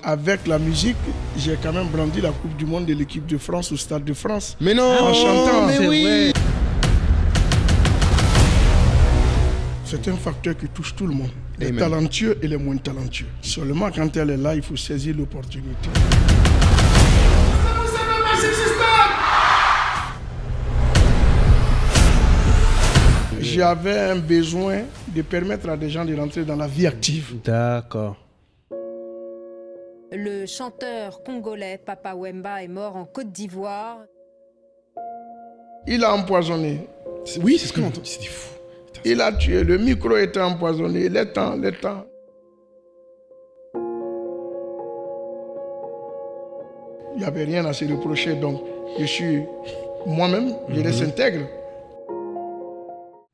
Avec la musique, j'ai quand même brandi la Coupe du Monde de l'équipe de France au Stade de France. Mais non, en chantant. Mais oui. C'est un facteur qui touche tout le monde, les talentueux et les moins talentueux. Seulement quand elle est là, il faut saisir l'opportunité. J'avais un besoin de permettre à des gens de rentrer dans la vie active. D'accord. Le chanteur congolais Papa Wemba est mort en Côte d'Ivoire. Il a empoisonné. Oui, c'est ce qu'on entend. C'est fou. Il a tué. Le micro était empoisonné. Les temps. Il n'y avait rien à se reprocher. Donc, je suis moi-même, je les intègre.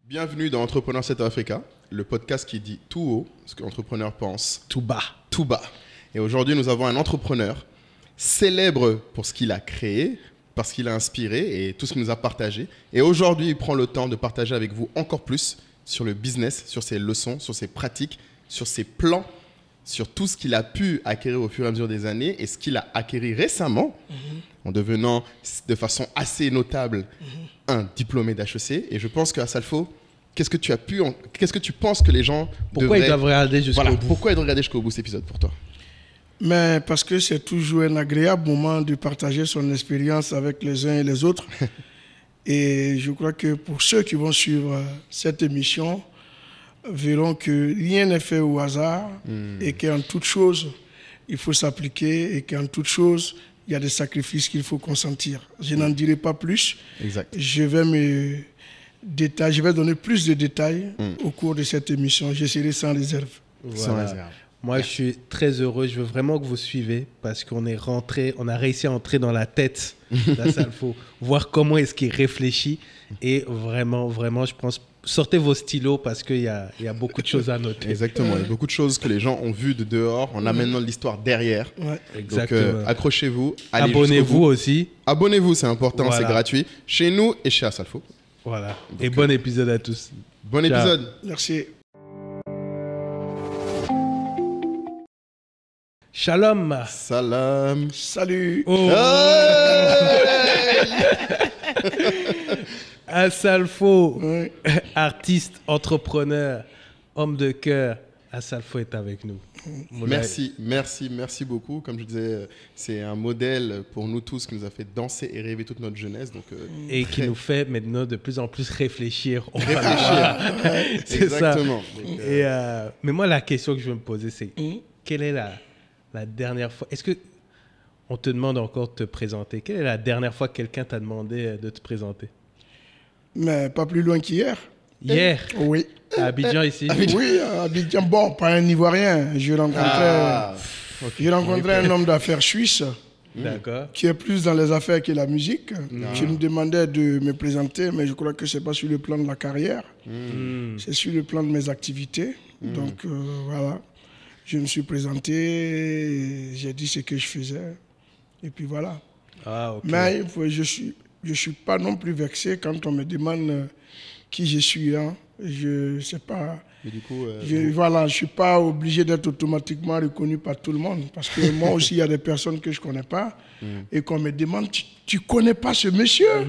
Bienvenue dans Entrepreneur South Africa, le podcast qui dit tout haut ce que l'entrepreneur pense tout bas. Tout bas. Et aujourd'hui, nous avons un entrepreneur célèbre pour ce qu'il a créé, parce qu'il a inspiré et tout ce qu'il nous a partagé. Et aujourd'hui, il prend le temps de partager avec vous encore plus sur le business, sur ses leçons, sur ses pratiques, sur ses plans, sur tout ce qu'il a pu acquérir au fur et à mesure des années et ce qu'il a acquis récemment en devenant de façon assez notable un diplômé d'HEC. Et je pense qu'à Salfo, qu'est-ce que tu penses que les gens Pourquoi ils doivent regarder jusqu'au bout? Pourquoi ils doivent regarder jusqu'au bout cet épisode pour toi? Mais parce que c'est toujours un agréable moment de partager son expérience avec les uns et les autres. Et je crois que pour ceux qui vont suivre cette émission, verront que rien n'est fait au hasard et qu'en toute chose, il faut s'appliquer et qu'en toute chose, il y a des sacrifices qu'il faut consentir. Je n'en dirai pas plus. Exact. Je vais donner plus de détails au cours de cette émission. Je serai sans réserve. Voilà. Sans réserve. Moi, je suis très heureux. Je veux vraiment que vous suivez parce qu'on a réussi à entrer dans la tête d'Assalfo, voir comment est-ce qu'il réfléchit. Et vraiment, je pense, sortez vos stylos parce qu'il y a beaucoup de choses à noter. Exactement. Il y a beaucoup de choses que les gens ont vues de dehors en amenant l'histoire derrière. Ouais. Exactement. Donc, accrochez-vous. Abonnez-vous aussi. Abonnez-vous, c'est important, voilà. C'est gratuit. Chez nous et chez Assalfo. Voilà. Donc, et bon épisode à tous. Bon épisode. Merci. Shalom. Salam. Salut. Oh. Assalfo, artiste, entrepreneur, homme de cœur. Assalfo est avec nous. Merci beaucoup. Comme je disais, c'est un modèle pour nous tous qui nous a fait danser et rêver toute notre jeunesse. Donc, et qui nous fait maintenant de plus en plus réfléchir. C'est exactement. Ça. Donc, mais moi, la question que je veux me poser, c'est quelle est la dernière fois... Est-ce que on te demande encore de te présenter? Quelle est la dernière fois que quelqu'un t'a demandé de te présenter? Mais pas plus loin qu'hier. Hier? Oui. À Abidjan, ici? Oui, à Abidjan. Bon, pas un Ivoirien. Je rencontrais un homme d'affaires suisse. D'accord. Qui est plus dans les affaires que la musique. Qui me demandait de me présenter, mais je crois que ce n'est pas sur le plan de la carrière. C'est sur le plan de mes activités. Donc, voilà. Je me suis présenté, j'ai dit ce que je faisais. Et puis voilà. Ah, okay. Mais je suis pas non plus vexé quand on me demande qui je suis. Hein. Je sais pas. Mais du coup, voilà, je suis pas obligé d'être automatiquement reconnu par tout le monde. Parce que moi aussi, il y a des personnes que je connais pas. Et qu'on me demande, tu connais pas ce monsieur?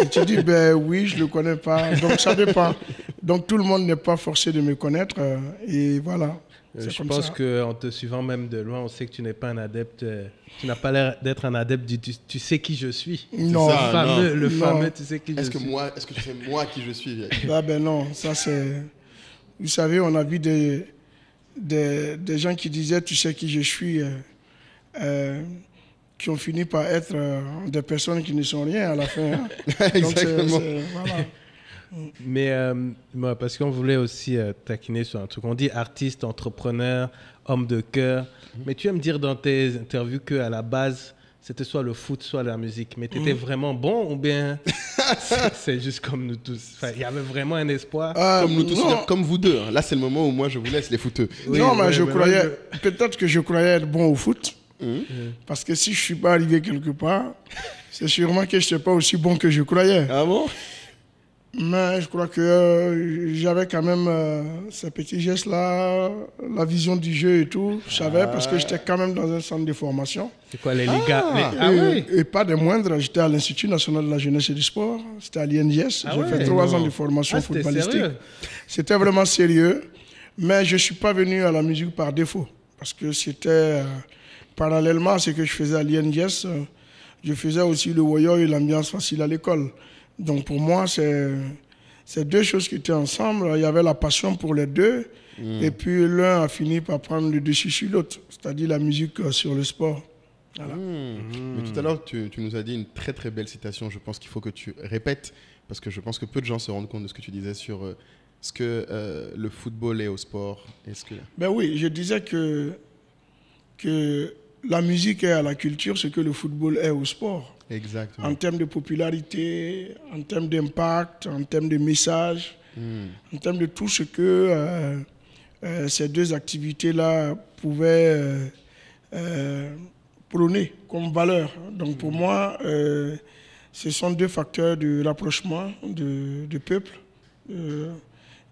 Et tu dis, ben oui, je le connais pas. Donc ça dépend. Donc tout le monde n'est pas forcé de me connaître. Et voilà. Je pense qu'en te suivant même de loin, on sait que tu n'es pas un adepte, tu n'as pas l'air d'être un adepte du tu sais qui je suis. Non. Le fameux tu sais qui je suis. Est-ce que tu sais moi qui je suis? Ah ben non, ça c'est... Vous savez, on a vu des gens qui disaient tu sais qui je suis, qui ont fini par être des personnes qui ne sont rien à la fin. Hein. Exactement. Donc voilà. Mais parce qu'on voulait aussi taquiner sur un truc. On dit artiste, entrepreneur, homme de cœur. Mais tu aimes dire dans tes interviews qu'à la base, c'était soit le foot, soit la musique. Mais tu étais vraiment bon ou bien c'est juste comme nous tous? Il y avait vraiment un espoir. Comme nous tous, comme vous deux. Hein. Là, c'est le moment où moi, je vous laisse les footeux. Oui, non, mais peut-être que je croyais être bon au foot. Parce que si je ne suis pas arrivé quelque part, c'est sûrement que je ne suis pas aussi bon que je croyais. Ah bon? Mais je crois que j'avais quand même ces petits gestes-là, la vision du jeu et tout. Je savais parce que j'étais quand même dans un centre de formation. C'est quoi les gars Et pas des moindres, j'étais à l'Institut national de la jeunesse et du sport. C'était à l'INJS. J'ai fait 3 ans de formation footballistique. Sérieux? C'était vraiment sérieux. Mais je ne suis pas venu à la musique par défaut. Parce que c'était parallèlement à ce que je faisais à l'INJS, je faisais aussi le voyeur et l'ambiance facile à l'école. Donc pour moi, c'est 2 choses qui étaient ensemble. Il y avait la passion pour les deux. Et puis l'un a fini par prendre le dessus sur l'autre, c'est-à-dire la musique sur le sport. Voilà. Mais tout à l'heure, tu nous as dit une très très belle citation. Je pense qu'il faut que tu répètes, parce que je pense que peu de gens se rendent compte de ce que tu disais sur ce que le football est au sport. Ben oui, je disais que la musique est à la culture ce que le football est au sport. Exactement. En termes de popularité, en termes d'impact, en termes de message, en termes de tout ce que ces 2 activités-là pouvaient prôner comme valeur. Donc pour moi, ce sont 2 facteurs de rapprochement de peuple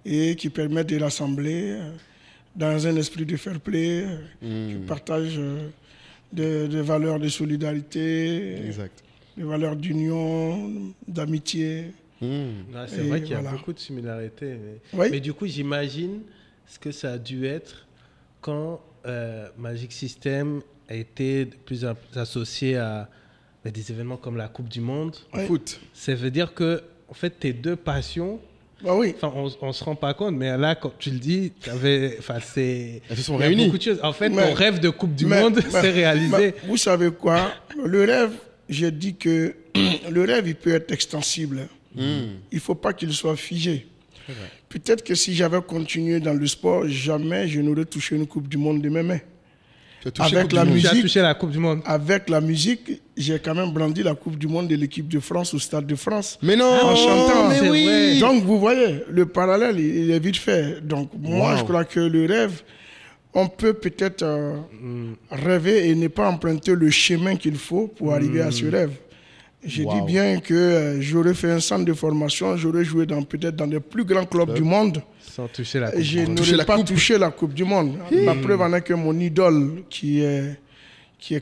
et qui permettent de rassembler dans un esprit de fair play, qui partage des valeurs de solidarité, des valeurs d'union, d'amitié. C'est vrai qu'il y a beaucoup de similarités. Mais du coup, j'imagine ce que ça a dû être quand Magic System a été de plus en plus associé à des événements comme la Coupe du Monde. Foot. Ça veut dire que, en fait, tes 2 passions, on ne se rend pas compte, mais là, quand tu le dis, elles se sont réunies. Beaucoup de choses. En fait, ton rêve de Coupe du Monde s'est réalisé. Vous savez quoi? Le rêve, j'ai dit que le rêve, il peut être extensible. Il ne faut pas qu'il soit figé. Peut-être que si j'avais continué dans le sport, jamais je n'aurais touché une Coupe du Monde de mes mains. Avec la musique, tu as touché la Coupe du Monde. Avec la musique, j'ai quand même brandi la Coupe du Monde de l'équipe de France au Stade de France. Mais non, en chantant. Mais oui. Donc vous voyez, le parallèle, il est vite fait. Donc moi, je crois que le rêve, on peut peut-être rêver et ne pas emprunter le chemin qu'il faut pour arriver à ce rêve. Je dis bien que j'aurais fait un centre de formation, j'aurais joué peut-être dans les plus grands clubs du monde. Sans toucher la Coupe du Monde. Je n'aurais pas touché la Coupe du Monde. La preuve en est que mon idole, qui est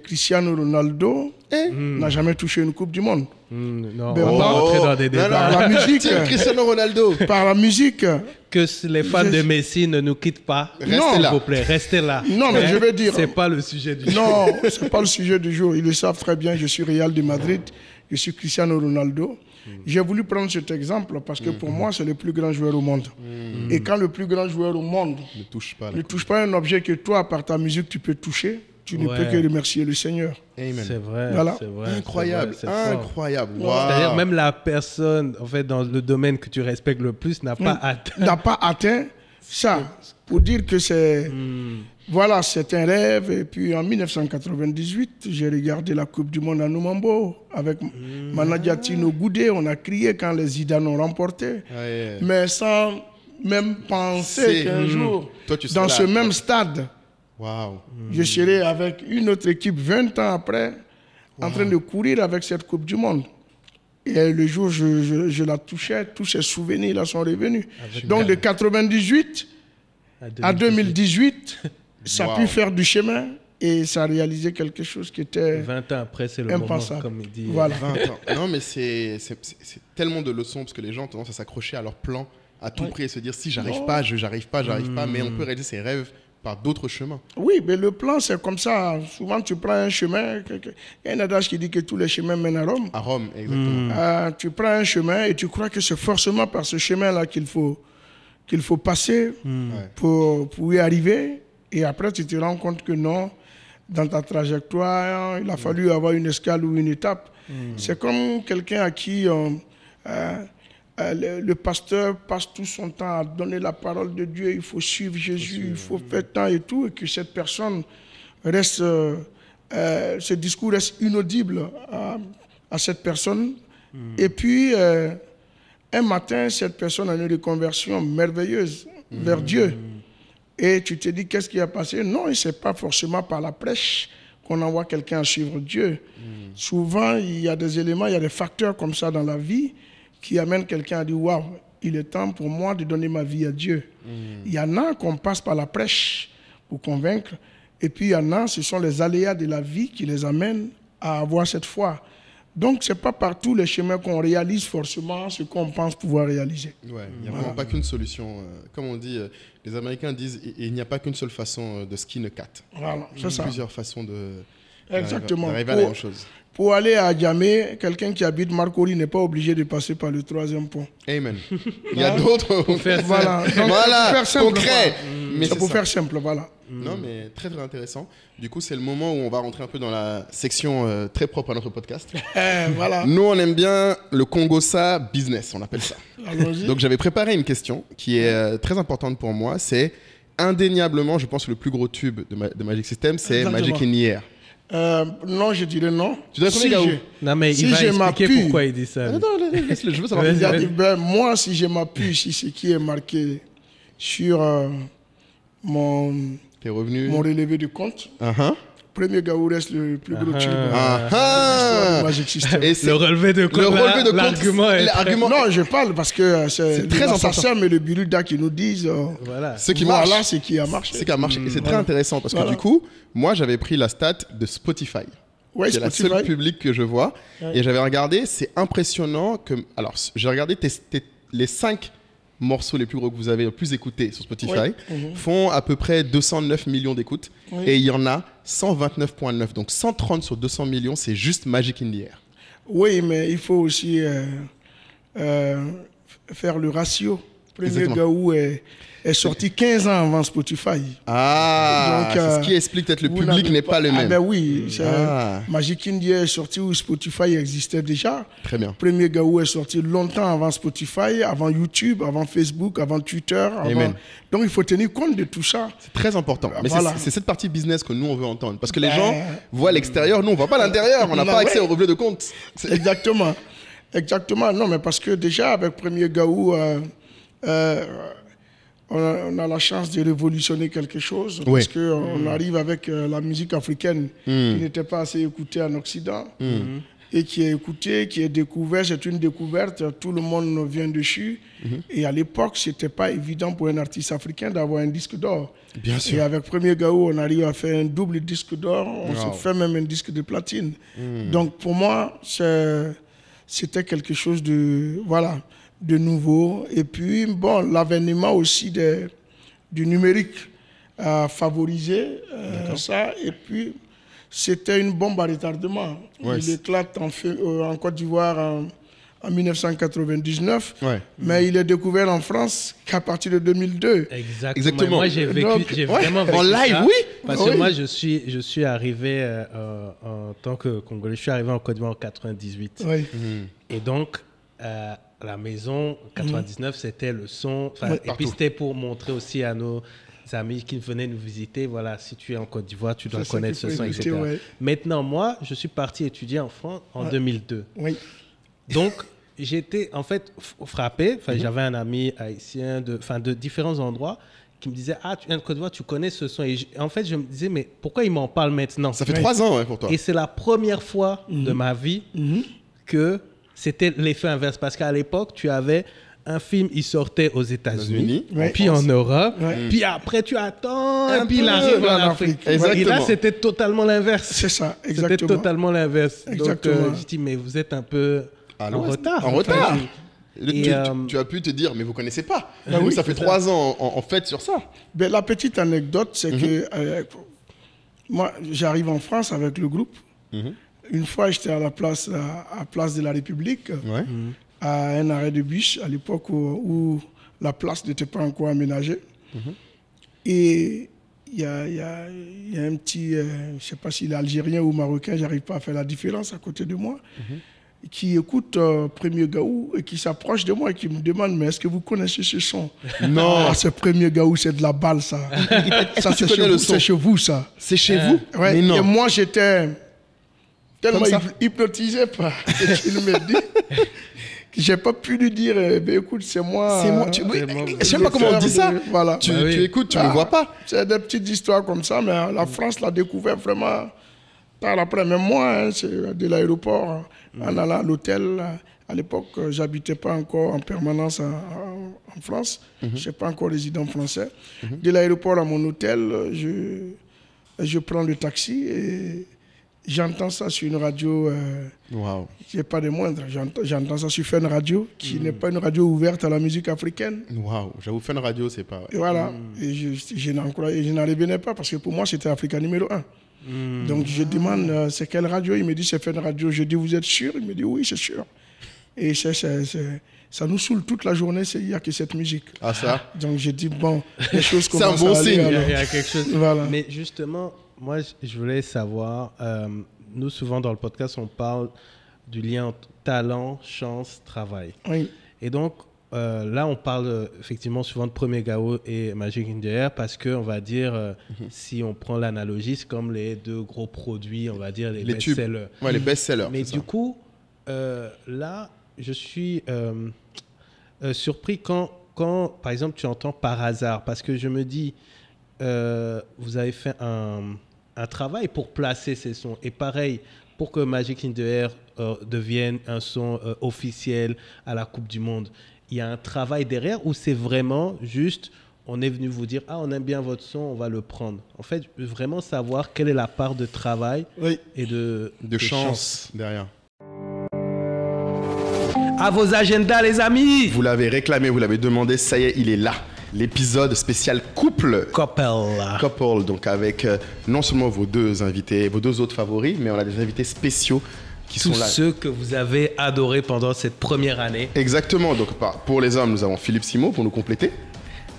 Cristiano Ronaldo, n'a jamais touché une Coupe du Monde. Non, on va pas rentrer dans des débats. Par la musique, Cristiano Ronaldo. Par la musique. Que les fans de Messi ne nous quittent pas. Restez là. S'il vous plaît, restez là. Non, mais je veux dire... C'est pas le sujet du jour. Non, c'est pas le sujet du jour. Ils le savent très bien. Je suis Real de Madrid. Je suis Cristiano Ronaldo. J'ai voulu prendre cet exemple parce que pour moi, c'est le plus grand joueur au monde. Et quand le plus grand joueur au monde ne touche pas un objet que toi, par ta musique, tu peux toucher, tu ne peux que remercier le Seigneur. Amen. C'est vrai, voilà. C'est vrai. Incroyable, incroyable. Wow. C'est-à-dire même la personne, en fait, dans le domaine que tu respectes le plus, n'a pas atteint ça. Pour dire que c'est... Voilà, c'est un rêve. Et puis en 1998, j'ai regardé la Coupe du Monde à Numambo avec Manadiatino Goudé. On a crié quand les Zidane ont remporté. Mais sans même penser qu'un jour, dans ce même stade, je serai avec une autre équipe 20 ans après, en train de courir avec cette Coupe du Monde. Et le jour où je la touchais, tous ces souvenirs-là sont revenus. Donc de 98 à 2018, ça a pu faire du chemin et ça a réalisé quelque chose qui était 20 ans après, c'est le impensable. moment, comme il dit. Voilà. 20 ans. Non, mais c'est tellement de leçons parce que les gens ont tendance à s'accrocher à leur plan à tout prix et se dire si j'arrive pas, j'arrive pas, mais on peut réaliser ses rêves par d'autres chemins. Oui, mais le plan, c'est comme ça. Souvent, tu prends un chemin. Il y a un adage qui dit que tous les chemins mènent à Rome. À Rome, exactement. Tu prends un chemin et tu crois que c'est forcément par ce chemin-là qu'il faut passer pour y arriver. Et après, tu te rends compte que non, dans ta trajectoire, il a fallu avoir une escale ou une étape. C'est comme quelqu'un à qui le pasteur passe tout son temps à donner la parole de Dieu, il faut suivre Jésus, il faut faire tant et tout, et que cette personne reste, ce discours reste inaudible à cette personne. Et puis, un matin, cette personne a une reconversion merveilleuse vers Dieu. Et tu te dis, qu'est-ce qui a passé? Non, ce n'est pas forcément par la prêche qu'on envoie quelqu'un à suivre Dieu. Souvent, il y a des éléments, il y a des facteurs comme ça dans la vie qui amène quelqu'un à dire « Waouh, il est temps pour moi de donner ma vie à Dieu. Il y en a qu'on passe par la prêche pour convaincre, et puis il y en a, ce sont les aléas de la vie qui les amènent à avoir cette foi. Donc, ce n'est pas par tous les chemins qu'on réalise forcément ce qu'on pense pouvoir réaliser. Ouais, il n'y a vraiment pas qu'une solution. Comme on dit, les Américains disent il n'y a pas qu'une seule façon de skin a cat. Voilà, Il y a c'est ça. plusieurs façons Exactement. d'arriver à la même chose. Pour aller à Djamé, quelqu'un qui habite Marcory n'est pas obligé de passer par le 3e pont. Amen. Il y a d'autres. Voilà, donc, Voilà, pour faire simple, concret. Mais c'est c'est pour ça. faire simple, voilà. Non, mais très très intéressant. Du coup, c'est le moment où on va rentrer un peu dans la section très propre à notre podcast. Voilà, Nous, on aime bien le Congossa business, on appelle ça. allons-y. Donc, j'avais préparé une question qui est très importante pour moi. C'est indéniablement, je pense, le plus gros tube de Magic System, c'est Exactement. Magic in the Air. Non, je dirais non. Tu dois Si Gaou. j'ai- Non, mais Si il va je expliquer m'appuie- pourquoi il dit ça. lui. Attends, laisse-le, je veux savoir. Vas-y. Il y a- ben, moi, si je m'appuie sur ce qui est marqué sur mon Tes revenus. relevé de compte, Uh-huh. premier Gaou reste le plus gros tube de Ah Magic System. Et c'est Le relevé de compte, le relevé de compte, l'argument est... l'argument- Non, je parle parce que c'est très les important. assassins et le Buruda qui nous disent Voilà. ce qui voilà marche. ce qui a marché. C'est qui a marché. Et c'est très intéressant parce que Voilà. du coup, moi, j'avais pris la stat de Spotify. Ouais, qui est la Spotify. seule publique que je vois. Ouais. Et j'avais regardé, c'est impressionnant que... Alors, j'ai regardé les 5 morceaux les plus gros que vous avez le plus écoutés sur Spotify Ouais. font à peu près 209 millions d'écoutes. Oui. Et il y en a 129,9. Donc 130 sur 200 millions, c'est juste Magic in the Air. Oui, mais il faut aussi faire le ratio. Premier Exactement. Gaou est sorti 15 ans avant Spotify. Ah, Donc, c'est ce qui explique peut-être le vous public n'avez n'est pas le Ah même. ben oui, Ah. Magic India est sorti où Spotify existait déjà. Très bien. Premier Gaou est sorti longtemps avant Spotify, avant YouTube, avant Facebook, avant Twitter. Amen. Donc il faut tenir compte de tout ça. C'est très important. Mais Voilà. c'est cette partie business que nous, on veut entendre. Parce que les Ben, gens voient l'extérieur, nous, on voit pas l'intérieur. On n'a non, pas accès ouais. au relevé de compte. C'est- Exactement. Exactement. Non, mais parce que déjà, avec Premier Gaou, on a la chance de révolutionner quelque chose. Oui. Parce qu'on arrive avec la musique africaine qui n'était pas assez écoutée en Occident. Et qui est écoutée, qui est découverte. C'est une découverte. Tout le monde vient dessus. Et à l'époque, ce n'était pas évident pour un artiste africain d'avoir un disque d'or. Bien sûr. Et avec Premier Gaou, on arrive à faire un double disque d'or. On Wow. se fait même un disque de platine. Donc pour moi, c'était quelque chose de, voilà, de nouveau. Et puis, bon, l'avènement aussi du numérique a favorisé ça. Et puis, c'était une bombe à retardement. Ouais, Il c'est- éclate en Côte d'Ivoire en 1999, Ouais. mais il est découvert en France qu'à partir de 2002. Exactement. Moi, j'ai Donc, j'ai ouais, vraiment vécu en live, ça, oui. Parce Oui. que moi, je suis arrivé en tant que Congolais. Je suis arrivé en Côte d'Ivoire en 98. Oui. Et donc, la maison, 99, c'était le son. Enfin, Oui, et puis, partout. c'était pour montrer aussi à nos amis qui venaient nous visiter, voilà, si tu es en Côte d'Ivoire, tu dois C'est ça connaître qu'il ce faut son, écouter, etc. ouais. Maintenant, moi, je suis parti étudier en France en 2002. Oui. Donc, j'étais en fait frappé. Enfin, j'avais un ami haïtien de différents endroits qui me disait « Ah, tu viens de Côte d'Ivoire, tu connais ce son ?» Et en fait, je me disais « Mais pourquoi il m'en parle maintenant ?» Ça fait Ouais. 3 ans ouais, pour toi. Et c'est la première fois de ma vie que c'était l'effet inverse. Parce qu'à l'époque, tu avais un film, il sortait aux États-Unis, Ouais. puis en Europe, Ouais. puis après tu attends, Un et puis peu il arrive en en Afrique. Afrique. Exactement. Et là, c'était totalement l'inverse. C'est ça, C'était exactement. totalement l'inverse. Donc, Exactement. je dis, mais vous êtes un peu À en l'ouest. retard. En retard. Enfin, Tu, Et, tu as pu te dire, mais vous connaissez pas. Ah Nous, oui, ça fait c'est 3 ans en fait sur ça. Ben, la petite anecdote, c'est que moi, j'arrive en France avec le groupe. Une fois, j'étais à la place de la République, Ouais. à un arrêt de bus, à l'époque où la place n'était pas encore aménagée. Et il y a un petit, je ne sais pas s'il est algérien ou marocain, j'arrive pas à faire la différence à côté de moi, qui écoute Premier Gaou et qui s'approche de moi et qui me demande, mais est-ce que vous connaissez ce son? Non. Ah, ce Premier Gaou, c'est de la balle, ça. Ça, tu c'est connais chez le vous, son? c'est chez vous, ça. C'est chez vous Ouais, Mais et non. moi, j'étais tellement Comme ça? hypnotisé par ce qu'il me dit que j'ai pas pu lui dire, ben, écoute, c'est moi. C'est moi. Oui, c'est moi. je sais pas comment on dit ça. Voilà. Tu, Bah oui. tu écoutes, tu me Ah, vois pas. C'est des petites histoires comme ça, mais la France l'a découvert vraiment tard après, même moi, hein, c'est de l'aéroport, en allant à l'hôtel. À l'époque, j'habitais pas encore en permanence en France. Je n'étais pas encore résident français. De l'aéroport à mon hôtel, je prends le taxi et j'entends ça sur une radio. Waouh. Qui n'est pas des moindres. J'entends ça sur Fun Radio, qui n'est pas une radio ouverte à la musique africaine. Waouh. J'avoue, Fun Radio, c'est pas... Et voilà. Et je n'en revenais pas parce que pour moi, c'était Africa numéro 1. Donc je demande, c'est quelle radio? Il me dit, c'est Fun Radio. Je dis, vous êtes sûr? Il me dit, oui, c'est sûr. Et ça nous saoule toute la journée, il n'y a que cette musique. Ah ça? Donc j'ai dit, bon, les choses commencent c'est un bon à aller, signe. Il y a quelque chose. Voilà. Mais justement, moi, je voulais savoir, nous, souvent dans le podcast, on parle du lien entre talent, chance, travail. Oui. Et donc, là, on parle effectivement souvent de Premier Gao et Magic in the Air parce qu'on va dire, si on prend l'analogie, c'est comme les deux gros produits, on va dire, les best-sellers. Ouais, les best-sellers. Mais du coup, là, je suis surpris quand, par exemple, tu entends par hasard, parce que je me dis, vous avez fait un travail pour placer ces sons. Et pareil, pour que Magic in the Air devienne un son officiel à la Coupe du Monde, il y a un travail derrière ou c'est vraiment juste, on est venu vous dire, ah, on aime bien votre son, on va le prendre. En fait, je veux vraiment savoir quelle est la part de travail et de chance derrière. À vos agendas, les amis. Vous l'avez réclamé, vous l'avez demandé, ça y est, il est là. L'épisode spécial couple. Couple, donc avec non seulement vos deux invités, vos deux autres favoris, mais on a des invités spéciaux qui sont là. Tous ceux que vous avez adorés pendant cette première année. Exactement, donc pour les hommes, nous avons Philippe Simo pour nous compléter.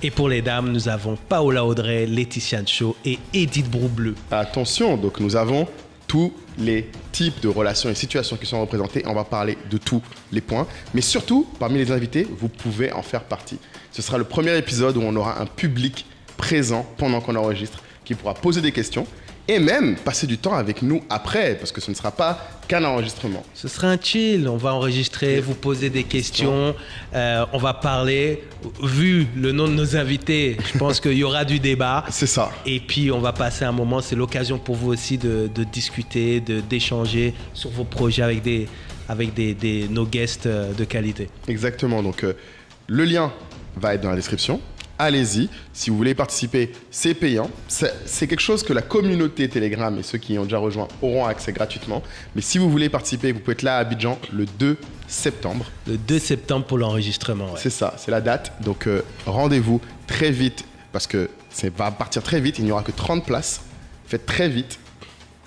Et pour les dames, nous avons Paola Audrey, Laetitia Ncho et Edith Broubleu. Attention, donc nous avons tous les types de relations et situations qui sont représentées. On va parler de tous les points. Mais surtout, parmi les invités, vous pouvez en faire partie. Ce sera le premier épisode où on aura un public présent pendant qu'on enregistre qui pourra poser des questions et même passer du temps avec nous après, parce que ce ne sera pas qu'un enregistrement. Ce sera un chill, on va enregistrer, vous poser des questions, on va parler. Vu le nom de nos invités, je pense qu'il y aura du débat. C'est ça. Et puis on va passer un moment, c'est l'occasion pour vous aussi de discuter, d'échanger sur vos projets avec nos guests de qualité. Exactement, donc le lien va être dans la description. Allez-y, si vous voulez participer, c'est payant. C'est quelque chose que la communauté Telegram et ceux qui ont déjà rejoint auront accès gratuitement. Mais si vous voulez participer, vous pouvez être là à Abidjan le 2 septembre. Le 2 septembre pour l'enregistrement, ouais. C'est ça, c'est la date. Donc rendez-vous très vite parce que ça va partir très vite. Il n'y aura que 30 places. Faites très vite.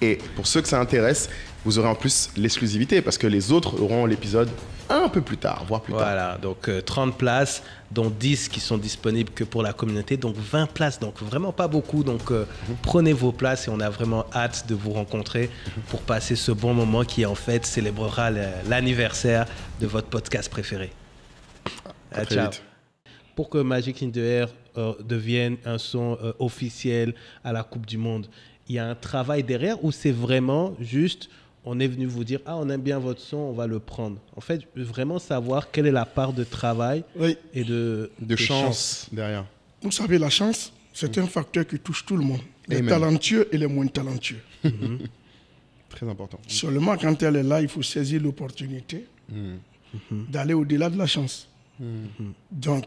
Et pour ceux que ça intéresse, vous aurez en plus l'exclusivité parce que les autres auront l'épisode un peu plus tard, voire plus tard. Voilà, donc 30 places, dont 10 qui sont disponibles que pour la communauté, donc 20 places, donc vraiment pas beaucoup. Donc prenez vos places et on a vraiment hâte de vous rencontrer pour passer ce bon moment qui en fait célébrera l'anniversaire de votre podcast préféré. Ciao. Vite. Pour que Magic in the Air devienne un son officiel à la Coupe du Monde, il y a un travail derrière ou c'est vraiment juste... On est venu vous dire, ah, on aime bien votre son, on va le prendre. En fait, je veux vraiment savoir quelle est la part de travail et de chance derrière. Vous savez, la chance, c'est un facteur qui touche tout le monde. Les talentueux et les moins talentueux. Très important. Seulement, quand elle est là, il faut saisir l'opportunité d'aller au-delà de la chance. Donc,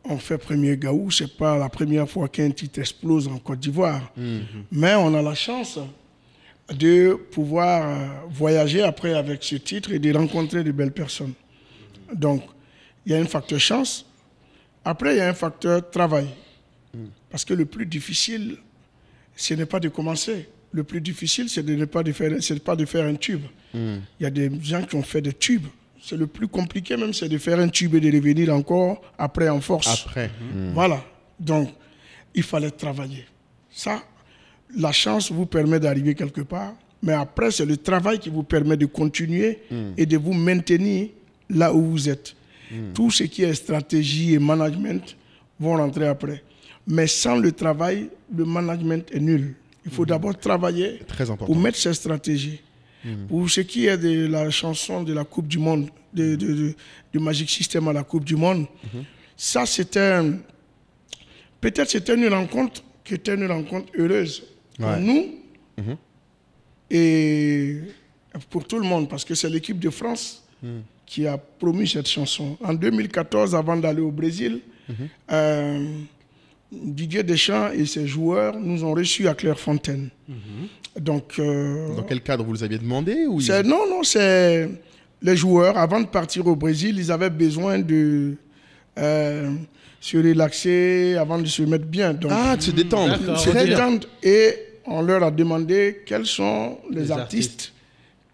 on fait Premier Gao, ce n'est pas la première fois qu'un titre explose en Côte d'Ivoire. Mais on a la chance de pouvoir voyager après avec ce titre et de rencontrer de belles personnes. Donc, il y a un facteur chance. Après, il y a un facteur travail. Parce que le plus difficile, ce n'est pas de commencer. Le plus difficile, c'est de pas de faire un tube. Il y a des gens qui ont fait des tubes. C'est le plus compliqué même, c'est de faire un tube et de revenir encore après en force. Voilà. Donc, il fallait travailler. Ça, la chance vous permet d'arriver quelque part, mais après, c'est le travail qui vous permet de continuer et de vous maintenir là où vous êtes. Tout ce qui est stratégie et management vont rentrer après. Mais sans le travail, le management est nul. Il faut d'abord travailler pour mettre ces stratégies. Pour ce qui est de la chanson de la Coupe du Monde, de Magic System à la Coupe du Monde, ça c'était... Peut-être c'était une rencontre qui était une rencontre heureuse pour nous, et pour tout le monde, parce que c'est l'équipe de France qui a promu cette chanson. En 2014, avant d'aller au Brésil, Didier Deschamps et ses joueurs nous ont reçus à Clairefontaine. Donc, Dans quel cadre vous les aviez demandé ou non, c'est les joueurs, avant de partir au Brésil, ils avaient besoin de se relaxer avant de se mettre bien. Donc, de se détendre. D'accord. se détendre, et on leur a demandé quels sont les artistes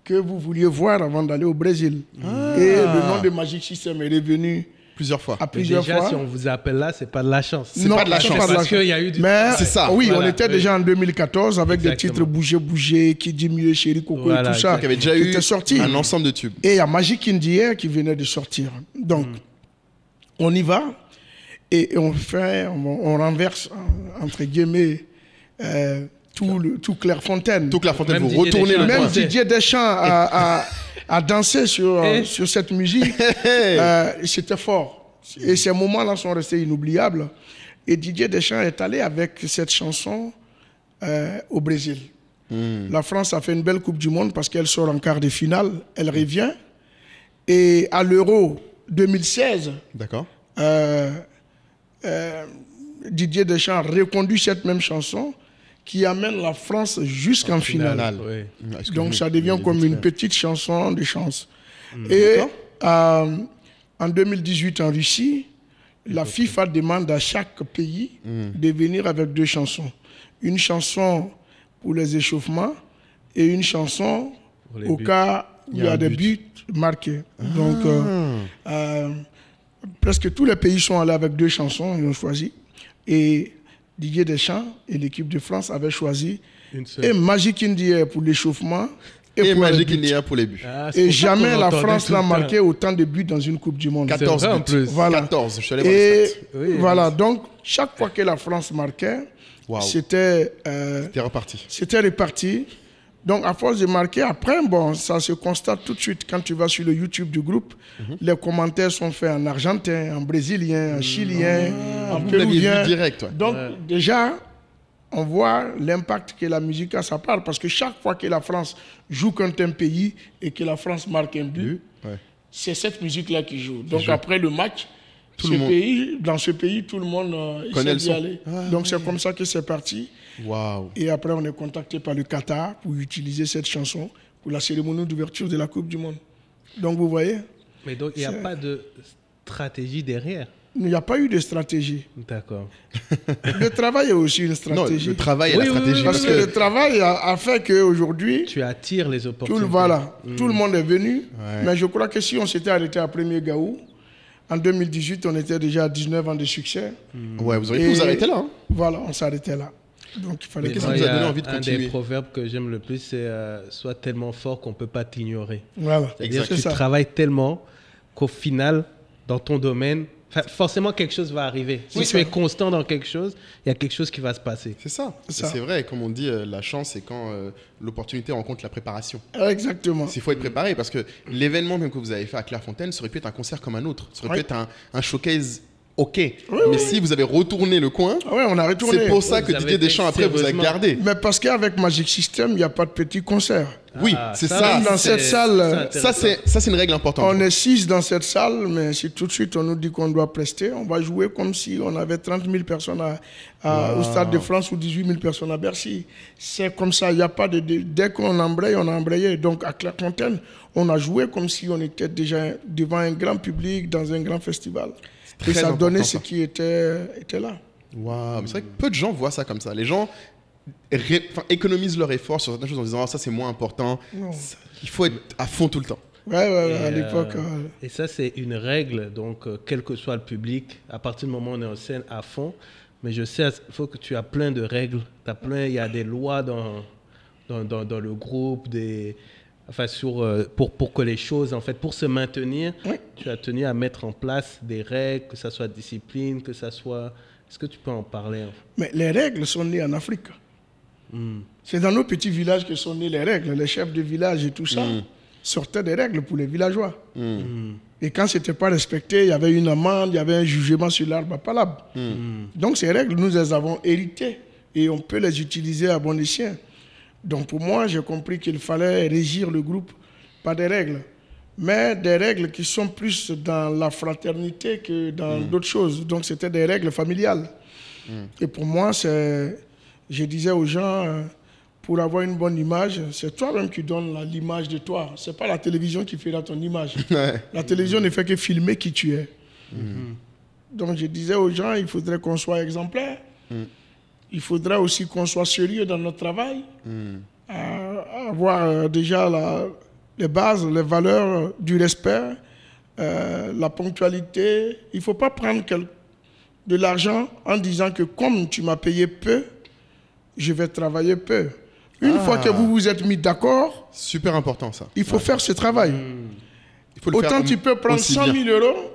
que vous vouliez voir avant d'aller au Brésil. Et le nom de Magic System est revenu Plusieurs fois. à Mais plusieurs déjà, fois. si on vous appelle là, c'est pas de la chance. C'est pas de la chance. Parce qu'il y a eu du... Mais C'est ça. oui, Voilà, on était oui. déjà en 2014 avec des Exactement. titres Bouger, Bouger, Qui dit mieux, Chéri Coco Voilà, et tout ça. Qui avait déjà qui eu était sorti. un ensemble de tubes. Et il y a Magic in the Air qui venait de sortir. Donc, on y va et on renverse, entre guillemets, tout Clairefontaine. Tout Clairefontaine, Même vous Didier retournez le Deschamps. point. Même Didier Deschamps a dansé sur cette musique. C'était fort. Et ces moments-là sont restés inoubliables. Et Didier Deschamps est allé avec cette chanson au Brésil. La France a fait une belle Coupe du Monde parce qu'elle sort en quart de finale. Elle revient. Et à l'Euro 2016, D'accord. Didier Deschamps a reconduit cette même chanson qui amène la France jusqu'en finale. Oui. Donc ça devient comme une petite chanson de chance. Et en 2018 en Russie, la FIFA demande à chaque pays de venir avec 2 chansons. Une chanson pour les échauffements et une chanson Pour les au buts. cas où il y a des buts marqués. Donc presque tous les pays sont allés avec 2 chansons, ils ont choisi. Et Didier Deschamps et l'équipe de France avaient choisi Une seule. et Magic in the Air pour l'échauffement Et pour les Magic buts. in the Air pour les buts. Ah, c'est Et pour ça jamais qu'on la entendait France tout n'a le temps. marqué autant de buts dans une Coupe du Monde. 14 vrai, en buts. plus. Voilà. 14, je suis allé voir les Et stats. Oui, voilà, donc chaque fois que la France marquait, Waouh. c'était C'était reparti. reparti. Donc à force de marquer, après, bon, ça se constate tout de suite quand tu vas sur le YouTube du groupe. Les commentaires sont faits en argentin, en brésilien, en chilien, en Vous l'aviez péruvien. vu direct, ouais. Donc déjà, on voit l'impact que la musique a, ça parle. Parce que chaque fois que la France joue contre un pays et que la France marque un but, Ouais. c'est cette musique-là qui joue. Donc après le match, dans ce pays, tout le monde Connaît essaie le d'y son. aller. Donc c'est comme ça que c'est parti. Waouh. Et après, on est contacté par le Qatar pour utiliser cette chanson pour la cérémonie d'ouverture de la Coupe du Monde. Donc vous voyez, Mais donc, il n'y a pas de stratégie derrière. il n'y a pas eu de stratégie. D'accord. Le travail est aussi une Non, stratégie. le travail et Oui, la oui, stratégie. oui, Parce parce que le que travail a fait qu'aujourd'hui, Tu attires les tout opportunités. tout le monde est venu. Ouais. Mais je crois que si on s'était arrêté à Premier Gaou, en 2018, on était déjà à 19 ans de succès. ouais, vous auriez pu Et- vous arrêter là. Hein. Voilà, on s'arrêtait là. Donc il fallait Mais que qu'est-ce ça- qui Moi, vous a il y donné envie de un continuer des proverbes que j'aime le plus, c'est sois tellement fort qu'on ne peut pas t'ignorer. Voilà, C'est-à-dire c'est que tu ça. travailles tellement qu'au final, dans ton domaine, forcément quelque chose va arriver. Si Oui, tu ça. es constant dans quelque chose, il y a quelque chose qui va se passer. C'est ça. C'est ça. C'est vrai, comme on dit, la chance, c'est quand l'opportunité rencontre la préparation. Exactement. Il faut être préparé parce que l'événement même que vous avez fait à Clairefontaine, ça aurait pu être un concert comme un autre. Ça aurait pu être un showcase OK. Mais si vous avez retourné le coin, Ah ouais, on a retourné. c'est pour ça que Vous avez Didier fait Deschamps après vous a sérieusement. gardé. Mais parce qu'avec Magic System, il n'y a pas de petits concerts. Oui, Ah, c'est ça, ça. Même dans c'est- cette salle, c'est Ça, intéressant. c'est une règle importante. On est 6 dans cette salle, mais si tout de suite on nous dit qu'on doit prester, on va jouer comme si on avait 30 000 personnes au Stade de France ou 18 000 personnes à Bercy. C'est comme ça, il n'y a pas de... Dès qu'on embraye, on a embrayé. Donc à Clairefontaine, on a joué comme si on était déjà devant un grand public, dans un grand festival. Et très ça donnait important, ce ça. qui était là. Waouh, mais c'est vrai que peu de gens voient ça comme ça. Les gens économisent leur effort sur certaines choses en disant ah, ça c'est moins important. Non. Il faut être à fond tout le temps. Ouais, Et, à l'époque. Et ça, c'est une règle. Donc, quel que soit le public, à partir du moment où on est en scène à fond, mais je sais, il faut que tu as plein de règles. Il y a des lois dans le groupe, pour que les choses, en fait, pour se maintenir, Oui. tu as tenu à mettre en place des règles, que ça soit discipline, que ça soit... Est-ce que tu peux en parler? Mais les règles sont nées en Afrique. C'est dans nos petits villages que sont nées les règles. Les chefs de village et tout ça sortaient des règles pour les villageois. Et quand ce n'était pas respecté, il y avait une amende, il y avait un jugement sur l'arbre à palabre. Donc ces règles, nous les avons héritées et on peut les utiliser à bon escient. Donc pour moi, j'ai compris qu'il fallait régir le groupe, pas des règles, mais des règles qui sont plus dans la fraternité que dans d'autres choses. Donc c'était des règles familiales. Et pour moi, je disais aux gens, pour avoir une bonne image, c'est toi-même qui donnes l'image de toi. Ce n'est pas la télévision qui fera ton image. La télévision ne fait que filmer qui tu es. Donc je disais aux gens, il faudrait qu'on soit exemplaire. Il faudrait aussi qu'on soit sérieux dans notre travail. Avoir déjà les bases, les valeurs du respect, la ponctualité. Il ne faut pas prendre de l'argent en disant que comme tu m'as payé peu, je vais travailler peu. Une fois que vous vous êtes mis d'accord, super important ça. Il faut faire ce travail. Il faut le Autant faire tu peux prendre aussi 100 bien. 000 euros,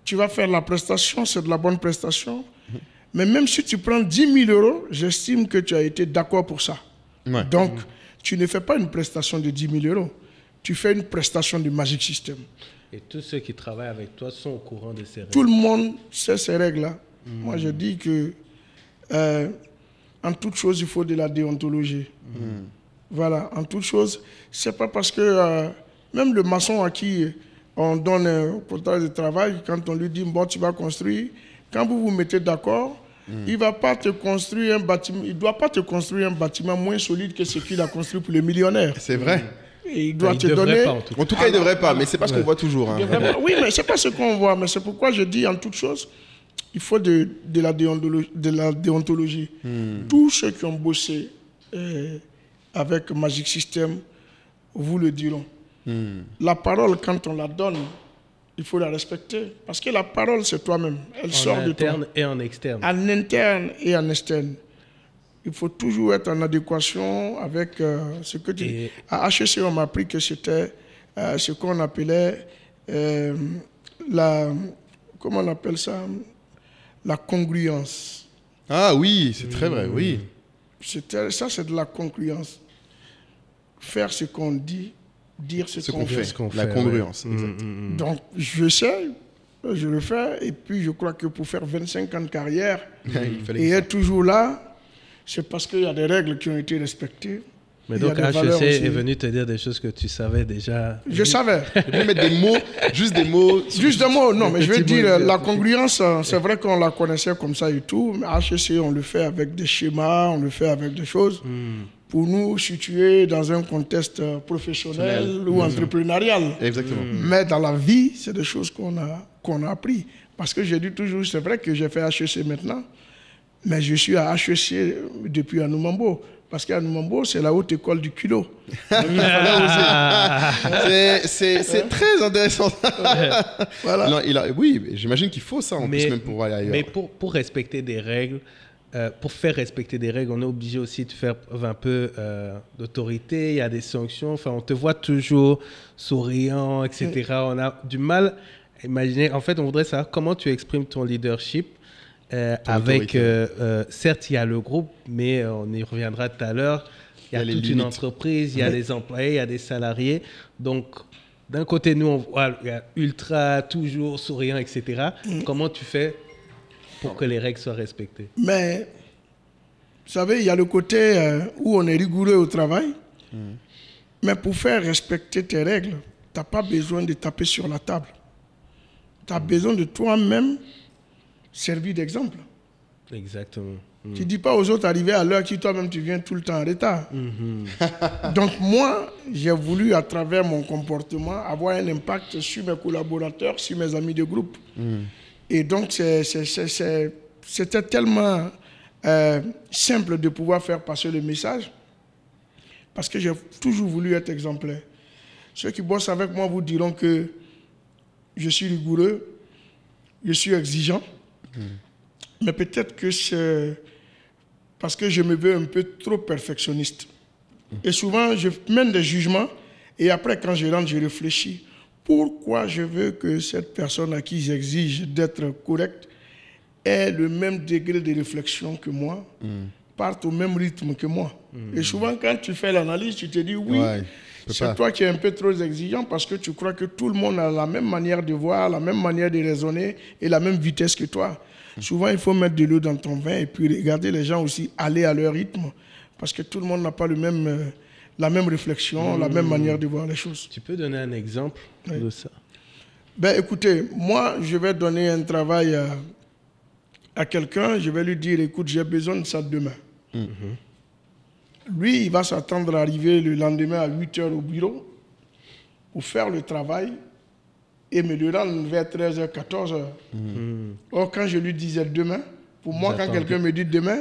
tu vas faire la prestation, c'est de la bonne prestation. Mais même si tu prends 10 000 euros, j'estime que tu as été d'accord pour ça. Ouais. Donc, tu ne fais pas une prestation de 10 000 euros. Tu fais une prestation du Magic System. Et tous ceux qui travaillent avec toi sont au courant de ces règles. Tout le monde sait ces règles-là. Moi, je dis que en toute chose, il faut de la déontologie. Voilà, en toute chose, c'est pas parce que même le maçon à qui on donne un contrat de travail, quand on lui dit bon, tu vas construire, quand vous vous mettez d'accord, il va pas te construire un bâtiment, il doit pas te construire un bâtiment moins solide que ce qu'il a construit pour les millionnaires. C'est vrai. Et il doit te devrait donner. pas, en tout cas. En tout cas, il ne devrait pas, mais c'est pas ce qu'on voit toujours. Hein. Oui, mais c'est pas ce qu'on voit. Mais c'est pourquoi je dis en toute chose, il faut de la déontologie. Tous ceux qui ont bossé avec Magic System vous le diront. La parole, quand on la donne, il faut la respecter. Parce que la parole, c'est toi-même. Elle sort de toi. En interne et en externe. En interne et en externe. Il faut toujours être en adéquation avec ce que tu dis. À HEC, on m'a appris que c'était ce qu'on appelait comment on appelle ça? La congruence. Ah oui, c'est très vrai, oui. Ça, c'est de la congruence. Faire ce qu'on dit, dire ce qu'on fait. La congruence. Donc, je sais, je le fais. Et puis, je crois que pour faire 25 ans de carrière et être toujours là, c'est parce qu'il y a des règles qui ont été respectées. Mais donc HEC est venu te dire des choses que tu savais déjà. Je savais. Tu peux mettre des mots, juste des mots. Juste des mots, non, mais je veux dire, la congruence, c'est vrai qu'on la connaissait comme ça et tout, mais HEC, on le fait avec des schémas, on le fait avec des choses. Pour nous situer dans un contexte professionnel ou entrepreneurial. Exactement. Mais dans la vie, c'est des choses qu'on a appris. Parce que j'ai dit toujours, c'est vrai que j'ai fait HEC maintenant, mais je suis à HEC depuis Anoumambo. Parce qu'à Anoumambo, c'est la haute école du culot. Donc, il fallait oser. C'est très intéressant. Voilà. Non, oui, j'imagine qu'il faut ça en plus même pour aller ailleurs. Mais pour respecter des règles, pour faire respecter des règles, on est obligé aussi de faire un peu d'autorité. Il y a des sanctions. Enfin, on te voit toujours souriant, etc. On a du mal à imaginer. En fait, on voudrait savoir comment tu exprimes ton leadership. Avec, certes, il y a le groupe, mais on y reviendra tout à l'heure. Il y a toute une entreprise, il y a des employés, il y a des salariés. Donc, d'un côté, nous, on voit ultra, toujours souriant, etc. Comment tu fais pour que les règles soient respectées? Mais, vous savez, il y a le côté où on est rigoureux au travail. Mais pour faire respecter tes règles, tu n'as pas besoin de taper sur la table. Tu as besoin de toi-même servir d'exemple. Exactement. Tu ne dis pas aux autres d'arriver à l'heure qui toi-même tu viens tout le temps en retard. Donc moi, j'ai voulu à travers mon comportement avoir un impact sur mes collaborateurs, sur mes amis de groupe. Et donc c'était tellement simple de pouvoir faire passer le message parce que j'ai toujours voulu être exemplaire. Ceux qui bossent avec moi vous diront que je suis rigoureux, je suis exigeant. Mais peut-être que c'est parce que je me veux un peu trop perfectionniste. Et souvent, je mène des jugements et après, quand je rentre, je réfléchis. Pourquoi je veux que cette personne à qui j'exige d'être correcte ait le même degré de réflexion que moi, parte au même rythme que moi. Et souvent, quand tu fais l'analyse, tu te dis oui, c'est toi qui es un peu trop exigeant parce que tu crois que tout le monde a la même manière de voir, la même manière de raisonner et la même vitesse que toi. Souvent, il faut mettre de l'eau dans ton vin et puis regarder les gens aussi aller à leur rythme parce que tout le monde n'a pas la même réflexion, la même manière de voir les choses. Tu peux donner un exemple de ça? Ben, écoutez, moi, je vais donner un travail à quelqu'un, je vais lui dire, écoute, j'ai besoin de ça demain. Lui, il va s'attendre à arriver le lendemain à 8 h au bureau pour faire le travail et me le rendre vers 13 h, 14 h. Or, quand je lui disais demain, pour moi, quand quelqu'un me dit demain,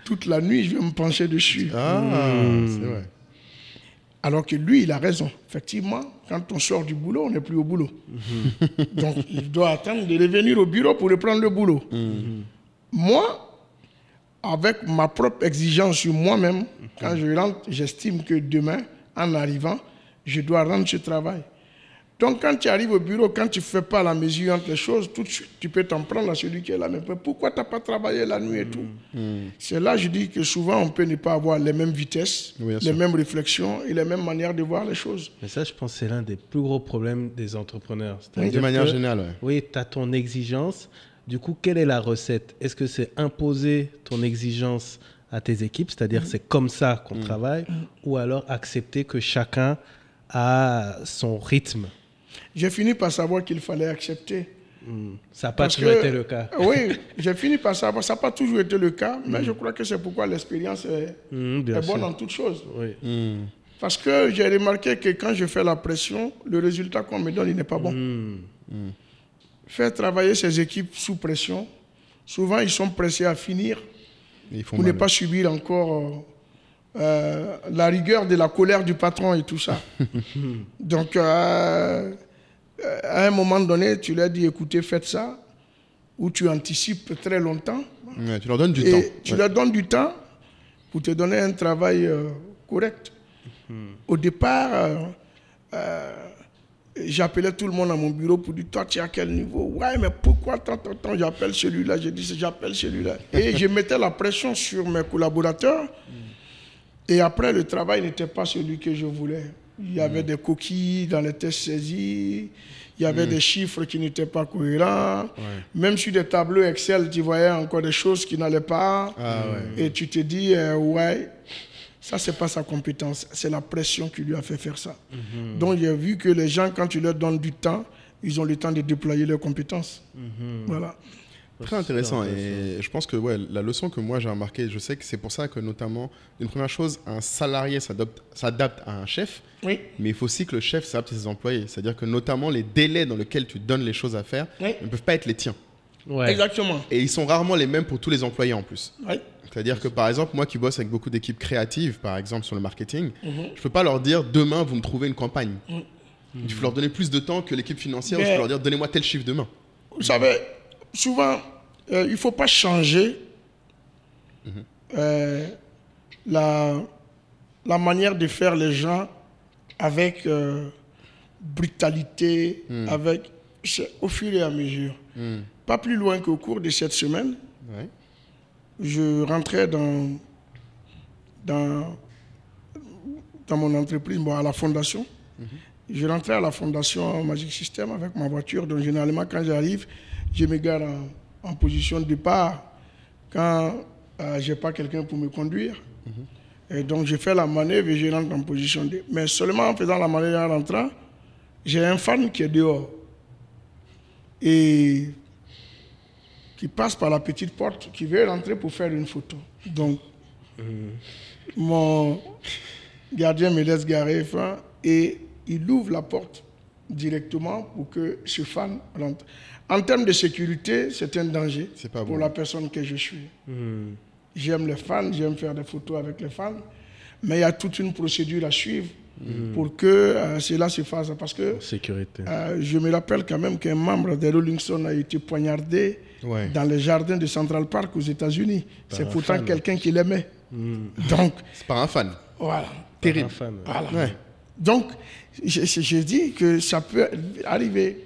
toute la nuit, je vais me pencher dessus. C'est vrai. Alors que lui, il a raison. Effectivement, quand on sort du boulot, on n'est plus au boulot. Donc, il doit attendre de revenir au bureau pour reprendre le boulot. Moi, avec ma propre exigence sur moi-même, quand je rentre, j'estime que demain, en arrivant, je dois rendre ce travail. Donc, quand tu arrives au bureau, quand tu ne fais pas la mesure entre les choses, tout de suite, tu peux t'en prendre à celui qui est là. Mais pourquoi tu n'as pas travaillé la nuit et tout? C'est là, je dis que souvent, on peut ne pas avoir les mêmes vitesses, les mêmes réflexions et les mêmes manières de voir les choses. Mais ça, je pense que c'est l'un des plus gros problèmes des entrepreneurs. De manière générale, oui, tu as ton exigence. Du coup, quelle est la recette? Est-ce que c'est imposer ton exigence à tes équipes, c'est-à-dire c'est comme ça qu'on travaille, ou alors accepter que chacun a son rythme? J'ai fini par savoir qu'il fallait accepter. Ça n'a pas toujours été le cas. Oui, j'ai fini par savoir, ça n'a pas toujours été le cas, mais je crois que c'est pourquoi l'expérience est bonne en toutes choses. Oui. Parce que j'ai remarqué que quand je fais la pression, le résultat qu'on me donne, il n'est pas bon. Faire travailler ces équipes sous pression, souvent ils sont pressés à finir pour ne pas subir encore la rigueur de la colère du patron et tout ça. Donc, à un moment donné, tu leur dis, écoutez, faites ça, ou tu anticipes très longtemps. Tu leur donnes du temps. Tu leur donnes du temps pour te donner un travail correct. Au départ, j'appelais tout le monde à mon bureau pour dire, toi, tu es à quel niveau? Ouais, mais pourquoi tant j'appelle celui-là? Je dis, j'appelle celui-là. Et je mettais la pression sur mes collaborateurs. Et après, le travail n'était pas celui que je voulais. Il y avait des coquilles dans les tests saisis, il y avait des chiffres qui n'étaient pas cohérents. Même sur des tableaux Excel, tu voyais encore des choses qui n'allaient pas. Et tu te dis, ouais, ça, c'est pas sa compétence. C'est la pression qui lui a fait faire ça. Donc, j'ai vu que les gens, quand tu leur donnes du temps, ils ont le temps de déployer leurs compétences. Voilà. Très intéressant. Et je pense que la leçon que moi j'ai remarqué, je sais que c'est pour ça que notamment, une première chose, un salarié s'adapte à un chef, mais il faut aussi que le chef s'adapte à ses employés. C'est-à-dire que notamment les délais dans lesquels tu donnes les choses à faire ne peuvent pas être les tiens. Exactement. Et ils sont rarement les mêmes pour tous les employés en plus. C'est-à-dire que par exemple, moi qui bosse avec beaucoup d'équipes créatives, par exemple sur le marketing, je ne peux pas leur dire demain vous me trouvez une campagne. Il faut leur donner plus de temps que l'équipe financière, je peux leur dire donnez-moi tel chiffre demain. Vous savez, souvent, il ne faut pas changer la manière de faire les gens avec brutalité, au fur et à mesure. Pas plus loin qu'au cours de cette semaine, je rentrais dans mon entreprise, à la fondation. Je rentrais à la fondation Magic System avec ma voiture. Donc, généralement, quand j'arrive, je me gare en position de départ quand je n'ai pas quelqu'un pour me conduire. Et donc, je fais la manœuvre et je rentre en position de... Mais seulement en faisant la manœuvre et en rentrant, j'ai un fan qui est dehors et qui passe par la petite porte, qui veut rentrer pour faire une photo. Donc, mon gardien me laisse garer et il ouvre la porte directement pour que ce fan rentre. En termes de sécurité, c'est un danger pour la personne que je suis. J'aime les fans, j'aime faire des photos avec les fans, mais il y a toute une procédure à suivre pour que cela se fasse. Parce que je me rappelle quand même qu'un membre des Rolling Stones a été poignardé dans les jardins de Central Park aux États-Unis. C'est pourtant quelqu'un qui l'aimait. Donc, c'est pas un fan. Voilà, terrible. Voilà. Donc, je dis que ça peut arriver.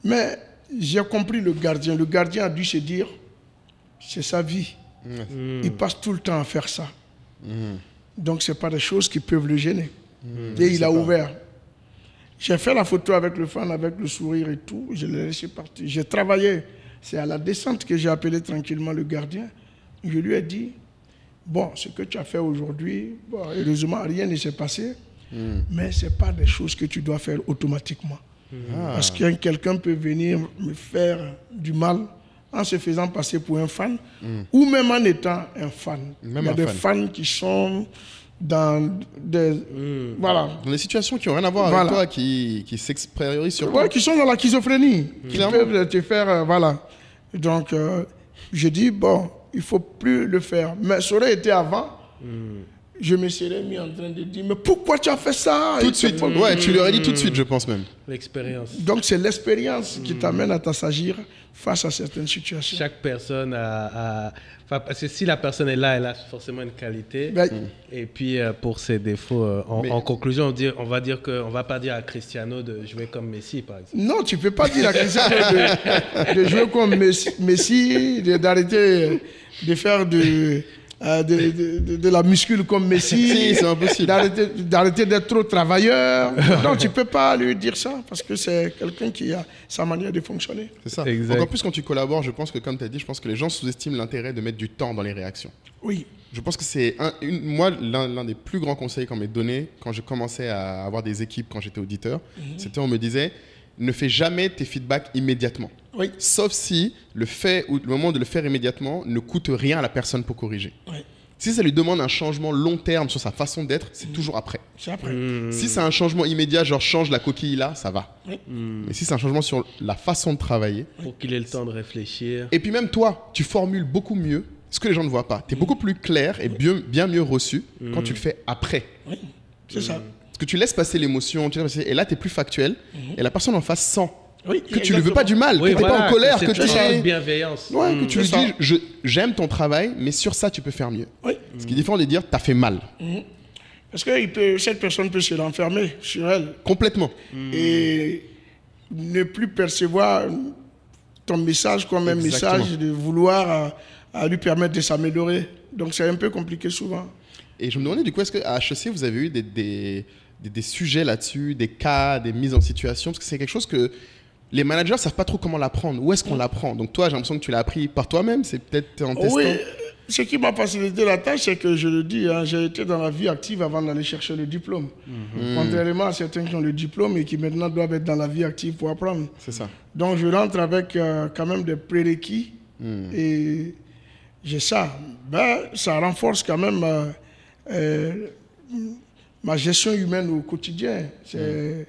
Mais j'ai compris le gardien. Le gardien a dû se dire, c'est sa vie. Il passe tout le temps à faire ça. Donc, ce n'est pas des choses qui peuvent le gêner. Et il a ouvert. J'ai fait la photo avec le fan, avec le sourire et tout. Je l'ai laissé partir. J'ai travaillé. C'est à la descente que j'ai appelé tranquillement le gardien. Je lui ai dit, bon, ce que tu as fait aujourd'hui, bon, heureusement, rien ne s'est passé, mais ce n'est pas des choses que tu dois faire automatiquement. Parce que quelqu'un peut venir me faire du mal en se faisant passer pour un fan, ou même en étant un fan. Il y a des fans qui sont dans des... Voilà. Dans des situations qui n'ont rien à voir avec toi, qui s'expriorisent sur toi. Qui sont dans la schizophrénie, qui peuvent te faire... voilà. Donc, je dis, bon, il ne faut plus le faire. Mais ça aurait été avant, je me serais mis en train de dire, mais pourquoi tu as fait ça? Tout de suite. Ouais, tu lui aurais dit tout de suite, je pense même. L'expérience. Donc, c'est l'expérience qui t'amène à t'assagir face à certaines situations. Chaque personne a... parce que si la personne est là, elle a forcément une qualité. Et puis, pour ses défauts, en conclusion, on va dire qu'on ne va pas dire à Cristiano de jouer comme Messi, par exemple. Non, tu ne peux pas dire à Cristiano de jouer comme Messi, d'arrêter de faire de la muscule comme Messi. Si, c'est impossible. D'arrêter d'être trop travailleur. Non, tu ne peux pas lui dire ça parce que c'est quelqu'un qui a sa manière de fonctionner. C'est ça. Exact. Encore plus quand tu collabores, je pense que, comme tu as dit, je pense que les gens sous-estiment l'intérêt de mettre du temps dans les réactions. Oui. Je pense que c'est moi l'un des plus grands conseils qu'on m'ait donné quand je commençais à avoir des équipes quand j'étais auditeur. C'était, on me disait, ne fais jamais tes feedbacks immédiatement. Oui. Sauf si le moment de le faire immédiatement ne coûte rien à la personne pour corriger. Oui. Si ça lui demande un changement long terme sur sa façon d'être, c'est toujours après. C'est après. Si c'est un changement immédiat, genre change la coquille là, ça va. Oui. Mais si c'est un changement sur la façon de travailler... Pour qu'il ait le temps de réfléchir. Et puis même toi, tu formules beaucoup mieux ce que les gens ne voient pas. Tu es beaucoup plus clair et bien mieux reçu quand tu le fais après. Oui, c'est ça. Parce que tu laisses passer l'émotion, et là tu es plus factuel, et la personne en face sent Oui, que tu ne lui veux pas du mal, Oui, que tu n'es pas en colère, que tu es... bienveillance. Ouais, que tu lui dis, j'aime ton travail, mais sur ça tu peux faire mieux. Oui. Ce qui est différent de dire, t'as fait mal. Parce que cette personne peut se renfermer sur elle. Complètement. Et ne plus percevoir ton message comme un message de vouloir à lui permettre de s'améliorer. Donc c'est un peu compliqué souvent. Et je me demandais du coup, est-ce qu'à HEC, vous avez eu des sujets là-dessus, des cas, des mises en situation? Parce que c'est quelque chose que les managers ne savent pas trop comment l'apprendre. Où est-ce qu'on l'apprend? Donc toi, j'ai l'impression que tu l'as appris par toi-même, c'est peut-être en testant. Oui, ce qui m'a facilité la tâche, c'est que je le dis, j'ai été dans la vie active avant d'aller chercher le diplôme. Contrairement à certains qui ont le diplôme et qui maintenant doivent être dans la vie active pour apprendre. C'est ça. Donc je rentre avec quand même des prérequis et j'ai ça. Ça renforce quand même ma gestion humaine au quotidien. C'est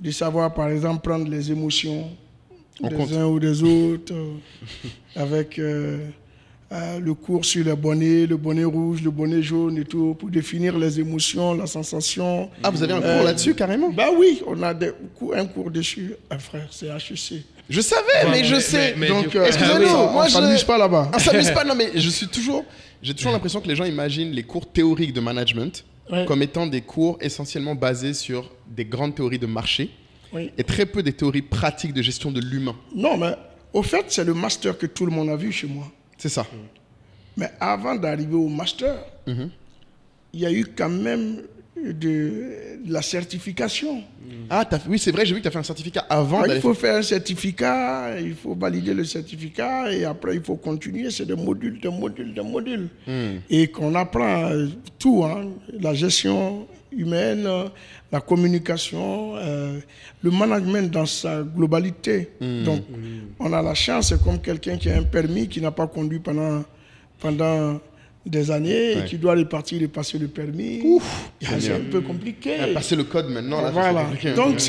de savoir, par exemple, prendre les émotions des uns ou des autres avec le cours sur le bonnet rouge, le bonnet jaune et tout, pour définir les émotions, la sensation. Ah, vous avez un cours là-dessus, carrément? Oui, on a un cours dessus, frère, c'est HEC. Je savais, mais je sais. Donc, excusez-nous, moi, je ne s'amuse pas là-bas. On s'amuse pas, non, mais j'ai toujours l'impression que les gens imaginent les cours théoriques de management comme étant des cours essentiellement basés sur des grandes théories de marché et très peu des théories pratiques de gestion de l'humain. Non, mais au fait, c'est le master que tout le monde a vu chez moi. C'est ça. Mais avant d'arriver au master, il y a eu quand même de la certification. Ah, oui, c'est vrai, j'ai vu que tu as fait un certificat avant. Il faut faire un certificat, il faut valider le certificat et après il faut continuer. C'est des modules. Et qu'on apprend tout, la gestion humaine, la communication, le management dans sa globalité. Donc, on a la chance, c'est comme quelqu'un qui a un permis, qui n'a pas conduit pendant des années et qui doit repartir et passer le permis. C'est un peu compliqué. Passer le code maintenant, là, voilà. Donc,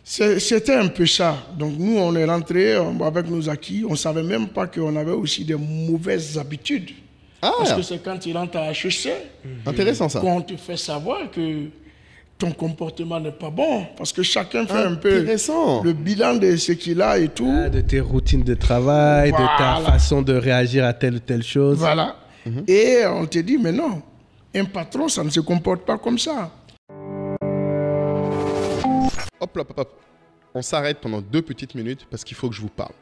c'était un peu ça. Donc, nous, on est rentrés avec nos acquis. On ne savait même pas qu'on avait aussi des mauvaises habitudes. Parce que c'est quand tu rentres à HEC intéressant, ça. Qu'on te fait savoir que ton comportement n'est pas bon. Parce que chacun fait un peu le bilan de ce qu'il a et tout. De tes routines de travail, de ta façon de réagir à telle ou telle chose. Voilà. Et on te dit, mais non, un patron, ça ne se comporte pas comme ça. Hop. On s'arrête pendant 2 petites minutes parce qu'il faut que je vous parle.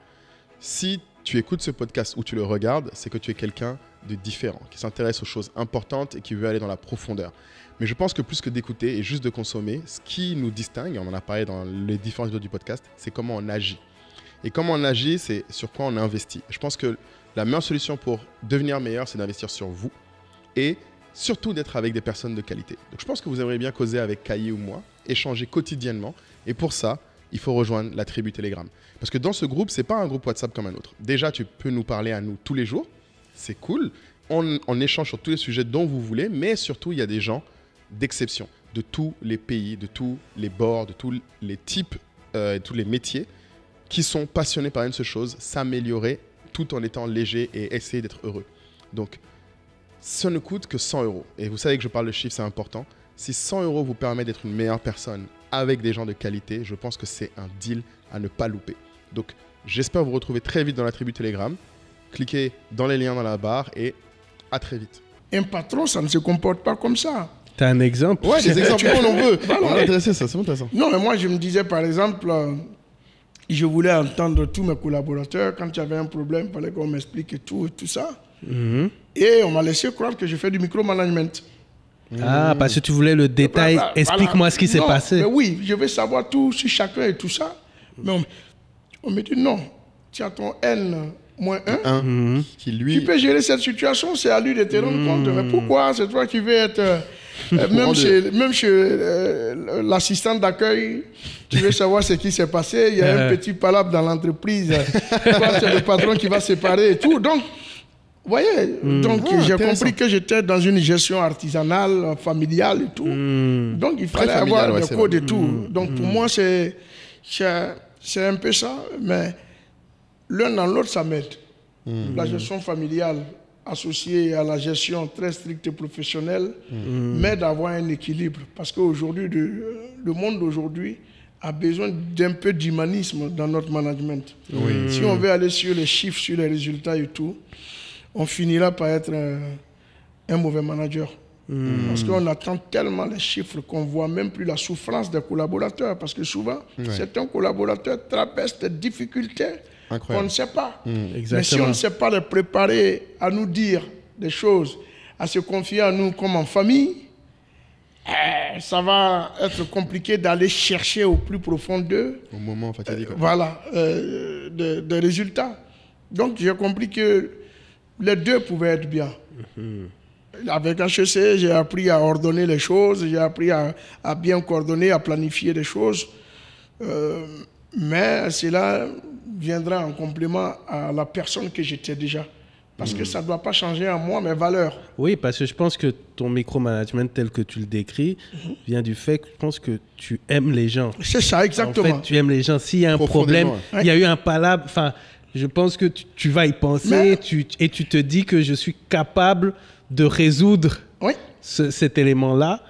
Si tu écoutes ce podcast ou tu le regardes, c'est que tu es quelqu'un de différent, qui s'intéresse aux choses importantes et qui veut aller dans la profondeur. Mais je pense que plus que d'écouter et juste de consommer, ce qui nous distingue, on en a parlé dans les différents épisodes du podcast, c'est comment on agit. Et comment on agit, c'est sur quoi on investit. Je pense que la meilleure solution pour devenir meilleur, c'est d'investir sur vous et surtout d'être avec des personnes de qualité. Donc je pense que vous aimeriez bien causer avec Kayi ou moi, échanger quotidiennement. Et pour ça, il faut rejoindre la tribu Telegram. Parce que dans ce groupe, ce n'est pas un groupe WhatsApp comme un autre. Déjà, tu peux nous parler à nous tous les jours. C'est cool. On échange sur tous les sujets dont vous voulez, mais surtout, il y a des gens d'exception, de tous les pays, de tous les bords, de tous les types et tous les métiers qui sont passionnés par une seule chose, s'améliorer tout en étant léger et essayer d'être heureux. Donc, ça ne coûte que 100 €. Et vous savez que je parle de chiffres, c'est important. Si 100 € vous permet d'être une meilleure personne avec des gens de qualité, je pense que c'est un deal à ne pas louper. Donc, j'espère vous retrouver très vite dans la tribu Telegram. Cliquez dans les liens dans la barre et à très vite. Un patron, ça ne se comporte pas comme ça. T'as un exemple? Ouais, des exemples, on en veut. Voilà. On est intéressé, ça, c'est intéressant. Non, mais moi, je me disais, par exemple, je voulais entendre tous mes collaborateurs. Quand il y avait un problème, il fallait qu'on m'explique et tout ça. Et on m'a laissé croire que je fais du micromanagement. Ah, parce que tu voulais le détail. Voilà. Explique-moi ce qui s'est passé. Mais oui, je veux savoir tout sur chacun et tout ça. Mais on me dit non, tu as ton N-1. Qui lui... Tu peux gérer cette situation, c'est à lui de te rendre compte. Mais pourquoi c'est toi qui veux être... même chez l'assistante d'accueil, tu veux savoir ce qui s'est passé. Il y a un petit palabre dans l'entreprise. C'est le patron qui va séparer et tout. Donc, vous voyez, donc j'ai compris que j'étais dans une gestion artisanale, familiale et tout. Donc, il fallait avoir des codes et tout. Donc, pour moi, c'est un peu ça. Mais l'un dans l'autre, ça m'aide. La gestion familiale associée à la gestion très stricte et professionnelle m'aide à avoir un équilibre. Parce qu'aujourd'hui, le monde d'aujourd'hui a besoin d'un peu d'humanisme dans notre management. Si on veut aller sur les chiffres, sur les résultats et tout, on finira par être un mauvais manager. Parce qu'on attend tellement les chiffres qu'on ne voit même plus la souffrance des collaborateurs. Parce que souvent, certains collaborateurs traversent des difficultés qu'on ne sait pas. Mais si on ne sait pas les préparer à nous dire des choses, à se confier à nous comme en famille, ça va être compliqué d'aller chercher au plus profond d'eux. Au moment fatidique. Voilà, des résultats. Donc j'ai compris que les deux pouvaient être bien. Avec HEC, j'ai appris à ordonner les choses, j'ai appris à bien coordonner, à planifier les choses. Mais cela viendra en complément à la personne que j'étais déjà. Parce que ça ne doit pas changer en moi mes valeurs. Oui, parce que je pense que ton micromanagement tel que tu le décris vient du fait que je pense que tu aimes les gens. C'est ça, exactement. En fait, tu aimes les gens. S'il y a un problème, il y a eu un palabre, enfin, je pense que tu vas y penser et tu te dis que je suis capable de résoudre cet élément-là.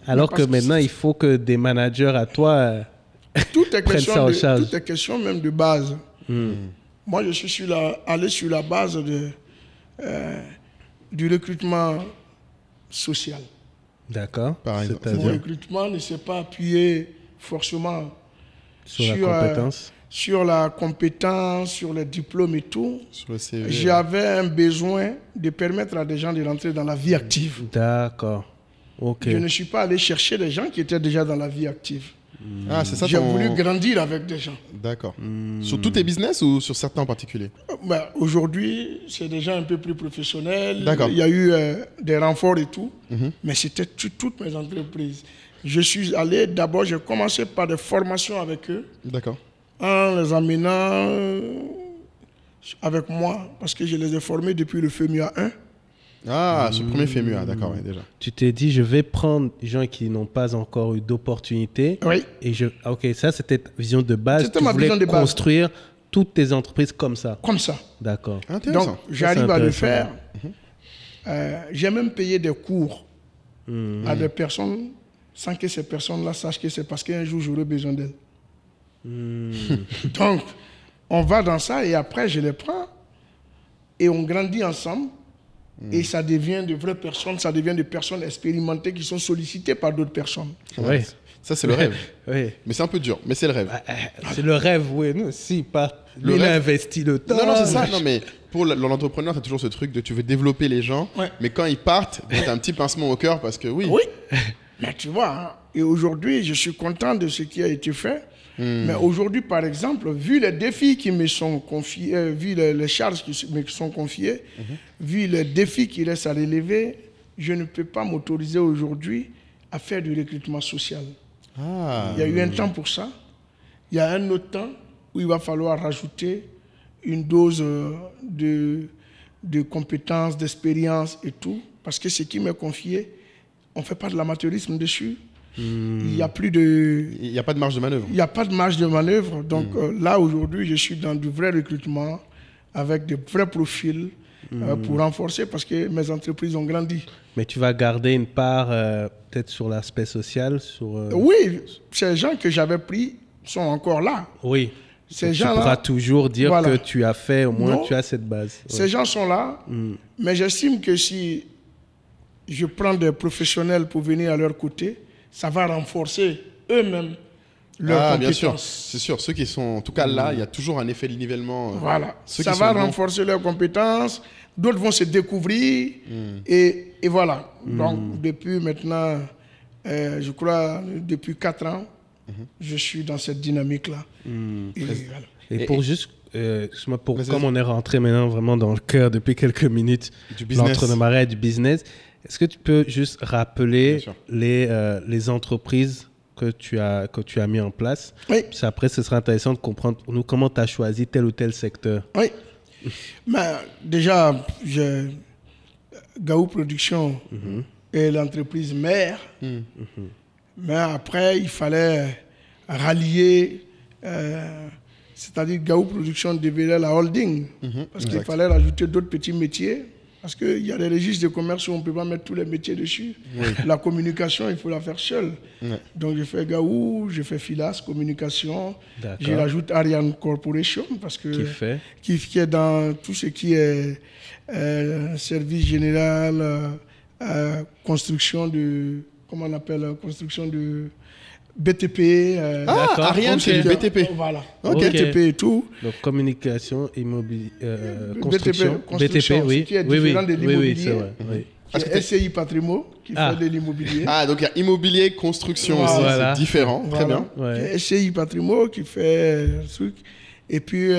Alors que maintenant, il faut que des managers à toi prennent ça en charge. Tout est question même de base. Moi, je suis allé sur la base du recrutement social. D'accord. Mon recrutement ne s'est pas appuyé forcément sur la compétence, sur les diplômes et tout. Sur le CV. J'avais un besoin de permettre à des gens de rentrer dans la vie active. D'accord. Ok. Je ne suis pas allé chercher des gens qui étaient déjà dans la vie active. Ah, c'est ça. J'ai voulu grandir avec des gens. D'accord. Sur tous tes business ou sur certains en particulier? Aujourd'hui, c'est déjà un peu plus professionnel. D'accord. Il y a eu des renforts et tout. Mais c'était toutes mes entreprises. Je suis allé, d'abord, j'ai commencé par des formations avec eux. D'accord. En les amenant avec moi, parce que je les ai formés depuis le FEMUA 1. Ah, ce premier FEMUA, d'accord, ouais, déjà. Tu t'es dit, je vais prendre des gens qui n'ont pas encore eu d'opportunité. Oui. Et ok, ça, c'était ta vision de base. C'était ma vision de base. Construire toutes tes entreprises comme ça. Comme ça. D'accord. Intéressant. Donc, j'arrive à le faire. J'ai même payé des cours à des personnes sans que ces personnes-là sachent que c'est parce qu'un jour, j'aurai besoin d'elles. Donc, on va dans ça et après, je les prends et on grandit ensemble. Et ça devient de vraies personnes, ça devient des personnes expérimentées qui sont sollicitées par d'autres personnes. Oui. Ça, c'est le rêve. Oui. Mais c'est un peu dur, mais c'est le rêve. C'est le rêve, oui. Non, si, pas. Lui, il a investi le temps. Non, c'est ça. Non, mais pour l'entrepreneur, tu as toujours ce truc de tu veux développer les gens, mais quand ils partent, tu as un petit pincement au cœur parce que oui. Mais tu vois, hein, et aujourd'hui, je suis content de ce qui a été fait. Mais aujourd'hui, par exemple, vu les défis qui me sont confiés, vu les charges qui me sont confiées, vu les défis qui restent à relever, je ne peux pas m'autoriser aujourd'hui à faire du recrutement social. Il y a eu un temps pour ça. Il y a un autre temps où il va falloir rajouter une dose de compétences, d'expérience et tout. Parce que ce qui m'est confié, on ne fait pas de l'amateurisme dessus. Il n'y a plus de... Il n'y a pas de marge de manœuvre. Il n'y a pas de marge de manœuvre. Donc là, aujourd'hui, je suis dans du vrai recrutement avec de vrais profils pour renforcer parce que mes entreprises ont grandi. Mais tu vas garder une part peut-être sur l'aspect social Oui, ces gens que j'avais pris sont encore là. Oui. Ces tu gens-là, pourras toujours dire voilà. que tu as fait, au moins Non, tu as cette base. Ces gens sont là, mais j'estime que si je prends des professionnels pour venir à leur côté, ça va renforcer eux-mêmes leurs compétences. Bien sûr, c'est sûr. Ceux qui sont en tout cas là, il y a toujours un effet de nivellement. Voilà, ça va renforcer leurs compétences, d'autres vont se découvrir et voilà. Donc depuis maintenant, je crois depuis 4 ans, je suis dans cette dynamique-là. Voilà. Et pour juste, comme on est rentré maintenant vraiment dans le cœur depuis quelques minutes de l'entrepreneuriat et du business, est-ce que tu peux juste rappeler les entreprises que tu as mis en place? Oui. Puis après, ce sera intéressant de comprendre pour nous comment tu as choisi tel ou tel secteur. Oui. Mais déjà, Gaou Production est l'entreprise mère. Mais après, il fallait rallier, c'est-à-dire Gaou Production devenait la holding. Parce qu'il fallait rajouter d'autres petits métiers. Parce qu'il y a des registres de commerce où on ne peut pas mettre tous les métiers dessus. La communication, il faut la faire seule. Donc, je fais Gaou, je fais Filas, communication. Je rajoute Ariane Corporation, parce que, qui est dans tout ce qui est service général, construction de... Comment on appelle? Construction de... BTP. Ariane, c'est du BTP. Voilà. BTP et tout. Donc, communication, immobilier, construction. BTP, oui. Ce qui est différent de l'immobilier. Oui. SCI Patrimo, qui fait de l'immobilier. Donc il y a immobilier, construction aussi, c'est différent. Très bien. SCI Patrimo, qui fait truc. Et puis,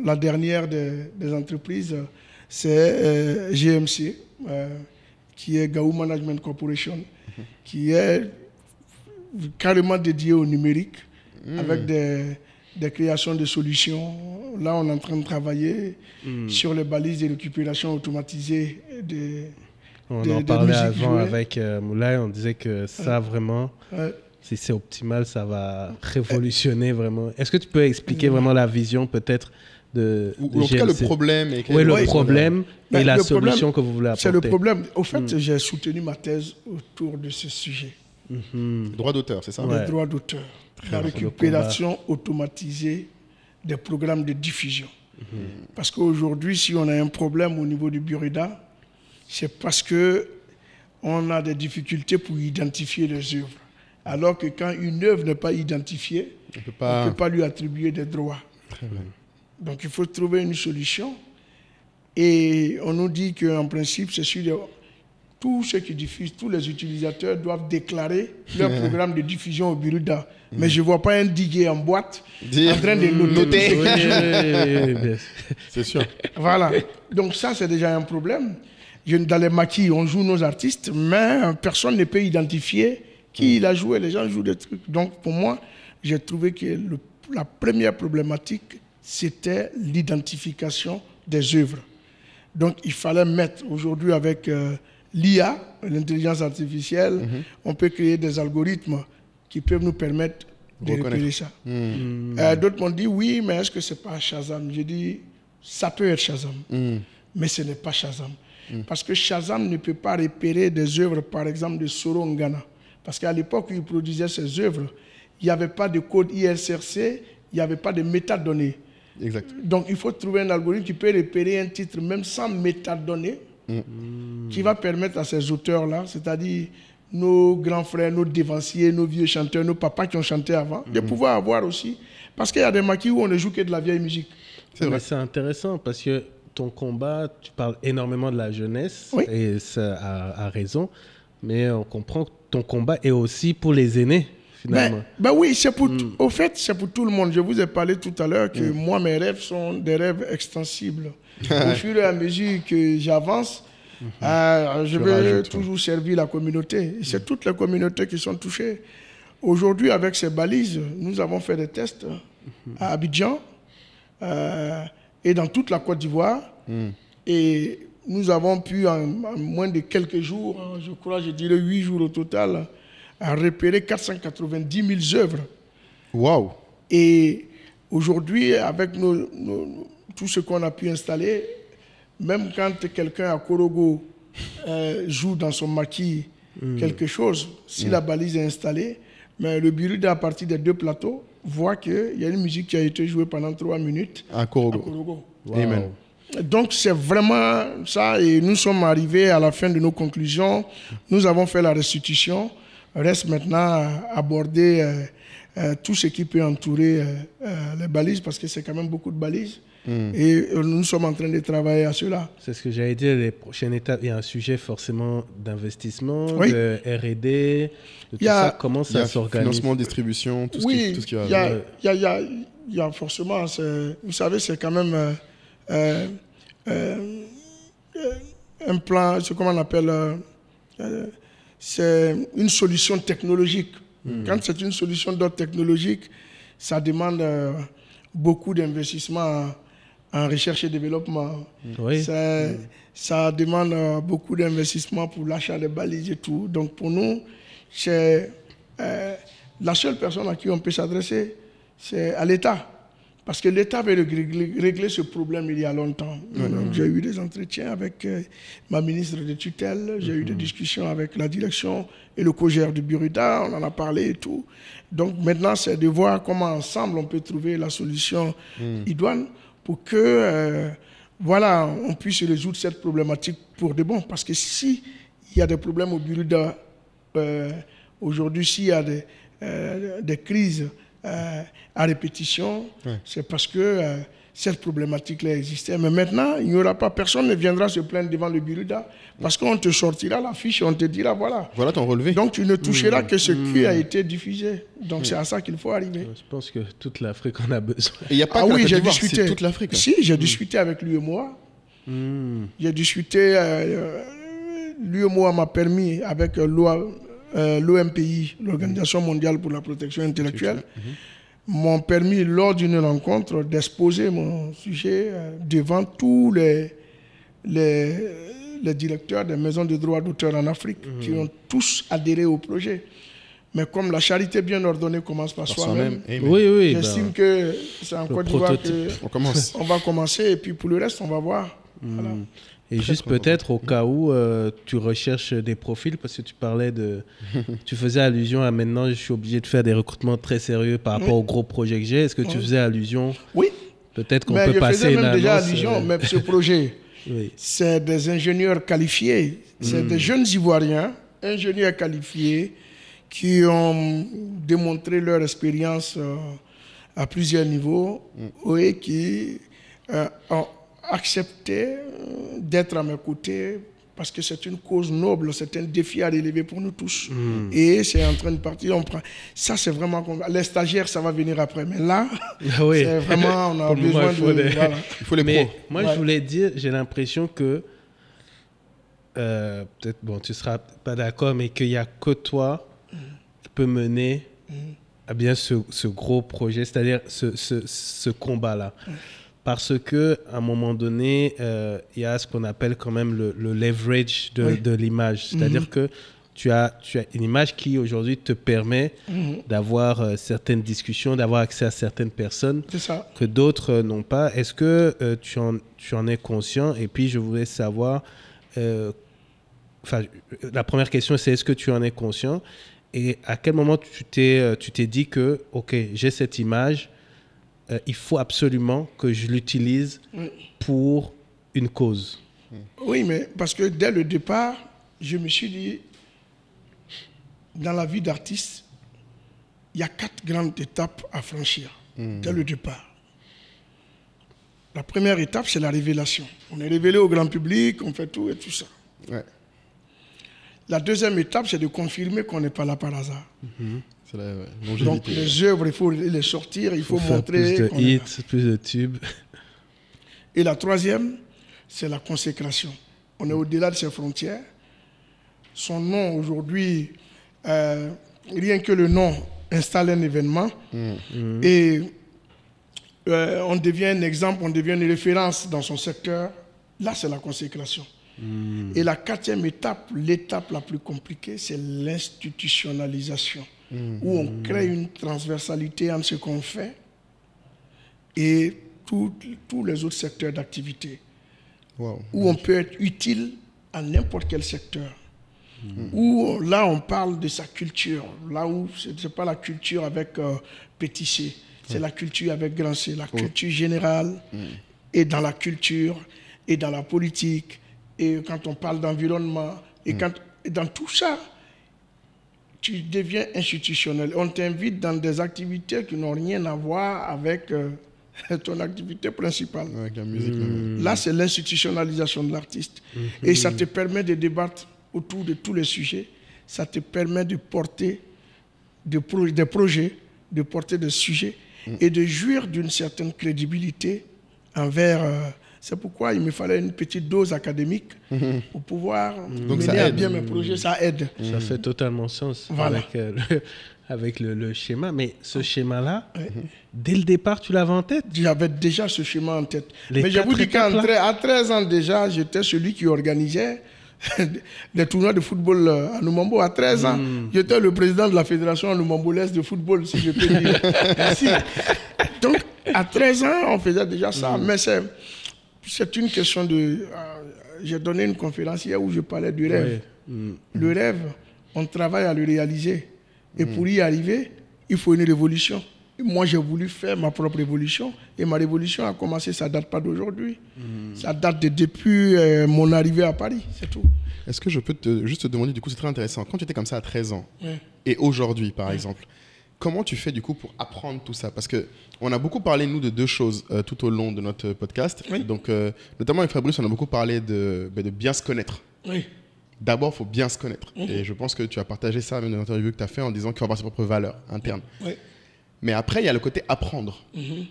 la dernière des entreprises, c'est GMC, qui est Gaou Management Corporation, qui est carrément dédié au numérique, avec des créations de solutions. Là, on est en train de travailler sur les balises de récupération automatisée on en parlait avant avec Moulay, on disait que ça vraiment, si c'est optimal, ça va révolutionner vraiment. Est-ce que tu peux expliquer vraiment la vision peut-être de ou en tout cas le problème le problème et la solution que vous voulez apporter? C'est le problème. Au fait, j'ai soutenu ma thèse autour de ce sujet. Droit d'auteur, c'est ça? Les droits d'auteur. La récupération automatisée des programmes de diffusion. Parce qu'aujourd'hui, si on a un problème au niveau du Burida, c'est parce qu'on a des difficultés pour identifier les œuvres. Alors que quand une œuvre n'est pas identifiée, on ne peut pas lui attribuer des droits. Très bien. Donc il faut trouver une solution. Et on nous dit qu'en principe, c'est sur tous ceux qui diffusent, tous les utilisateurs doivent déclarer leur programme de diffusion au Burida. Mais je ne vois pas un DJ en boîte en train de noter. C'est sûr. Voilà. Donc ça, c'est déjà un problème. Dans les maquis, on joue nos artistes, mais personne ne peut identifier qui il a joué. Les gens jouent des trucs. Donc pour moi, j'ai trouvé que la première problématique, c'était l'identification des œuvres. Donc il fallait mettre aujourd'hui avec l'IA, l'intelligence artificielle, on peut créer des algorithmes qui peuvent nous permettre de repérer ça. D'autres m'ont dit oui, mais est-ce que ce n'est pas Shazam? J'ai dit ça peut être Shazam, mais ce n'est pas Shazam. Parce que Shazam ne peut pas repérer des œuvres, par exemple, de Soro Ngana. Parce qu'à l'époque où il produisait ses œuvres, il n'y avait pas de code ISRC, il n'y avait pas de métadonnées. Exact. Donc il faut trouver un algorithme qui peut repérer un titre même sans métadonnées, qui va permettre à ces auteurs-là, c'est-à-dire nos grands frères, nos dévanciers, nos vieux chanteurs, nos papas qui ont chanté avant, de pouvoir avoir aussi. Parce qu'il y a des maquis où on ne joue que de la vieille musique. C'est vrai. C'est intéressant parce que ton combat, tu parles énormément de la jeunesse, et ça a raison. Mais on comprend que ton combat est aussi pour les aînés, finalement. Ben oui, c'est pour, au fait, c'est pour tout le monde. Je vous ai parlé tout à l'heure que moi, mes rêves sont des rêves extensibles. Au fur et à mesure que j'avance, je vais toujours servir la communauté. Et c'est toutes les communautés qui sont touchées. Aujourd'hui, avec ces balises, nous avons fait des tests à Abidjan et dans toute la Côte d'Ivoire. Et nous avons pu, en moins de quelques jours, je crois, je dirais 8 jours au total, repérer 490 000 œuvres. Waouh! Et aujourd'hui, avec tout ce qu'on a pu installer, même quand quelqu'un à Korogo joue dans son maquis quelque chose, si la balise est installée, mais le bureau, à partir des 2 plateaux, voit qu'il y a une musique qui a été jouée pendant 3 minutes À Korogo. à Korogo. Wow. Amen. Donc c'est vraiment ça, et nous sommes arrivés à la fin de nos conclusions. Nous avons fait la restitution. Reste maintenant à aborder tout ce qui peut entourer les balises, parce que c'est quand même beaucoup de balises. Et nous sommes en train de travailler à cela. C'est ce que j'allais dire, les prochaines étapes. Il y a un sujet forcément d'investissement, Oui. de R&D, de tout Il y a- ça. Comment Il y a ça s'organise? financement, distribution, tout ce Oui, qui va il y a- avec. il y a forcément, vous savez, c'est quand même un plan, c'est comment on appelle, c'est une solution technologique. Quand c'est une solution d'ordre technologique, ça demande beaucoup d'investissement en recherche et développement. Oui. Ça demande beaucoup d'investissement pour l'achat des balises et tout. Donc pour nous, c'est la seule personne à qui on peut s'adresser, c'est à l'État. Parce que l'État avait réglé ce problème il y a longtemps. Donc, j'ai eu des entretiens avec ma ministre de tutelle, j'ai eu des discussions avec la direction et le co-gère du Burida, on en a parlé et tout. Donc maintenant, c'est de voir comment ensemble on peut trouver la solution idoine pour que voilà, on puisse résoudre cette problématique pour de bon. Parce que si il y a des problèmes au Burida, aujourd'hui, s'il y a des crises à répétition, c'est parce que cette problématique-là existait. Mais maintenant, il n'y aura pas, personne ne viendra se plaindre devant le Burida parce qu'on te sortira la fiche et on te dira voilà. Voilà ton relevé. Donc tu ne toucheras que ce qui a été diffusé. Donc c'est à ça qu'il faut arriver. Je pense que toute l'Afrique en a besoin. Et il n'y a pas Ah que oui, la Côte j'ai d'Ivoire, discuté. c'est toute l'Afrique. hein. Si, j'ai discuté avec l'UEMOA. J'ai discuté, l'UEMOA m'a permis avec l'OMPI, l'Organisation mondiale pour la protection intellectuelle, m'ont permis lors d'une rencontre d'exposer mon sujet devant tous les directeurs des maisons de droits d'auteur en Afrique qui ont tous adhéré au projet. Mais comme la charité bien ordonnée commence par soi-même, Amen. Oui, oui. j'estime que c'est en Côte d'Ivoire prototype. On commence. qu'on va commencer et puis pour le reste, on va voir. Voilà. Et juste peut-être au cas où tu recherches des profils, parce que tu parlais de... tu faisais allusion à maintenant, je suis obligé de faire des recrutements très sérieux par rapport au gros projet que j'ai. Est-ce que tu faisais allusion? Oui, Peut-être qu'on mais peut je passer faisais une même déjà annonce, allusion, mais ce projet, oui. c'est des ingénieurs qualifiés, c'est des jeunes Ivoiriens, ingénieurs qualifiés, qui ont démontré leur expérience à plusieurs niveaux et qui ont accepté d'être à mes côtés parce que c'est une cause noble, c'est un défi à relever pour nous tous. Et c'est en train de partir. Ça, c'est vraiment... Les stagiaires, ça va venir après. Mais là, Oui. c'est vraiment... On a Pour le moment, besoin il faut de... des- Voilà. Il faut les Mais pros. moi, je voulais dire, j'ai l'impression que, peut-être, bon, tu ne seras pas d'accord, mais qu'il n'y a que toi qui peux mener à bien ce gros projet, c'est-à-dire ce combat-là. Parce qu'à un moment donné, il y a ce qu'on appelle quand même le leverage de l'image. C'est-à-dire que tu as une image qui aujourd'hui te permet d'avoir certaines discussions, d'avoir accès à certaines personnes C'est ça. que d'autres n'ont pas. Est-ce que tu en es conscient? Et puis, je voulais savoir, la première question, c'est est-ce que tu en es conscient? Et à quel moment tu t'es dit que, OK, j'ai cette image, il faut absolument que je l'utilise pour une cause? Oui, mais parce que dès le départ, je me suis dit, dans la vie d'artiste, il y a 4 grandes étapes à franchir dès le départ. La première étape, c'est la révélation. On est révélé au grand public, on fait tout et tout ça. Ouais. La deuxième étape, c'est de confirmer qu'on n'est pas là par hasard. C'est la Donc longévité. les œuvres, il faut les sortir, il faut faire montrer. plus de qu'on est là. hits, plus de tubes. Et la troisième, c'est la consécration. On est au-delà de ses frontières. Son nom aujourd'hui, rien que le nom installe un événement. Et on devient un exemple, on devient une référence dans son secteur. Là, c'est la consécration. Et la quatrième étape, l'étape la plus compliquée, c'est l'institutionnalisation, où on crée une transversalité entre ce qu'on fait et tous les autres secteurs d'activité, Wow. où on peut être utile à n'importe quel secteur. Où là, on parle de sa culture, là où ce n'est pas la culture avec petit c, c'est la culture avec grand C, la culture générale, et dans la culture, et dans la politique, et quand on parle d'environnement, et dans tout ça, tu deviens institutionnel. On t'invite dans des activités qui n'ont rien à voir avec ton activité principale. Avec la musique. même. Là, c'est l'institutionnalisation de l'artiste. Et ça te permet de débattre autour de tous les sujets. Ça te permet de porter des projets, de porter des sujets et de jouir d'une certaine crédibilité envers... c'est pourquoi il me fallait une petite dose académique pour pouvoir Donc ça mener à aide. bien mes projets. Ça aide. Ça fait totalement sens Voilà. avec le schéma. Mais ce schéma-là, dès le départ, tu l'avais en tête? J'avais déjà ce schéma en tête. Les Mais je vous quatre dis qu'à étapes, là? à 13 ans déjà, j'étais celui qui organisait des tournois de football à Numambo. À 13 ans, j'étais le président de la fédération numambolaise de football, si je peux dire. Ainsi. Donc, à 13 ans, on faisait déjà ça. Mais c'est une question de... j'ai donné une conférence hier où je parlais du rêve. Le rêve, on travaille à le réaliser. Et pour y arriver, il faut une révolution. Et moi, j'ai voulu faire ma propre révolution. Et ma révolution a commencé, ça ne date pas d'aujourd'hui. Ça date de depuis mon arrivée à Paris, c'est tout. Est-ce que je peux juste te demander, du coup, c'est très intéressant, quand tu étais comme ça à 13 ans, Ouais. et aujourd'hui, par exemple, comment tu fais, du coup, pour apprendre tout ça? Parce qu'on a beaucoup parlé, nous, de deux choses tout au long de notre podcast. Oui. Donc, notamment avec Fabrice, on a beaucoup parlé de bien se connaître. Oui. D'abord, il faut bien se connaître. Et je pense que tu as partagé ça même dans l'interview que tu as fait en disant qu'il faut avoir ses propres valeurs internes. Oui. Mais après, il y a le côté apprendre.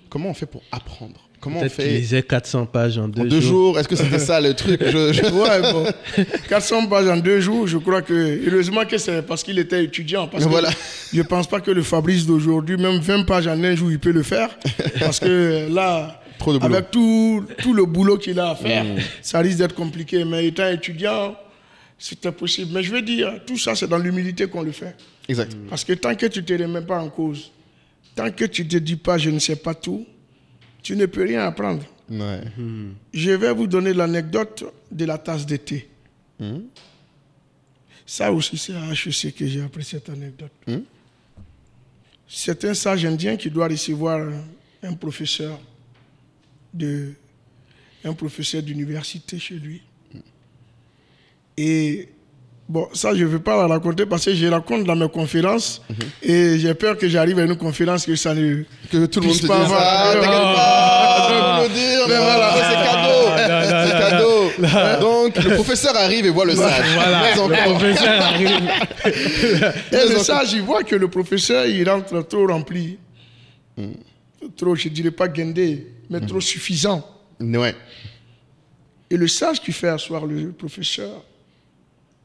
Comment on fait pour apprendre? Comment on Peut-être qu'il fait lisait 400 pages en en 2 2 jours. jours? Est-ce que c'était ça le truc? Ouais, bon. 400 pages en 2 jours, je crois que... Heureusement que c'est parce qu'il était étudiant. Parce que Voilà. je ne pense pas que le Fabrice d'aujourd'hui, même 20 pages en un jour, il peut le faire. Parce que là, Trop de boulot. avec tout le boulot qu'il a à faire, ça risque d'être compliqué. Mais étant étudiant, c'était possible. Mais je veux dire, tout ça, c'est dans l'humilité qu'on le fait. Exact. Parce que tant que tu ne te remets pas en cause, tant que tu ne te dis pas je ne sais pas tout, tu ne peux rien apprendre. Ouais. Je vais vous donner l'anecdote de la tasse de thé. Ça aussi, c'est à HEC que j'ai appris cette anecdote. C'est un sage indien qui doit recevoir un professeur d'université chez lui. Et bon, ça, je ne veux pas la raconter parce que je raconte dans mes conférences et j'ai peur que j'arrive à une conférence que ça ne... Que tout le monde puisse se dise pas avoir- ah, t'inquiète pas, je vais vous le dire, mais voilà, c'est cadeau. C'est cadeau. Donc, le professeur arrive et voit le sage. Voilà, Mais encore. le professeur arrive. Et le sage, il voit que le professeur, il rentre trop rempli. Trop, je ne dirais pas guindé, mais trop suffisant. Ouais. Et le sage qui fait asseoir le professeur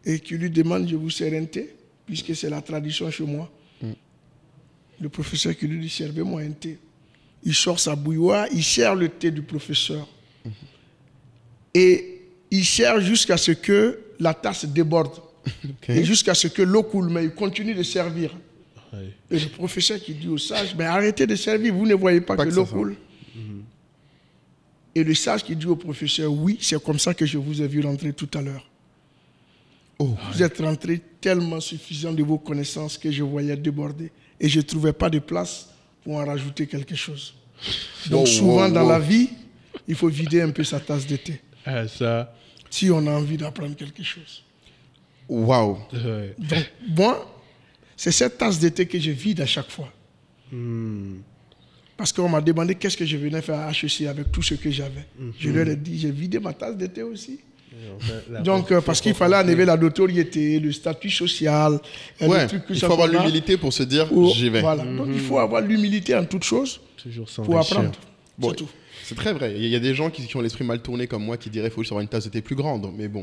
et qui lui demande, je vous sers un thé, puisque c'est la tradition chez moi. Le professeur qui lui dit, servez-moi un thé. Il sort sa bouilloire, il sert le thé du professeur. Et il sert jusqu'à ce que la tasse déborde. Et jusqu'à ce que l'eau coule, mais il continue de servir. Et le professeur qui dit au sage, mais arrêtez de servir, vous ne voyez pas que que l'eau ça coule. Et le sage qui dit au professeur, oui, c'est comme ça que je vous ai vu rentrer tout à l'heure. Vous êtes rentré tellement suffisant de vos connaissances que je voyais déborder. Et je ne trouvais pas de place pour en rajouter quelque chose. Donc souvent dans la vie, il faut vider un peu sa tasse de thé. Ah, ça. Si on a envie d'apprendre quelque chose. Waouh. Ouais. Donc moi, c'est cette tasse de thé que je vide à chaque fois. Parce qu'on m'a demandé qu'est-ce que je venais faire à HEC avec tout ce que j'avais. Je leur ai dit, j'ai vidé ma tasse de thé aussi. Donc, parce qu'il fallait enlever la notoriété, le statut social, Ouais, les trucs que il ça faut avoir qu'on a. l'humilité pour se dire j'y vais. Voilà. Donc, il faut avoir l'humilité en toute chose Toujours pour s'enrichir. apprendre. Bon, C'est tout. c'est très vrai. Il y a des gens qui ont l'esprit mal tourné comme moi qui diraient qu'il faut juste avoir une tasse de thé plus grande. Mais bon.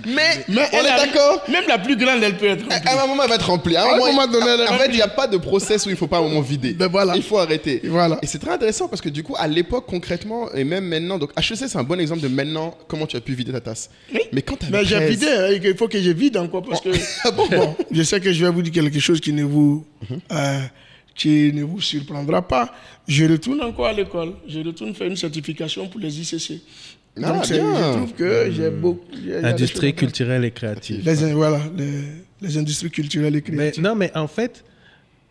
mais on est d'accord. Même la plus grande, elle peut être remplie. À un moment, elle va être remplie. À un À un moment, moment donné, elle est en fait, remplie. il n'y a pas de process où il ne faut pas à un moment vider. Ben voilà. Il faut arrêter. Voilà. Et c'est très intéressant parce que du coup, à l'époque, concrètement, et même maintenant, donc HEC, c'est un bon exemple de maintenant, comment tu as pu vider ta tasse. Oui. Mais quand tu Mais j'ai vidé, hein, il faut que je vide encore parce que bon, je sais que je vais vous dire quelque chose qui ne vous surprendra pas. Je retourne encore à l'école. Je retourne faire une certification pour les ICC. Ah, Donc bien. je trouve que j'ai beaucoup. il y a des Industrie choses à faire. culturelle et créative. Les industries culturelles et Mais, créatives. non, mais en fait,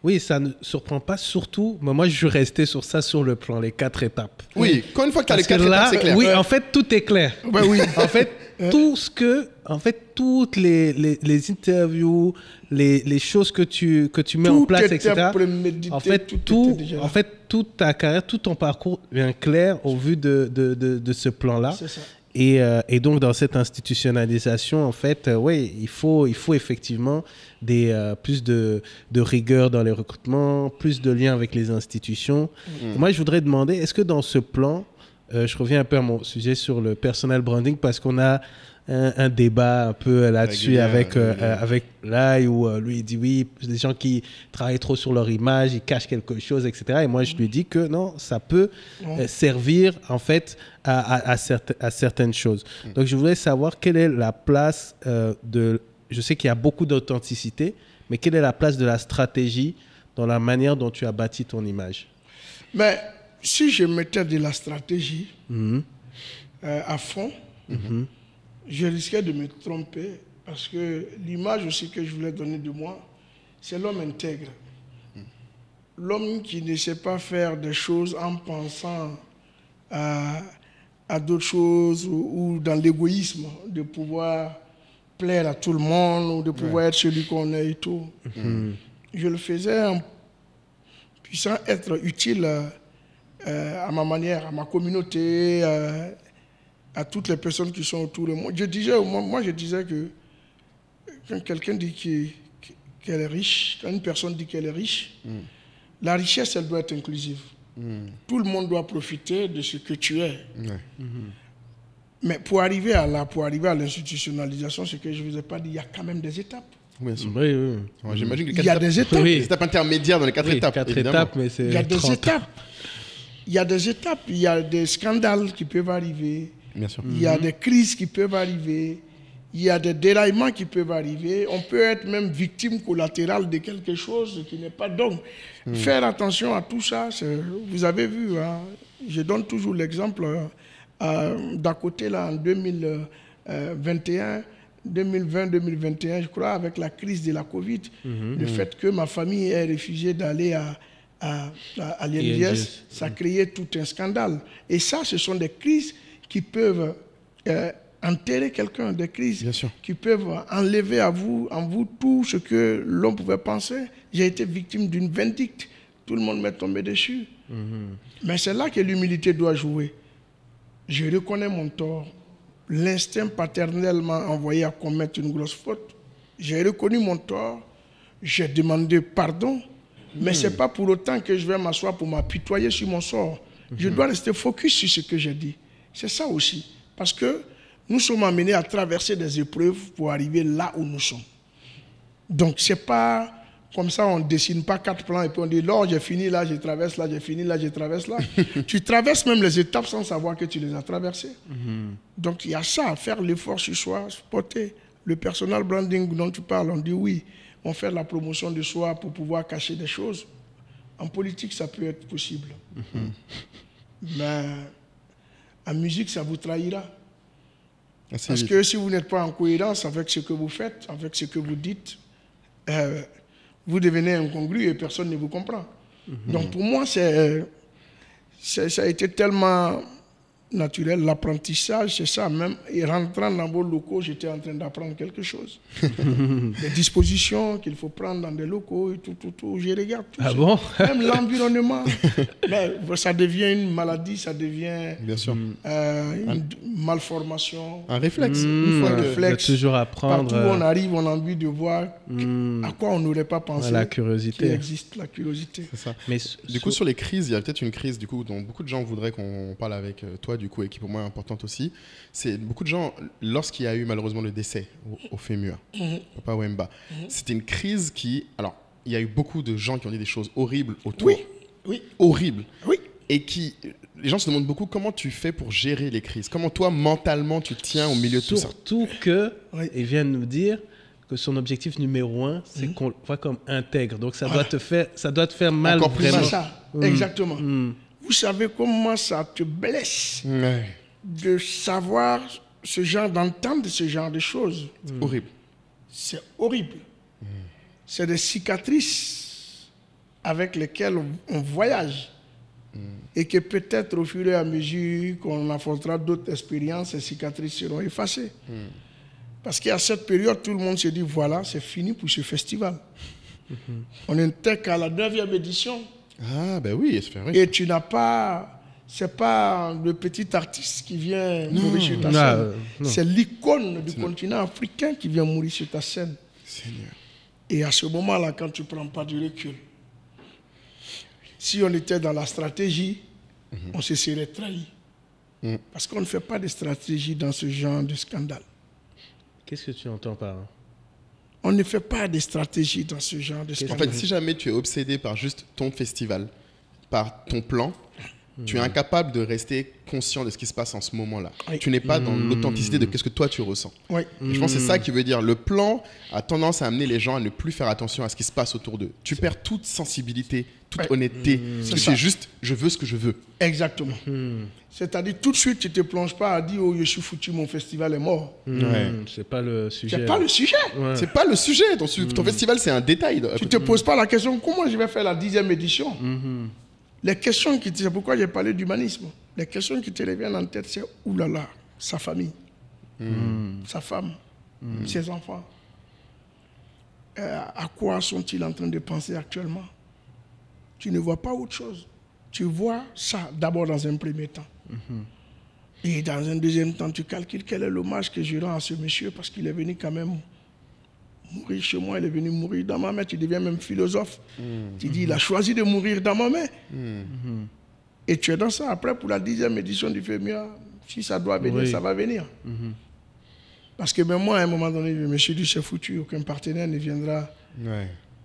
oui, ça ne surprend pas surtout. Mais moi, je suis resté sur ça sur le plan, les 4 étapes. Oui, quand une fois que tu as les Parce que 4 là, étapes, c'est clair. oui, en fait, tout est clair. Ben oui. En fait, toutes les interviews, les choses que tu mets en Tout place, était etc. prémédité, En fait, tout était déjà là. toute ta carrière, tout ton parcours vient clair au vu de ce plan-là. C'est ça. Et donc, dans cette institutionnalisation, en fait, oui, il faut effectivement plus de rigueur dans les recrutements, plus de liens avec les institutions. Moi, je voudrais demander, est-ce que dans ce plan, je reviens un peu à mon sujet sur le personal branding, parce qu'on a un débat un peu là-dessus avec Lai, où lui il dit oui, des gens qui travaillent trop sur leur image, ils cachent quelque chose, etc. Et moi je lui dis que non, ça peut servir en fait à certaines choses. Donc je voudrais savoir quelle est la place je sais qu'il y a beaucoup d'authenticité, mais quelle est la place de la stratégie dans la manière dont tu as bâti ton image? Mais si je mettais de la stratégie à fond, je risquais de me tromper parce que l'image aussi que je voulais donner de moi, c'est l'homme intègre. L'homme qui ne sait pas faire des choses en pensant à d'autres choses ou dans l'égoïsme de pouvoir plaire à tout le monde ou de pouvoir être celui qu'on est et tout. Je le faisais en puissant être utile à ma manière, à ma communauté, à toutes les personnes qui sont autour de moi. Je disais que quand quelqu'un dit qu'elle est riche, quand une personne dit qu'elle est riche, la richesse, elle doit être inclusive. Tout le monde doit profiter de ce que tu es. Mais pour arriver à l'institutionnalisation, ce que je ne vous ai pas dit, il y a quand même des étapes. Bien sûr. Oui, oui. Ouais, j'imagine que les Il y a 4 des étapes. Oui. les étapes intermédiaires dans les 4 étapes. 4 évidemment. étapes, mais c'est Il y a des 30. étapes. Il y a des étapes. Il y a des scandales qui peuvent arriver. Bien sûr. Il y a des crises qui peuvent arriver. Il y a des déraillements qui peuvent arriver. On peut être même victime collatérale de quelque chose qui n'est pas donc. Faire attention à tout ça, vous avez vu, hein, je donne toujours l'exemple d'à côté là en 2021, 2020-2021, je crois, avec la crise de la Covid, le fait que ma famille est refusée d'aller à l'INDS, ça a créé tout un scandale. Et ça, ce sont des crises qui peuvent enterrer quelqu'un, des crises qui peuvent enlever en vous tout ce que l'on pouvait penser. J'ai été victime d'une vindicte. Tout le monde m'est tombé dessus. Mais c'est là que l'humilité doit jouer. Je reconnais mon tort. L'instinct paternel m'a envoyé à commettre une grosse faute. J'ai reconnu mon tort. J'ai demandé pardon. Mais ce n'est pas pour autant que je vais m'asseoir pour m'apitoyer sur mon sort. Je dois rester focus sur ce que j'ai dit. C'est ça aussi. Parce que nous sommes amenés à traverser des épreuves pour arriver là où nous sommes. Donc, ce n'est pas comme ça, on ne dessine pas 4 plans et puis on dit, là, j'ai fini là, je traverse là, j'ai fini là, je traverse là. Tu traverses même les étapes sans savoir que tu les as traversées. Donc, il y a ça, faire l'effort sur soi, porter le personal branding dont tu parles. On dit oui, on fait la promotion de soi pour pouvoir cacher des choses. En politique, ça peut être possible. Mais en musique, ça vous trahira. Parce que si vous n'êtes pas en cohérence avec ce que vous faites, avec ce que vous dites, vous devenez incongru et personne ne vous comprend. Donc pour moi, ça a été tellement naturel. L'apprentissage, c'est ça. Même et rentrant dans vos locaux, j'étais en train d'apprendre quelque chose. Les dispositions qu'il faut prendre dans des locaux et tout. Je regarde tout ça. Bon? Même l'environnement. Mais ça devient une maladie, ça devient Bien sûr. une malformation. Un réflexe. Une fois Ouais, réflexe. de toujours apprendre. Partout où on arrive, on a envie de voir à quoi on n'aurait pas pensé. La curiosité. Qu'il existe la curiosité. C'est ça. Mais Du coup, sur les crises, il y a peut-être une crise du coup, dont beaucoup de gens voudraient qu'on parle avec toi, du coup, et qui pour moi est importante aussi. C'est beaucoup de gens, lorsqu'il y a eu malheureusement le décès au FEMUA, Papa Wemba, c'était une crise qui... Alors, il y a eu beaucoup de gens qui ont dit des choses horribles autour. Oui. Horribles. Oui. Et qui... Les gens se demandent beaucoup comment tu fais pour gérer les crises. Comment toi, mentalement, tu tiens au milieu de tout ça. Surtout que, Oui. il vient de nous dire que son objectif numéro 1, c'est qu'on le voit comme intègre. Donc ça doit te faire mal Encore plus vraiment. C'est ça, exactement. Vous savez comment ça te blesse Ouais. de savoir d'entendre ce genre de choses. Horrible. C'est horrible. C'est des cicatrices avec lesquelles on voyage. Et que peut-être au fur et à mesure qu'on affrontera d'autres expériences, ces cicatrices seront effacées. Parce qu'à cette période, tout le monde se dit, voilà, c'est fini pour ce festival. On n'était qu'à la 9e édition. Ah, ben oui, c'est vrai. Et tu n'as pas... C'est pas le petit artiste qui vient mourir sur ta scène. Non. C'est l'icône du continent africain qui vient mourir sur ta scène. Seigneur. Et à ce moment-là, quand tu ne prends pas du recul, si on était dans la stratégie, on se serait trahi. Parce qu'on ne fait pas de stratégie dans ce genre de scandale. Qu'est-ce que tu entends par là? On ne fait pas de stratégie dans ce genre de En scandale. fait, si jamais tu es obsédé par juste ton festival, par ton plan, tu es incapable de rester conscient de ce qui se passe en ce moment-là. Oui. Tu n'es pas dans l'authenticité de qu'est-ce que toi tu ressens. Oui. Et je pense que c'est ça qui veut dire le plan a tendance à amener les gens à ne plus faire attention à ce qui se passe autour d'eux. Tu perds toute sensibilité, toute Ouais. honnêteté. C'est Tu ça. fais juste je veux ce que je veux. Exactement. C'est-à-dire, tout de suite, tu ne te plonges pas à dire, oh, je suis foutu, mon festival est mort. Ouais. C'est pas le sujet. C'est pas le sujet. Ouais. C'est pas le sujet. Ton festival, c'est un détail. Tu ne te poses pas la question, comment je vais faire la 10e édition? Les questions qui c'est pourquoi j'ai parlé d'humanisme. Les questions qui te reviennent en tête, c'est oulala, sa famille, sa femme, ses enfants. À quoi sont-ils en train de penser actuellement? Tu ne vois pas autre chose. Tu vois ça d'abord dans un premier temps. Et dans un deuxième temps, tu calcules quel est l'hommage que je rends à ce monsieur parce qu'il est venu quand même mourir chez moi, il est venu mourir dans ma main. Tu deviens même philosophe. Tu dis, il a choisi de mourir dans ma main. Et tu es dans ça. Après, pour la 10e édition du FEMUA, si ça doit venir, ça va venir. Parce que même moi, à un moment donné, je me suis dit, c'est foutu, aucun partenaire ne viendra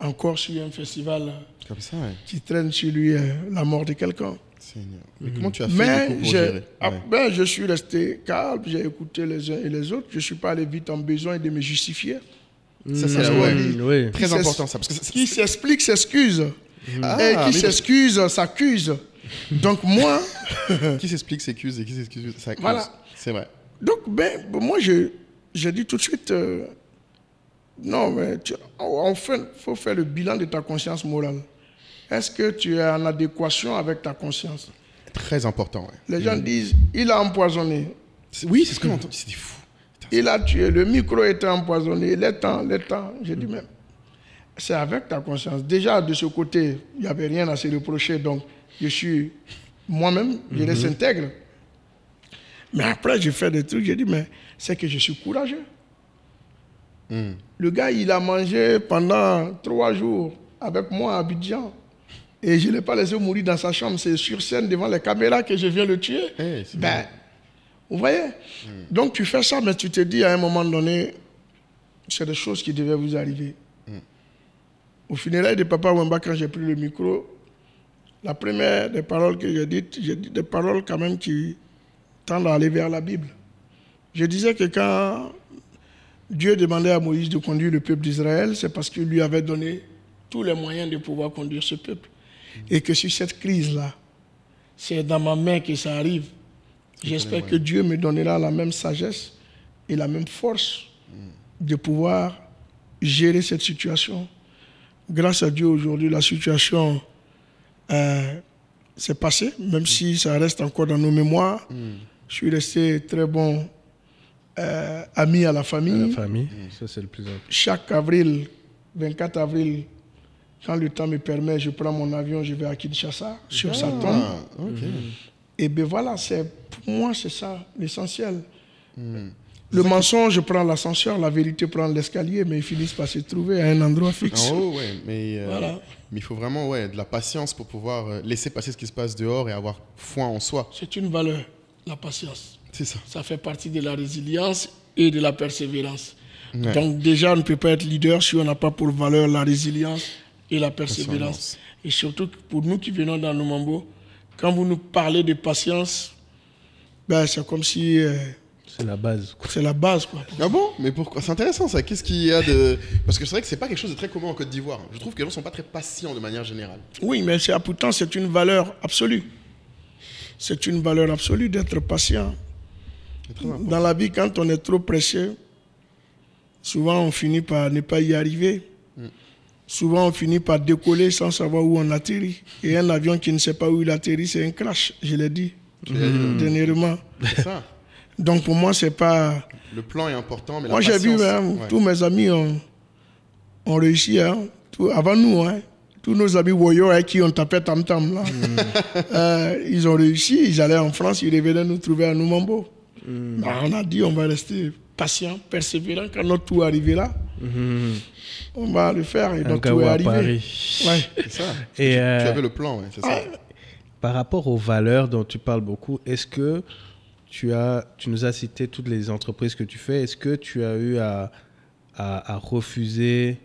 encore sur un festival Comme ça, ouais. qui traîne sur lui la mort de quelqu'un. Seigneur. Mais comment tu as fait Mais du coup, pour gérer je suis resté calme, j'ai écouté les uns et les autres. Je ne suis pas allé vite en besoin de me justifier. Ça, c'est Parce qu'on dit, oui. très qui important ça. Parce que qui s'explique s'excuse. Ah, Et qui mais- s'excuse s'accuse. Donc moi, qui s'explique s'excuse et qui s'excuse s'accuse. Voilà. C'est vrai. donc, moi j'ai dit tout de suite, non, mais faut faire le bilan de ta conscience morale. Est-ce que tu es en adéquation avec ta conscience? Très important, ouais. Les gens disent, il a empoisonné, Oui, c'est ce que j'entends. C'est fou. il a tué, le micro était empoisonné, les temps. J'ai dit même, c'est avec ta conscience. Déjà, de ce côté, il n'y avait rien à se reprocher, donc je suis moi-même, je reste intègre. Mais après, j'ai fait des trucs, j'ai dit, mais c'est que je suis courageux. Le gars, il a mangé pendant 3 jours avec moi à Abidjan. Et je ne l'ai pas laissé mourir dans sa chambre. C'est sur scène, devant les caméras, que je viens le tuer. Eh, c'est Ben, vous voyez? Donc tu fais ça, mais tu te dis à un moment donné, c'est des choses qui devaient vous arriver. Au funérailles de Papa Wemba, quand j'ai pris le micro, la première des paroles que j'ai dit des paroles quand même qui tendent à aller vers la Bible. Je disais que quand Dieu demandait à Moïse de conduire le peuple d'Israël, c'est parce qu'il lui avait donné tous les moyens de pouvoir conduire ce peuple. Et que sur cette crise-là, c'est dans ma main que ça arrive. J'espère que Dieu me donnera la même sagesse et la même force de pouvoir gérer cette situation. Grâce à Dieu, aujourd'hui, la situation s'est passée, même si ça reste encore dans nos mémoires. Je suis resté très bon ami à la famille. La famille, ça c'est le plus important. Chaque avril, 24 avril, quand le temps me permet, je prends mon avion, je vais à Kinshasa, sur sa tombe. Ok. Et bien voilà, pour moi, c'est ça l'essentiel. Le mensonge prend l'ascenseur, la vérité prend l'escalier, mais ils finissent par se trouver à un endroit fixe. En haut, ouais, mais Voilà. il faut vraiment de la patience pour pouvoir laisser passer ce qui se passe dehors et avoir foi en soi. C'est une valeur, la patience. C'est ça. Ça fait partie de la résilience et de la persévérance. Ouais. Donc déjà, on ne peut pas être leader si on n'a pas pour valeur la résilience et la persévérance. Persévérance. Et surtout, pour nous qui venons dans nos Mambo, quand vous nous parlez de patience, ben, c'est comme si C'est la base. c'est la base, quoi. Ah bon? Mais pourquoi? C'est intéressant ça. Qu'est-ce qu'il y a de... Parce que c'est vrai que c'est pas quelque chose de très commun en Côte d'Ivoire. Je trouve que les gens sont pas très patients de manière générale. Oui, mais pourtant, c'est une valeur absolue. C'est une valeur absolue d'être patient. C'est très important. Dans la vie, quand on est trop pressé, souvent on finit par ne pas y arriver. Souvent on finit par décoller sans savoir où on atterrit. Et un avion qui ne sait pas où il atterrit, c'est un crash, je l'ai dit dernièrement. C'est ça. Donc pour moi, c'est pas... Le plan est important, mais Moi la j'ai patience... vu, tous mes amis ont réussi, avant nous, tous nos amis warriors avec qui on tapait tam-tam, là, ils ont réussi, ils allaient en France, ils revenaient nous trouver à Noumambo. Bah, on a dit on va rester patient, persévérant, quand notre tour arrivera, on va le faire et Un notre tour est Gawa à arrivé. Paris. Ouais. C'est ça. Et Tu avais le plan, c'est ça. par rapport aux valeurs dont tu parles beaucoup, est-ce que tu nous as cité toutes les entreprises que tu fais, est-ce que tu as eu à refuser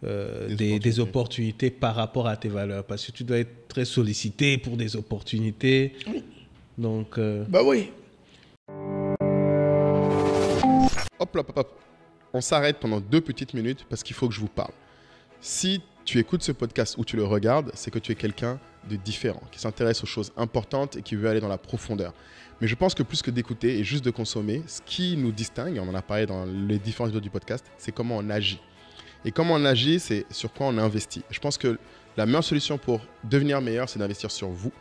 des opportunités par rapport à tes valeurs? Parce que tu dois être très sollicité pour des opportunités. Donc, Bah oui. Hop, hop, hop, hop. On s'arrête pendant 2 petites minutes parce qu'il faut que je vous parle. Si tu écoutes ce podcast ou tu le regardes, c'est que tu es quelqu'un de différent, qui s'intéresse aux choses importantes et qui veut aller dans la profondeur. Mais je pense que plus que d'écouter et juste de consommer, ce qui nous distingue, on en a parlé dans les différents épisodes du podcast, c'est comment on agit. Et comment on agit, c'est sur quoi on investit. Je pense que la meilleure solution pour devenir meilleur, c'est d'investir sur vous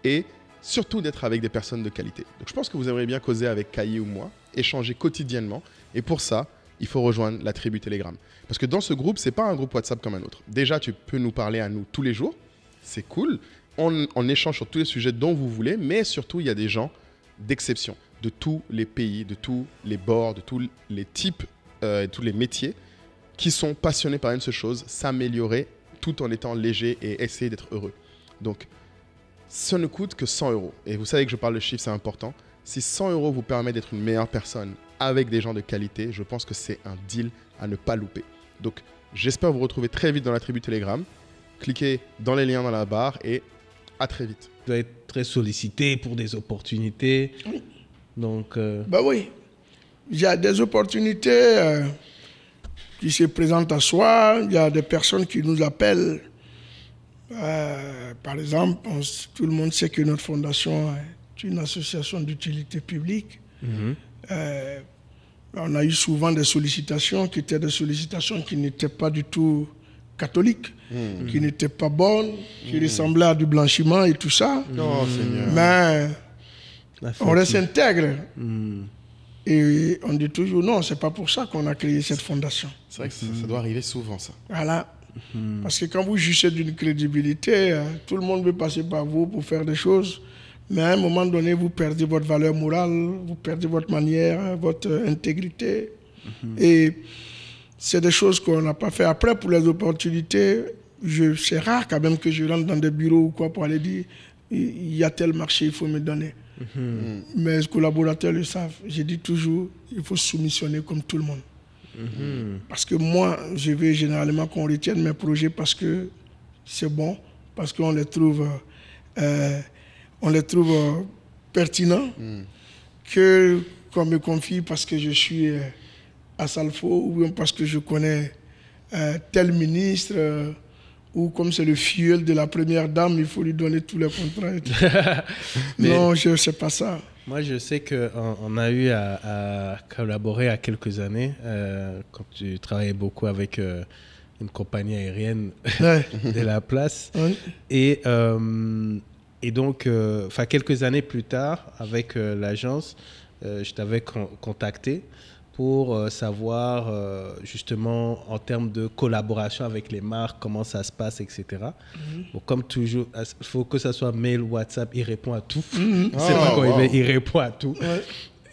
et surtout d'être avec des personnes de qualité. Donc je pense que vous aimeriez bien causer avec Kayi ou moi, échanger quotidiennement. Et pour ça, il faut rejoindre la tribu Telegram. Parce que dans ce groupe, ce n'est pas un groupe WhatsApp comme un autre. Déjà, tu peux nous parler à nous tous les jours. C'est cool. On échange sur tous les sujets dont vous voulez. Mais surtout, il y a des gens d'exception, de tous les pays, de tous les bords, de tous les types et tous les métiers qui sont passionnés par une seule chose, s'améliorer tout en étant léger et essayer d'être heureux. Donc, ça ne coûte que 100 €. Et vous savez que je parle de chiffres, c'est important. Si 100 € vous permet d'être une meilleure personne avec des gens de qualité, je pense que c'est un deal à ne pas louper. Donc, j'espère vous retrouver très vite dans la tribu Telegram. Cliquez dans les liens dans la barre et à très vite. tu dois être très sollicité pour des opportunités. Donc, Bah oui. Il y a des opportunités qui se présentent à soi. Il y a des personnes qui nous appellent. Par exemple, tout le monde sait que notre fondation est une association d'utilité publique. On a eu souvent des sollicitations qui étaient des sollicitations qui n'étaient pas du tout catholiques, qui n'étaient pas bonnes, qui ressemblaient à du blanchiment et tout ça. Oh Seigneur. Mais la on reste fête, intègre. Et on dit toujours non, c'est pas pour ça qu'on a créé cette fondation. C'est vrai que ça doit arriver souvent, ça. Voilà. Parce que quand vous jugez d'une crédibilité, tout le monde veut passer par vous pour faire des choses. Mais à un moment donné, vous perdez votre valeur morale, vous perdez votre manière, votre intégrité. Et c'est des choses qu'on n'a pas fait. Après, pour les opportunités, c'est rare quand même que je rentre dans des bureaux ou quoi pour aller dire il y a tel marché, il faut me donner. Mes collaborateurs le savent. Je dis toujours, il faut soumissionner comme tout le monde. Parce que moi, je veux généralement qu'on retienne mes projets parce que c'est bon, parce qu'on les trouve, pertinents, que qu'on me confie parce que je suis à Salfo ou bien parce que je connais tel ministre ou comme c'est le filleul de la première dame, il faut lui donner tous les contrats. Et tout. Non, je ne sais pas ça. moi, je sais qu'on a eu à collaborer il y a quelques années quand tu travaillais beaucoup avec une compagnie aérienne Ouais. de la place. Ouais. Et Et donc, quelques années plus tard, avec l'agence, je t'avais contacté pour savoir justement en termes de collaboration avec les marques, comment ça se passe, etc. Bon, comme toujours, il faut que ça soit mail, WhatsApp, il répond à tout. C'est pas quand il répond à tout. Ouais.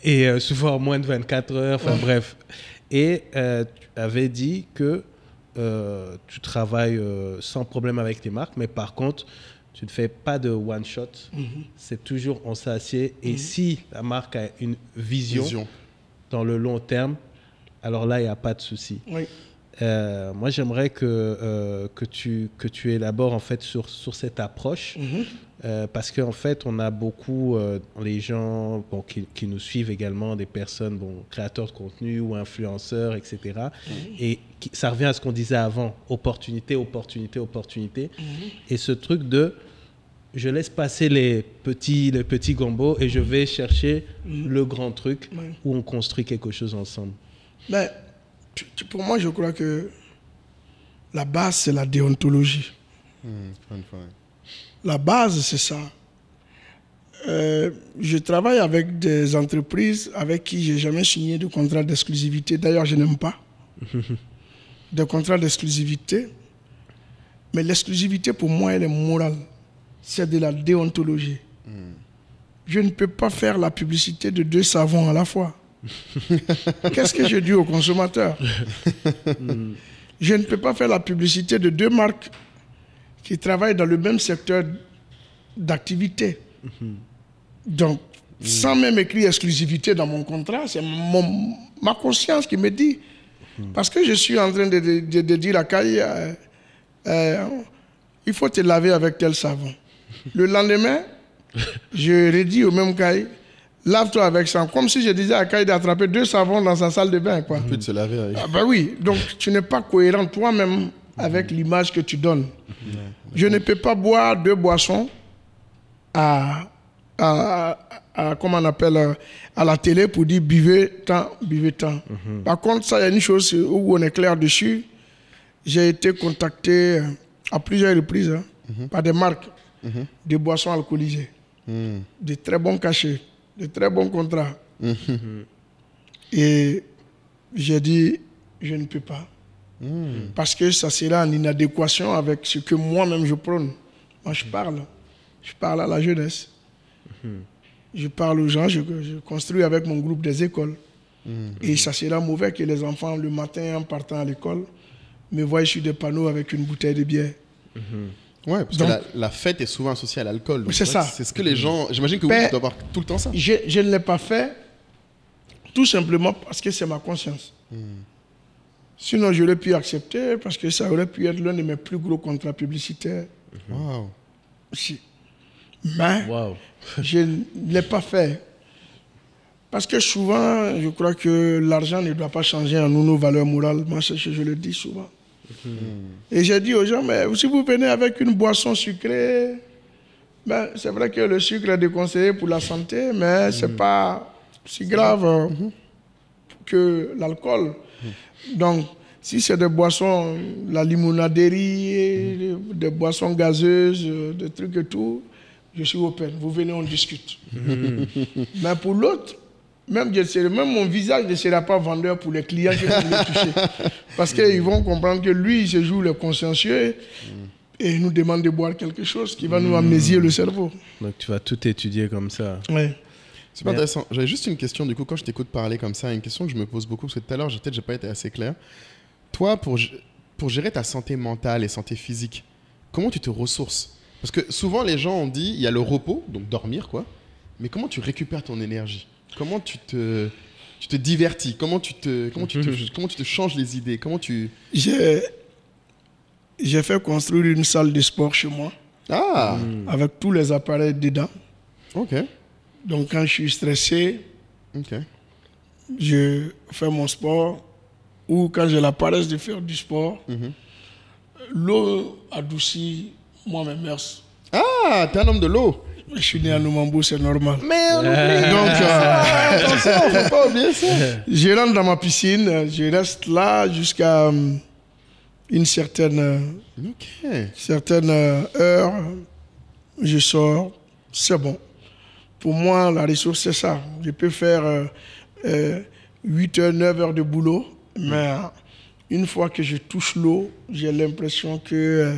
Et souvent en moins de 24 heures, bref. Et tu avais dit que tu travailles sans problème avec les marques, mais par contre, tu ne fais pas de one-shot. C'est toujours, on s'assied. Et si la marque a une vision dans le long terme, alors là, il n'y a pas de souci. Oui. Moi, j'aimerais que tu élabores en fait sur cette approche. Parce qu'en fait, on a beaucoup, les gens qui nous suivent également, des personnes, créateurs de contenu ou influenceurs, etc. Et ça revient à ce qu'on disait avant, opportunité. Et ce truc de, je laisse passer les petits gambos et je vais chercher le grand truc où on construit quelque chose ensemble. Mais, pour moi, je crois que la base, c'est la déontologie. La base, c'est ça. Je travaille avec des entreprises avec qui je n'ai jamais signé de contrat d'exclusivité. D'ailleurs, je n'aime pas de contrat d'exclusivité. Mais l'exclusivité, pour moi, elle est morale. C'est de la déontologie. Je ne peux pas faire la publicité de 2 savons à la fois. Qu'est-ce que je dis aux consommateurs? Je ne peux pas faire la publicité de 2 marques qui travaillent dans le même secteur d'activité. Donc, sans même écrire exclusivité dans mon contrat, c'est ma conscience qui me dit. Parce que je suis en train de dire à Kai, il faut te laver avec tel savon. Le lendemain, je redis au même Kai, lave-toi avec ça. Comme si je disais à Kai d'attraper 2 savons dans sa salle de bain. Quoi. Puis de se laver avec. Ah ben oui, donc tu n'es pas cohérent toi-même avec l'image que tu donnes. Je ne peux pas boire 2 boissons comment on appelle, à la télé pour dire buvez tant. Par contre, ça, il y a une chose où on est clair dessus. J'ai été contacté à plusieurs reprises par des marques de boissons alcoolisées, de très bons cachets, de très bons contrats. Et j'ai dit, je ne peux pas. Parce que ça sera en inadéquation avec ce que moi-même je prône. Moi, je parle à la jeunesse. Je parle aux gens, je construis avec mon groupe des écoles. Et ça sera mauvais que les enfants, le matin, en partant à l'école, me voient sur des panneaux avec une bouteille de bière. Ouais, parce que la fête est souvent associée à l'alcool. C'est ça. C'est ce que les gens... J'imagine que vous doivez avoir tout le temps ça. Je ne l'ai pas fait tout simplement parce que c'est ma conscience. Sinon, je l'aurais pu accepter parce que ça aurait pu être l'un de mes plus gros contrats publicitaires. Wow. Mais je ne l'ai pas fait. Parce que souvent, je crois que l'argent ne doit pas changer en nous nos valeurs morales. Moi, je le dis souvent. Et j'ai dit aux gens, mais si vous venez avec une boisson sucrée, ben, c'est vrai que le sucre est déconseillé pour la santé, mais ce n'est pas si grave que l'alcool. Donc, si c'est des boissons, la limonaderie, des boissons gazeuses, des trucs et tout, je suis open. Vous venez, on discute. Mais pour l'autre, même mon visage ne sera pas vendeur pour les clients qui vont me toucher. Parce qu'ils vont comprendre que lui, il se joue le consciencieux et il nous demande de boire quelque chose qui va nous amnésier le cerveau. Donc tu vas tout étudier comme ça. Oui. C'est pas intéressant. J'avais juste une question, du coup, quand je t'écoute parler comme ça, une question que je me pose beaucoup, parce que tout à l'heure, peut-être j'ai pas été assez clair. Toi, pour gérer ta santé mentale et santé physique, comment tu te ressources? Parce que souvent, les gens ont dit, il y a le repos, donc dormir, quoi. Mais comment tu récupères ton énergie? Comment tu te divertis? Comment tu te changes les idées? Comment tu... J'ai fait construire une salle de sport chez moi. Ah. Avec tous les appareils dedans. Ok. Donc, quand je suis stressé, je fais mon sport. Ou quand j'ai la paresse de faire du sport, l'eau adoucit moi mes mœurs. Ah, t'es un homme de l'eau. Je suis né à Noumambou, c'est normal. Mais on oublie. Donc, attention, faut pas oublier ça. Je rentre dans ma piscine, je reste là jusqu'à une certaine heure. je sors, c'est bon. Pour moi, la ressource, c'est ça. Je peux faire 8 heures, 9 heures de boulot, mais une fois que je touche l'eau, j'ai l'impression que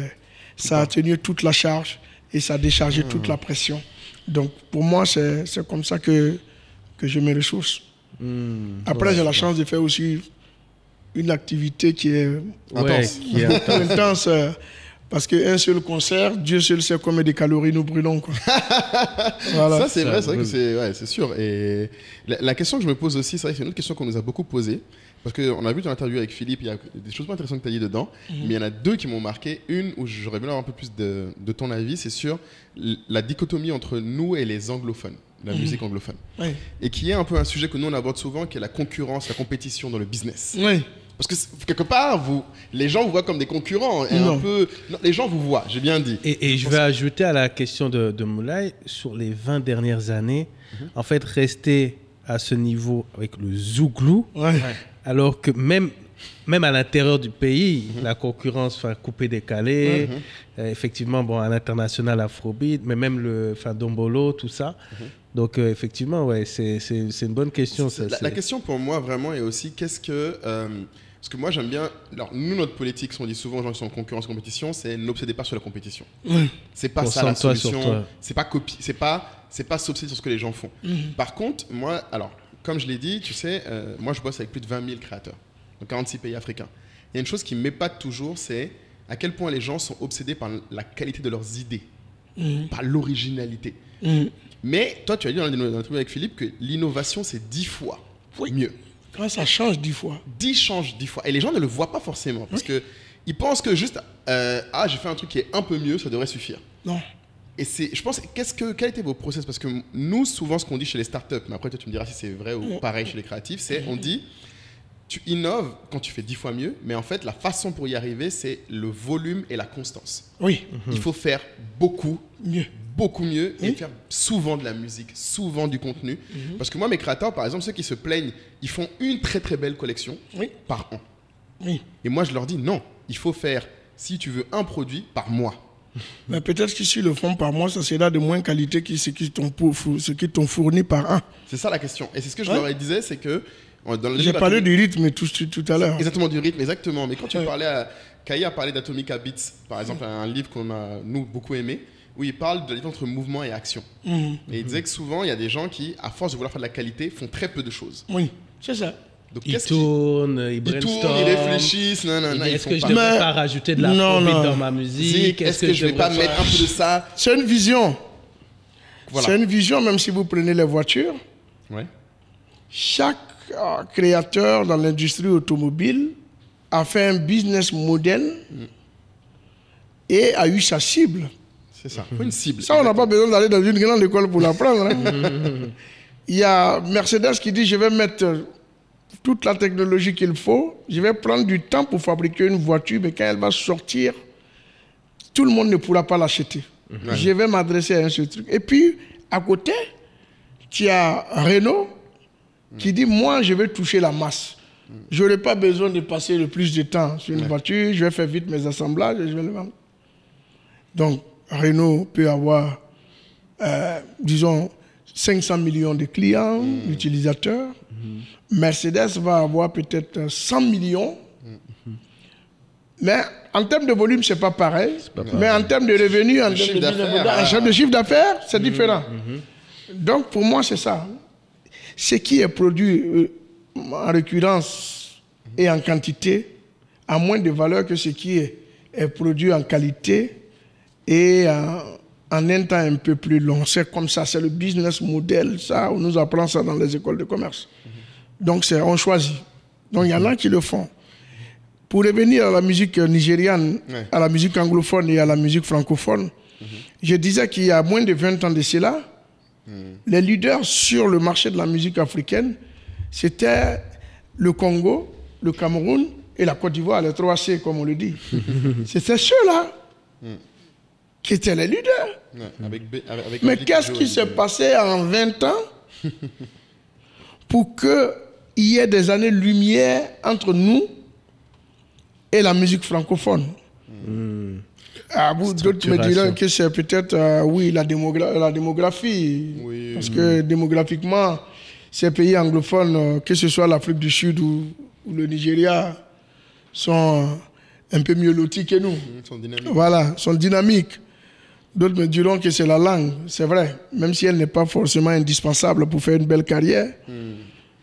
ça a tenu toute la charge et ça a déchargé toute la pression. Donc, pour moi, c'est comme ça que je me ressource. Après, j'ai la chance de faire aussi une activité qui est intense. Parce qu'un seul concert, Dieu seul sait combien de calories nous brûlons, quoi. Voilà. Ça, c'est vrai, c'est vrai que c'est sûr. Et la question que je me pose aussi, c'est vrai que c'est une autre question qu'on nous a beaucoup posée. Parce qu'on a vu ton interview avec Philippe, il y a des choses pas intéressantes que tu as dit dedans, mais il y en a deux qui m'ont marqué. Une où j'aurais besoin d'avoir un peu plus de ton avis, c'est sur la dichotomie entre nous et les anglophones, la musique anglophone. Oui. Et qui est un peu un sujet que nous on aborde souvent, qui est la concurrence, la compétition dans le business. Oui. Parce que quelque part, les gens vous voient comme des concurrents. Et non. Non, les gens vous voient, j'ai bien dit. Et je vais ajouter à la question de Moulay, sur les 20 dernières années, en fait, rester à ce niveau avec le zouglou, alors que même à l'intérieur du pays, la concurrence, coupé décalé, effectivement, bon, à l'international Afrobeat, mais même le Dombolo, tout ça. Donc, effectivement, ouais, c'est une bonne question. La question pour moi, vraiment, est aussi qu'est-ce que... parce que moi, j'aime bien... Alors, nous, notre politique, on dit souvent aux gens qui sont en concurrence, compétition, c'est n'obsédez pas sur la compétition. C'est pas ça la solution. C'est pas copier, c'est pas s'obséder sur ce que les gens font. Par contre, moi, alors, comme je l'ai dit, tu sais, moi, je bosse avec plus de 20 000 créateurs, dans 46 pays africains. Il y a une chose qui m'épate toujours, c'est à quel point les gens sont obsédés par la qualité de leurs idées, par l'originalité. Mais toi, tu as dit dans l'interview avec Philippe que l'innovation, c'est 10 fois mieux. Ouais, ça change 10 fois. 10 change 10 fois. Et les gens ne le voient pas forcément. Parce qu'ils pensent que juste, j'ai fait un truc qui est un peu mieux, ça devrait suffire. Non. Et je pense, quels étaient vos process? Parce que nous, souvent, ce qu'on dit chez les startups, mais après, toi, tu me diras si c'est vrai ou pareil chez les créatifs, c'est on dit, tu innoves quand tu fais 10 fois mieux, mais en fait, la façon pour y arriver, c'est le volume et la constance. Oui. Il faut faire beaucoup mieux et faire souvent de la musique, souvent du contenu. Parce que moi, mes créateurs, par exemple, ceux qui se plaignent, ils font une très très belle collection par an. Et moi, je leur dis non, il faut faire, si tu veux, un produit par mois. Mais peut-être que si le font par mois, ça sera de moins qualité que ce qu'ils t'ont fourni par an. C'est ça la question. Et c'est ce que je leur disais, c'est que... J'ai parlé du rythme tout à l'heure. Exactement, du rythme, exactement. Mais quand tu parlais Kaya a parlé d'Atomic Habits, par exemple, un livre qu'on a, nous, beaucoup aimé, où il parle de la différence entre mouvement et action. Et il disait que souvent, il y a des gens qui, à force de vouloir faire de la qualité, font très peu de choses. Oui, c'est ça. Donc, ils tournent, ils brainstorment, ils réfléchissent. Est-ce que je ne devrais pas rajouter de l'afrobeat dans ma musique? Est-ce que je ne vais pas mettre un peu de ça? C'est une vision. Voilà. C'est une vision, même si vous prenez les voitures. Chaque créateur dans l'industrie automobile a fait un business model et a eu sa cible. C'est ça, une cible. Ça, on n'a pas besoin d'aller dans une grande école pour l'apprendre. Il y a Mercedes qui dit, je vais mettre toute la technologie qu'il faut, je vais prendre du temps pour fabriquer une voiture, mais quand elle va sortir, tout le monde ne pourra pas l'acheter. Je vais m'adresser à un seul truc. Et puis, à côté, tu as Renault qui dit, moi, je vais toucher la masse. Je n'aurai pas besoin de passer le plus de temps sur une voiture, je vais faire vite mes assemblages et je vais le vendre. Donc, Renault peut avoir, disons, 500 millions de clients, utilisateurs. Mercedes va avoir peut-être 100 millions. Mais en termes de volume, ce n'est pas pareil. Mais en termes de revenus, en termes de chiffre d'affaires, c'est différent. Donc, pour moi, c'est ça. Ce qui est produit en récurrence et en quantité a moins de valeur que ce qui est produit en qualité et en un temps un peu plus long. C'est comme ça, c'est le business model, ça, on nous apprend ça dans les écoles de commerce. Donc, on choisit. Donc, il y en a qui le font. Pour revenir à la musique nigériane, à la musique anglophone et à la musique francophone, je disais qu'il y a moins de 20 ans de cela, les leaders sur le marché de la musique africaine, c'était le Congo, le Cameroun et la Côte d'Ivoire, les 3C, comme on le dit. C'était ceux-là qui étaient les leaders. Mais qu'est-ce qui s'est passé en 20 ans pour qu'il y ait des années-lumière entre nous et la musique francophone? D'autres me diront que c'est peut-être, oui, la démographie. Oui. Parce que démographiquement, ces pays anglophones, que ce soit l'Afrique du Sud ou le Nigeria, sont un peu mieux lotis que nous. Ils sont dynamiques. Voilà, sont dynamiques. D'autres me diront que c'est la langue, c'est vrai, même si elle n'est pas forcément indispensable pour faire une belle carrière.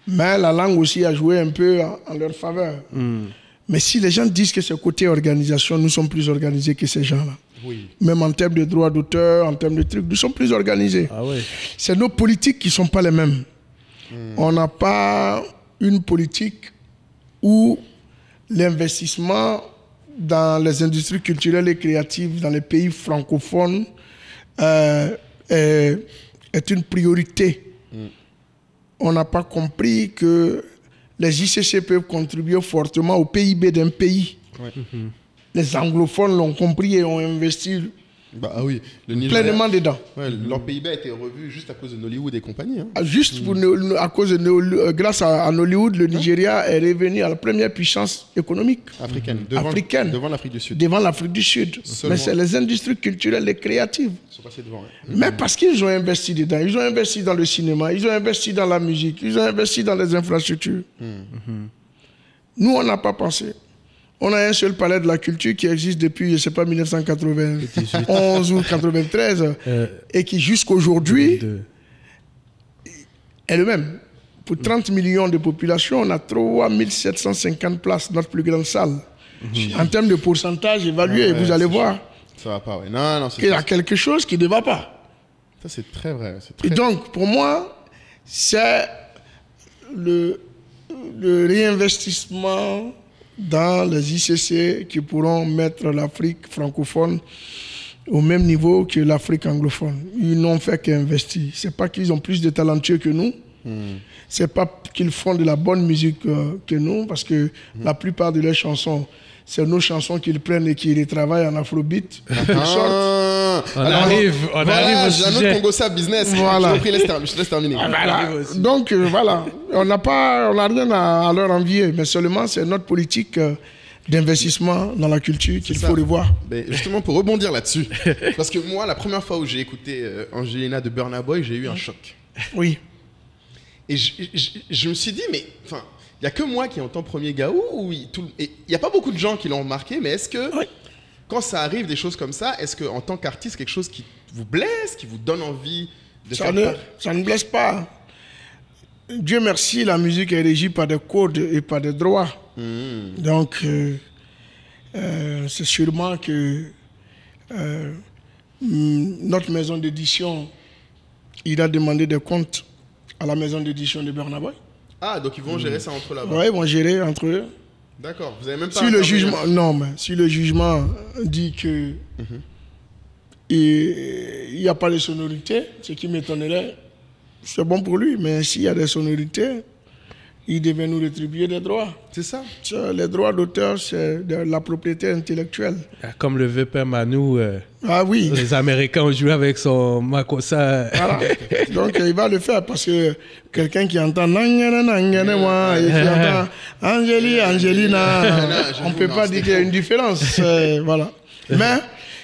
Mais la langue aussi a joué un peu en leur faveur. Mais si les gens disent que c'est côté organisation, nous sommes plus organisés que ces gens-là. Oui. Même en termes de droits d'auteur, en termes de trucs, nous sommes plus organisés. Ah ouais. C'est nos politiques qui ne sont pas les mêmes. On n'a pas une politique où l'investissement dans les industries culturelles et créatives dans les pays francophones est une priorité. On n'a pas compris que les ICC peuvent contribuer fortement au PIB d'un pays. Ouais. Les anglophones l'ont compris et ont investi Bah oui, le Nigeria, pleinement dedans. ouais, leur PIB a été revu juste à cause de Nollywood et compagnie. Hein. Juste à cause grâce à Nollywood, le Nigeria est revenu à la première puissance économique Africaine, devant l'Afrique du Sud. devant l'Afrique du Sud. Seulement. Mais c'est les industries culturelles et créatives. Ils sont passés devant. Ouais. Mais parce qu'ils ont investi dedans, ils ont investi dans le cinéma, ils ont investi dans la musique, ils ont investi dans les infrastructures. Nous, on n'a pas pensé. On a un seul palais de la culture qui existe depuis, je ne sais pas, 1991 ou 93, et qui jusqu'aujourd'hui est le même. Pour 30 millions de population, on a 3750 places, notre plus grande salle. En termes de pourcentage évalué, vous allez voir Ça va pas, ouais. Non, c'est qu'il y a quelque chose qui ne va pas. Ça, c'est très vrai. Et donc, pour moi, c'est le réinvestissement dans les ICC qui pourront mettre l'Afrique francophone au même niveau que l'Afrique anglophone. Ils n'ont fait qu'investir. Ce n'est pas qu'ils ont plus de talentueux que nous. Ce n'est pas qu'ils font de la bonne musique que nous, parce que la plupart de leurs chansons, c'est nos chansons qu'ils prennent et qu'ils retravaillent en afrobeat. On arrive au J'ai un sujet. autre Congossa business. Voilà. Je te laisse terminer. Voilà. Donc voilà, on n'a rien à leur envier, mais seulement c'est notre politique d'investissement dans la culture qu'il faut revoir. Mais justement, pour rebondir là-dessus, parce que moi, la première fois où j'ai écouté Angelina de Burna Boy, j'ai eu un choc. Oui. Et je me suis dit, mais enfin, il n'y a que moi qui entends Premier Gaou, ou il n'y a pas beaucoup de gens qui l'ont remarqué, mais est-ce que, quand ça arrive des choses comme ça, est-ce qu'en tant qu'artiste, quelque chose qui vous blesse, qui vous donne envie de faire part? Ça ne blesse pas. Dieu merci, la musique est régie par des codes et par des droits. Donc, c'est sûrement que notre maison d'édition ira demander des comptes à la maison d'édition de Burna Boy. Ah, donc ils vont gérer ça entre eux là-bas. Oui, ils vont gérer entre eux. D'accord, vous avez même pas... Si le jugement, non, mais si le jugement dit que il n'y a pas de sonorité, ce qui m'étonnerait, c'est bon pour lui. Mais s'il y a des sonorités, il devait nous rétribuer des droits. C'est ça. Les droits d'auteur, c'est de la propriété intellectuelle. Comme le veut Père Manu, Ah oui. les Américains ont joué avec son Makossa. Voilà. Donc il va le faire parce que quelqu'un qui entend Nangana, Nangana, moi, et qui entend Angélie, Angelina, on ne peut pas dire qu'il y a une différence. Voilà. Mais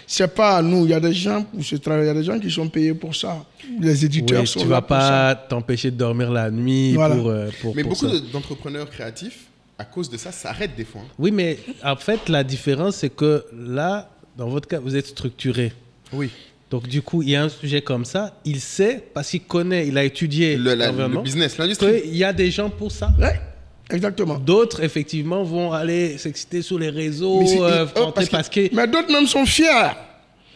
c'est pas à nous. Il y a des gens pour ce travail, il y a des gens qui sont payés pour ça. Les éditeurs Oui, sont tu là vas pour ça. pas t'empêcher de dormir la nuit Voilà. pour Mais pour beaucoup ça. d'entrepreneurs créatifs, à cause de ça, s'arrêtent des fois. Oui, mais en fait, la différence, c'est que là, dans votre cas, vous êtes structuré. Oui. Donc, du coup, il y a un sujet comme ça, il sait, parce qu'il connaît, il a étudié Le l'environnement, business, l'industrie. qu'il y a des gens pour ça. Ouais, exactement. D'autres, effectivement, vont aller s'exciter sur les réseaux, Mais c'est- rentrer parce que... Mais d'autres même sont fiers.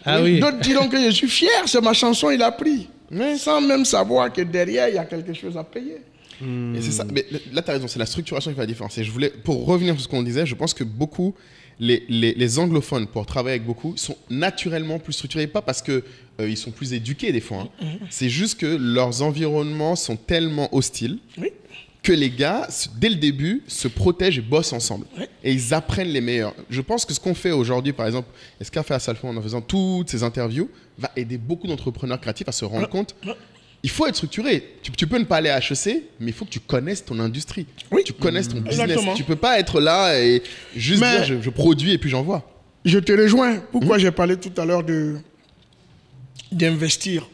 Ah oui. D'autres diront que je suis fier, c'est ma chanson, il a pris. Sans même savoir que derrière, il y a quelque chose à payer. Et c'est ça. Mais là, tu as raison, c'est la structuration qui fait la différence. Et je voulais, pour revenir sur ce qu'on disait, je pense que beaucoup, les anglophones, pour travailler avec beaucoup, sont naturellement plus structurés. Pas parce qu'ils sont plus éduqués des fois. Hein. C'est juste que leurs environnements sont tellement hostiles que les gars, dès le début, se protègent et bossent ensemble. Et ils apprennent les meilleurs. Je pense que ce qu'on fait aujourd'hui, par exemple, et ce qu'a fait Assalfo en faisant toutes ces interviews, va aider beaucoup d'entrepreneurs créatifs à se rendre compte. Il faut être structuré. Tu peux ne pas aller à HEC, mais il faut que tu connaisses ton industrie. Tu connaisses ton business. Exactement. Tu peux pas être là et juste dire je produis et puis j'envoie. Je te rejoins. Pourquoi j'ai parlé tout à l'heure d'investir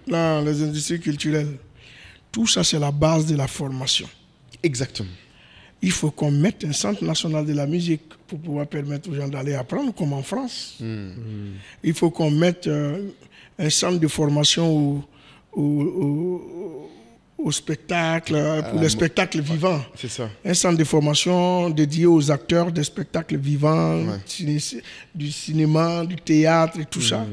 dans les industries culturelles? Tout ça, c'est la base de la formation. Exactement. Il faut qu'on mette un centre national de la musique pour pouvoir permettre aux gens d'aller apprendre, comme en France. Il faut qu'on mette un centre de formation au spectacle, pour les spectacles vivants. C'est ça. Un centre de formation dédié aux acteurs des spectacles vivants, du cinéma, du théâtre et tout ça.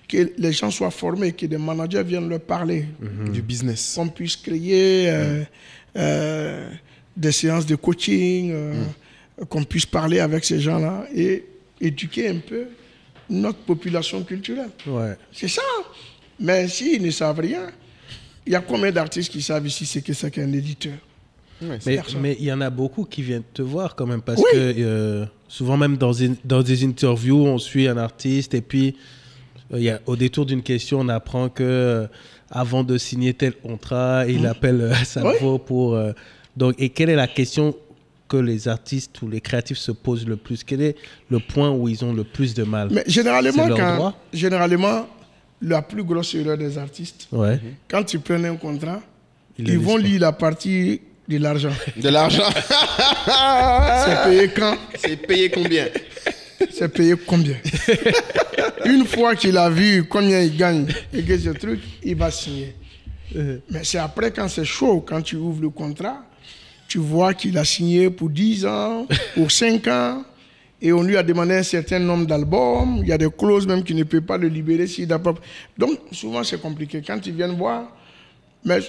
Que les gens soient formés, que des managers viennent leur parler. Du business. Qu'on puisse créer des séances de coaching, qu'on puisse parler avec ces gens-là et éduquer un peu notre population culturelle. Ouais. C'est ça. Mais s'ils ne savent rien, il y a combien d'artistes qui savent ici ce que c'est qu'un éditeur? Mais il y en a beaucoup qui viennent te voir quand même, parce que souvent même dans des interviews, on suit un artiste et puis au détour d'une question, on apprend que avant de signer tel contrat, il appelle Salvo pour... donc, et quelle est la question que les artistes ou les créatifs se posent le plus? Quel est le point où ils ont le plus de mal? Mais généralement, la plus grosse erreur des artistes, quand ils prennent un contrat, ils vont lire la partie de l'argent. De l'argent. C'est payé quand? C'est payé combien? C'est payé combien? Une fois qu'il a vu combien il gagne et que ce truc, il va signer. Mais c'est après, quand c'est chaud, quand tu ouvres le contrat, tu vois qu'il a signé pour 10 ans, pour 5 ans, et on lui a demandé un certain nombre d'albums. Il y a des clauses même qui ne peuvent pas le libérer s'il n'a pas... Donc, souvent, c'est compliqué. Quand ils viennent voir, mais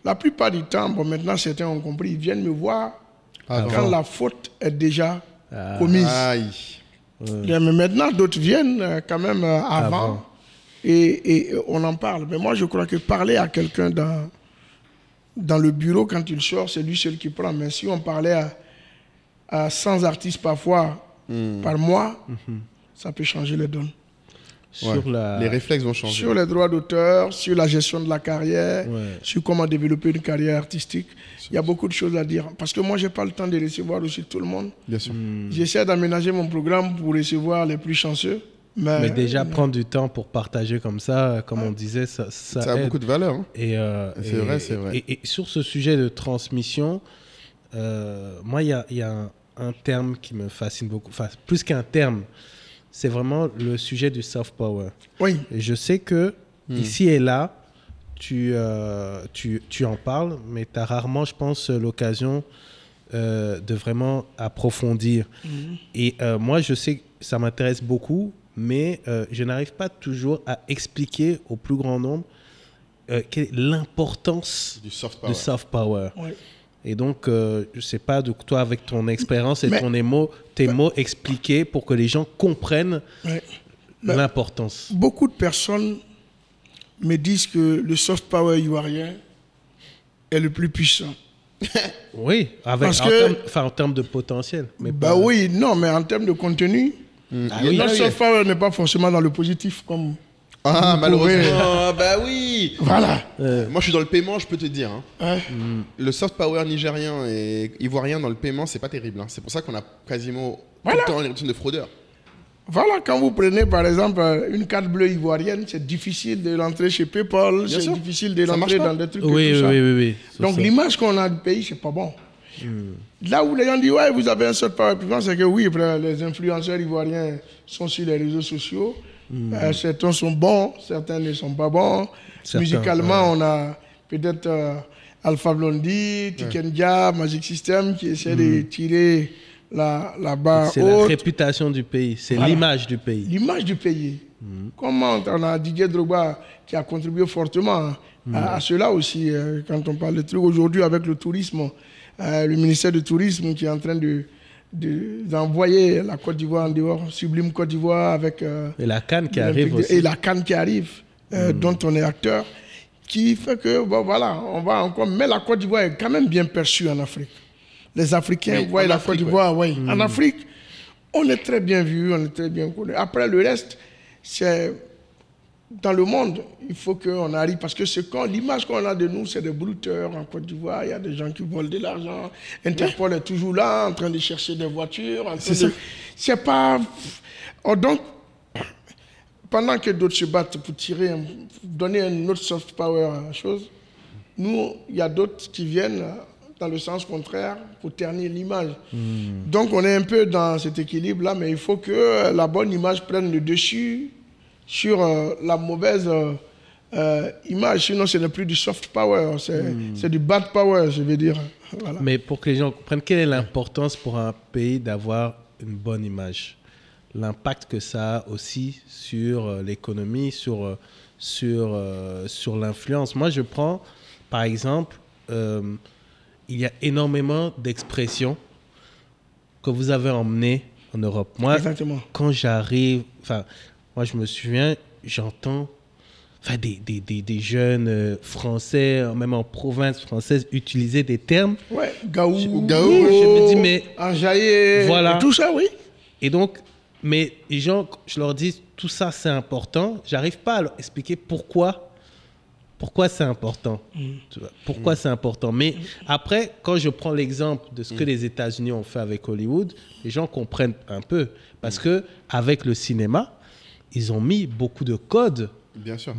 la plupart du temps, bon, maintenant, certains ont compris, ils viennent me voir quand la faute est déjà commise. Aïe. Mais maintenant, d'autres viennent quand même avant. Et on en parle. Mais moi, je crois que parler à quelqu'un dans le bureau, quand il sort, c'est lui seul qui prend. Mais si on parlait à 100 artistes parfois par mois, ça peut changer les donnes. Les réflexes vont changer. Sur les droits d'auteur, sur la gestion de la carrière, sur comment développer une carrière artistique. Il y a beaucoup de choses à dire. Parce que moi, je n'ai pas le temps de recevoir aussi tout le monde. Bien sûr. J'essaie d'aménager mon programme pour recevoir les plus chanceux. Mais déjà, prendre du temps pour partager comme ça, comme on disait, ça a aide. beaucoup de valeur. Hein. C'est vrai. Et sur ce sujet de transmission, moi, il y a un terme qui me fascine beaucoup. Enfin, plus qu'un terme, c'est vraiment le sujet du soft power. Oui. Et je sais que ici et là, tu en parles, mais tu as rarement, je pense, l'occasion de vraiment approfondir. Et moi, je sais que ça m'intéresse beaucoup, mais je n'arrive pas toujours à expliquer au plus grand nombre quelle est l'importance du soft power. Oui. Et donc, je ne sais pas, toi, avec ton expérience et tes mots expliqués pour que les gens comprennent l'importance. Beaucoup de personnes me disent que le soft power ivoirien est le plus puissant. Oui, en termes de potentiel. Mais oui, non, mais en termes de contenu, le soft power n'est pas forcément dans le positif comme... malheureusement, oui. Voilà. Moi, je suis dans le paiement, je peux te dire. Hein. Le soft power nigérien et ivoirien dans le paiement, c'est pas terrible. Hein. C'est pour ça qu'on a quasiment tout le temps l'éruption de fraudeurs. Voilà, quand vous prenez par exemple une carte bleue ivoirienne, c'est difficile de l'entrer chez PayPal, c'est difficile de l'entrer dans des trucs et tout ça. Oui. Donc l'image qu'on a du pays, c'est pas bon. Là où les gens disent, ouais, vous avez un soft power puissant, c'est que oui, les influenceurs ivoiriens sont sur les réseaux sociaux. Certains sont bons, certains ne sont pas bons. Musicalement, on a peut-être Alpha Blondy, Tikenja, Magic System qui essaient de tirer la barre haute. C'est la réputation du pays, c'est l'image du pays. L'image du pays. Comment on a Didier Drogba qui a contribué fortement à cela aussi, quand on parle de trucs aujourd'hui avec le tourisme, le ministère du Tourisme qui est en train d'envoyer la Côte d'Ivoire en dehors, Sublime Côte d'Ivoire avec... et la CAN qui arrive aussi. Et la CAN qui arrive, dont on est acteur, qui fait que, on va encore... Mais la Côte d'Ivoire est quand même bien perçue en Afrique. Les Africains voient la Côte d'Ivoire, En Afrique, on est très bien vu, on est très bien connu. Après, le reste, c'est dans le monde, il faut qu'on arrive, parce que l'image qu'on a de nous, c'est des brouteurs en Côte d'Ivoire, il y a des gens qui volent de l'argent, Interpol est toujours là, en train de chercher des voitures, c'est pas... Oh, donc, pendant que d'autres se battent pour donner un autre soft power à la chose, nous, il y a d'autres qui viennent dans le sens contraire pour ternir l'image. Donc, on est un peu dans cet équilibre-là, mais il faut que la bonne image prenne le dessus sur la mauvaise image. Sinon, ce n'est plus du soft power, c'est du bad power, je veux dire. Voilà. Mais pour que les gens comprennent, quelle est l'importance pour un pays d'avoir une bonne image? L'impact que ça a aussi sur l'économie, sur l'influence. Moi, je prends, par exemple, il y a énormément d'expressions que vous avez emmenées en Europe. Moi, exactement. Quand j'arrive... Moi, je me souviens, j'entends des jeunes Français, même en province française, utiliser des termes. Ouais, gaou, je me dis, mais... enjaillé, voilà. Tout ça, oui. Et donc, mais les gens, je leur dis, tout ça, c'est important. J'arrive pas à leur expliquer pourquoi c'est important. Pourquoi c'est important. Mais après, quand je prends l'exemple de ce que les États-Unis ont fait avec Hollywood, les gens comprennent un peu. Parce que avec le cinéma, ils ont mis beaucoup de codes. Bien sûr.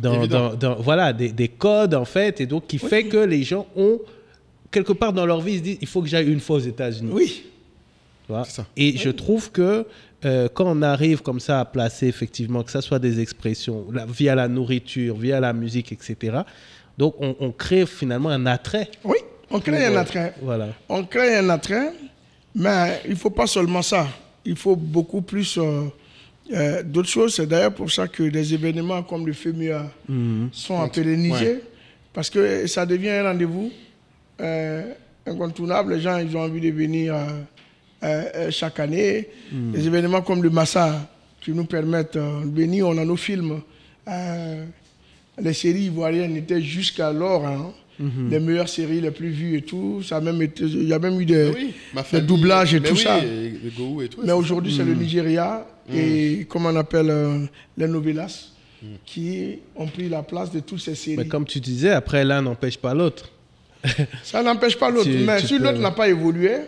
Voilà, des codes, en fait. Et donc, qui fait que les gens ont, quelque part dans leur vie, ils se disent, il faut que j'aille une fois aux États-Unis. Oui. Voilà. C'est ça. Et je trouve que quand on arrive comme ça à placer, effectivement, que ce soit des expressions, via la nourriture, via la musique, etc., donc on crée finalement un attrait. Oui, on crée un attrait. Voilà. On crée un attrait, mais il ne faut pas seulement ça. Il faut beaucoup plus d'autres choses. C'est d'ailleurs pour ça que des événements comme le FEMUA sont pérennisés, parce que ça devient un rendez-vous incontournable. Les gens, ils ont envie de venir chaque année. Des événements comme le Massa qui nous permettent de venir. On a nos films. Les séries ivoiriennes étaient jusqu'alors les meilleures séries les plus vues et tout. Ça a même été, il y a même eu des doublages et tout ça. Et tout, mais aujourd'hui, c'est le Nigeria et comment on appelle les novelas qui ont pris la place de toutes ces séries. Mais comme tu disais, après l'un n'empêche pas l'autre. Ça n'empêche pas l'autre. Mais si l'autre n'a pas évolué,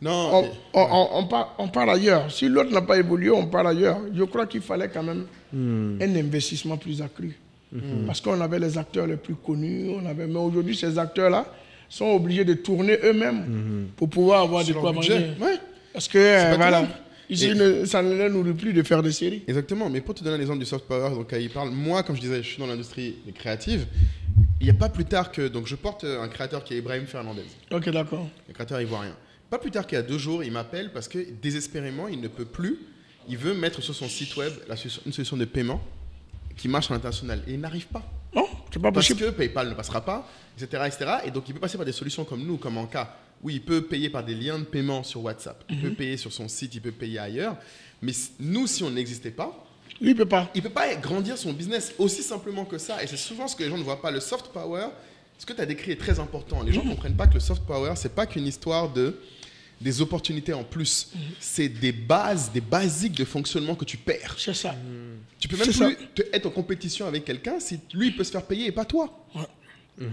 non, on part ailleurs. Si l'autre n'a pas évolué, on part ailleurs. Je crois qu'il fallait quand même un investissement plus accru. Parce qu'on avait les acteurs les plus connus. Mais aujourd'hui, ces acteurs-là sont obligés de tourner eux-mêmes pour pouvoir avoir de quoi manger. Ouais. Parce que, voilà, ici, ça ne les nourrit plus de faire des séries. Exactement. Mais pour te donner l'exemple du soft power, donc il parle, moi, comme je disais, je suis dans l'industrie créative. Il n'y a pas plus tard que... Donc, je porte un créateur qui est Ibrahim Fernandez. Ok, d'accord. Un créateur ivoirien. Pas plus tard qu'il y a 2 jours, il m'appelle parce que désespérément, il ne peut plus. Il veut mettre sur son site web une solution de paiement qui marche à l'international. Et il n'arrive pas. Non, c'est pas possible. Parce que PayPal ne passera pas, etc., etc. Et donc, il peut passer par des solutions comme nous, comme en cas où il peut payer par des liens de paiement sur WhatsApp. Il peut payer sur son site, il peut payer ailleurs. Mais nous, si on n'existait pas, lui, il ne peut pas. Il ne peut pas grandir son business aussi simplement que ça. Et c'est souvent ce que les gens ne voient pas. Le soft power, ce que tu as décrit est très important. Les gens ne comprennent pas que le soft power, ce n'est pas qu'une histoire des opportunités en plus. C'est des bases, des basiques de fonctionnement que tu perds. C'est ça. Tu peux même plus être en compétition avec quelqu'un si lui, il peut se faire payer et pas toi. Ouais.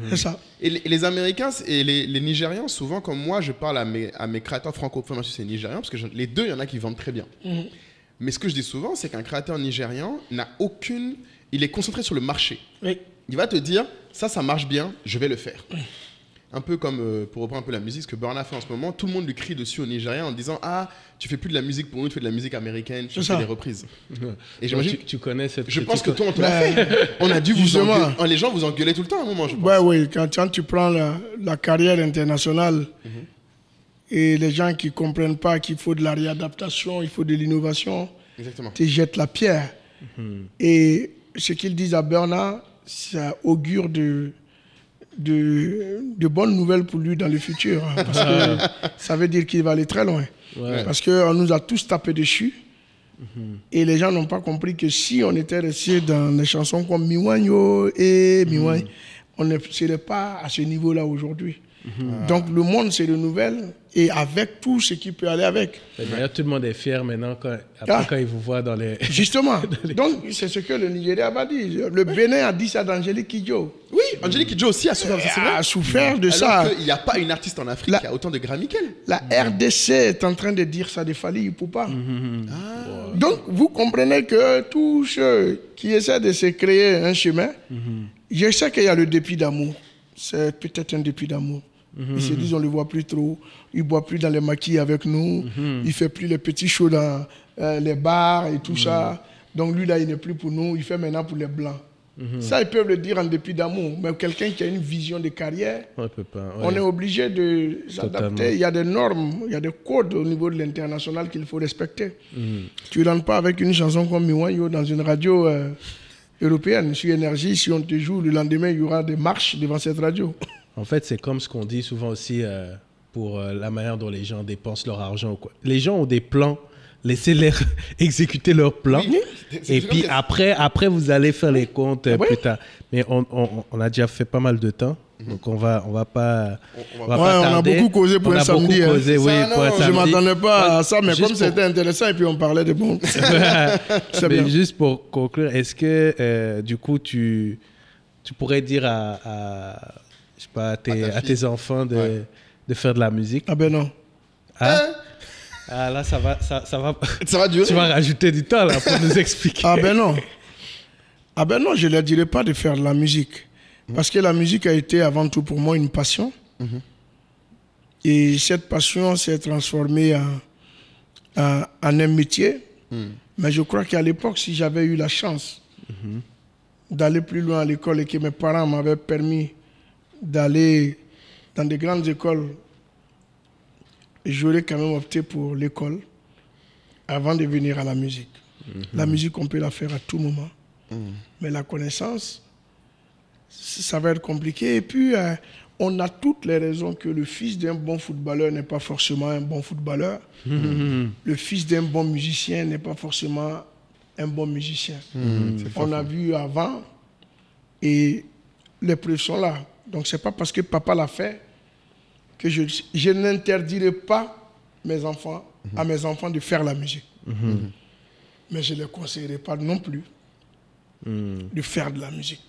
C'est ça. Et les Américains et les Nigérians, souvent, comme moi, je parle à mes créateurs francophones, c'est Nigérians, parce que les deux, il y en a qui vendent très bien. Mais ce que je dis souvent, c'est qu'un créateur nigérian n'a aucune... Il est concentré sur le marché. Oui. Il va te dire, ça marche bien, je vais le faire. Un peu comme, pour reprendre un peu la musique, ce que Burna fait en ce moment, tout le monde lui crie dessus au Nigérien en disant « Ah, tu fais plus de la musique pour nous, tu fais de la musique américaine, tu fais des reprises. » Et j'imagine... Tu connais cette... Je pense que toi, on te l'a fait. On a dû vous engueuler. Les gens vous engueulaient tout le temps à un moment, je pense. Ouais, oui, quand tu prends la carrière internationale et les gens qui ne comprennent pas qu'il faut de la réadaptation, il faut de l'innovation, tu jettes la pierre. Et ce qu'ils disent à Burna, ça augure de bonnes nouvelles pour lui dans le futur. Parce que ça veut dire qu'il va aller très loin. Ouais. Parce qu'on nous a tous tapé dessus. Et les gens n'ont pas compris que si on était resté dans des chansons comme Miwanyo et Miwanyo, on ne serait pas à ce niveau-là aujourd'hui. Donc le monde se renouvelle et avec tout ce qui peut aller avec. D'ailleurs, tout le monde est fier maintenant quand il vous voit dans les... Justement. Donc, c'est ce que le Nigeria va dire. Le Bénin a dit ça d'Angélique Kidjo. Oui, Angélique Kidjo aussi a souffert de ça, c'est vrai. A souffert de ça. Alors qu'il n'y a pas une artiste en Afrique qui a autant de Grammy qu'elle. La RDC est en train de dire ça de Fally Ipupa. Donc, vous comprenez que tous ceux qui essaient de se créer un chemin, je sais qu'il y a le dépit d'amour. C'est peut-être un dépit d'amour. Ils se disent, on ne le voit plus trop. Il ne boit plus dans les maquis avec nous. Il ne fait plus les petits shows dans les bars et tout ça. Donc, lui, là, il n'est plus pour nous. Il fait maintenant pour les Blancs. Ça, ils peuvent le dire en dépit d'amour. Mais quelqu'un qui a une vision de carrière, on est obligé de s'adapter. Il y a des normes, il y a des codes au niveau de l'international qu'il faut respecter. Tu ne rentres pas avec une chanson comme Miwanyo dans une radio européenne. Sur Énergie, si on te joue, le lendemain, il y aura des marches devant cette radio. En fait, c'est comme ce qu'on dit souvent aussi pour la manière dont les gens dépensent leur argent. Quoi. Les gens ont des plans. Laissez-les exécuter leurs plans. Oui, et puis après, vous allez faire les comptes plus tard. Mais on a déjà fait pas mal de temps. Donc on va pas tarder. On a beaucoup causé pour un samedi. Causé, oui, pour un samedi. Je ne m'attendais pas à ça, mais comme c'était intéressant, et puis on parlait de bon. Mais bien. Juste pour conclure, est-ce que du coup tu pourrais dire à tes enfants de faire de la musique? Ah ben non. Ah là, ça va durer. Tu vas rajouter du temps là pour nous expliquer. Ah ben non, je ne leur dirais pas de faire de la musique. Parce que la musique a été avant tout pour moi une passion. Et cette passion s'est transformée en un métier. Mais je crois qu'à l'époque, si j'avais eu la chance d'aller plus loin à l'école et que mes parents m'avaient permis d'aller dans des grandes écoles, j'aurais quand même opté pour l'école avant de venir à la musique. La musique, on peut la faire à tout moment. Mais la connaissance, ça va être compliqué. Et puis, on a toutes les raisons que le fils d'un bon footballeur n'est pas forcément un bon footballeur. Le fils d'un bon musicien n'est pas forcément un bon musicien. On a vu avant et les preuves sont là. Donc, ce n'est pas parce que papa l'a fait que je n'interdirai pas à mes enfants de faire la musique. Mais je ne les conseillerai pas non plus de faire de la musique.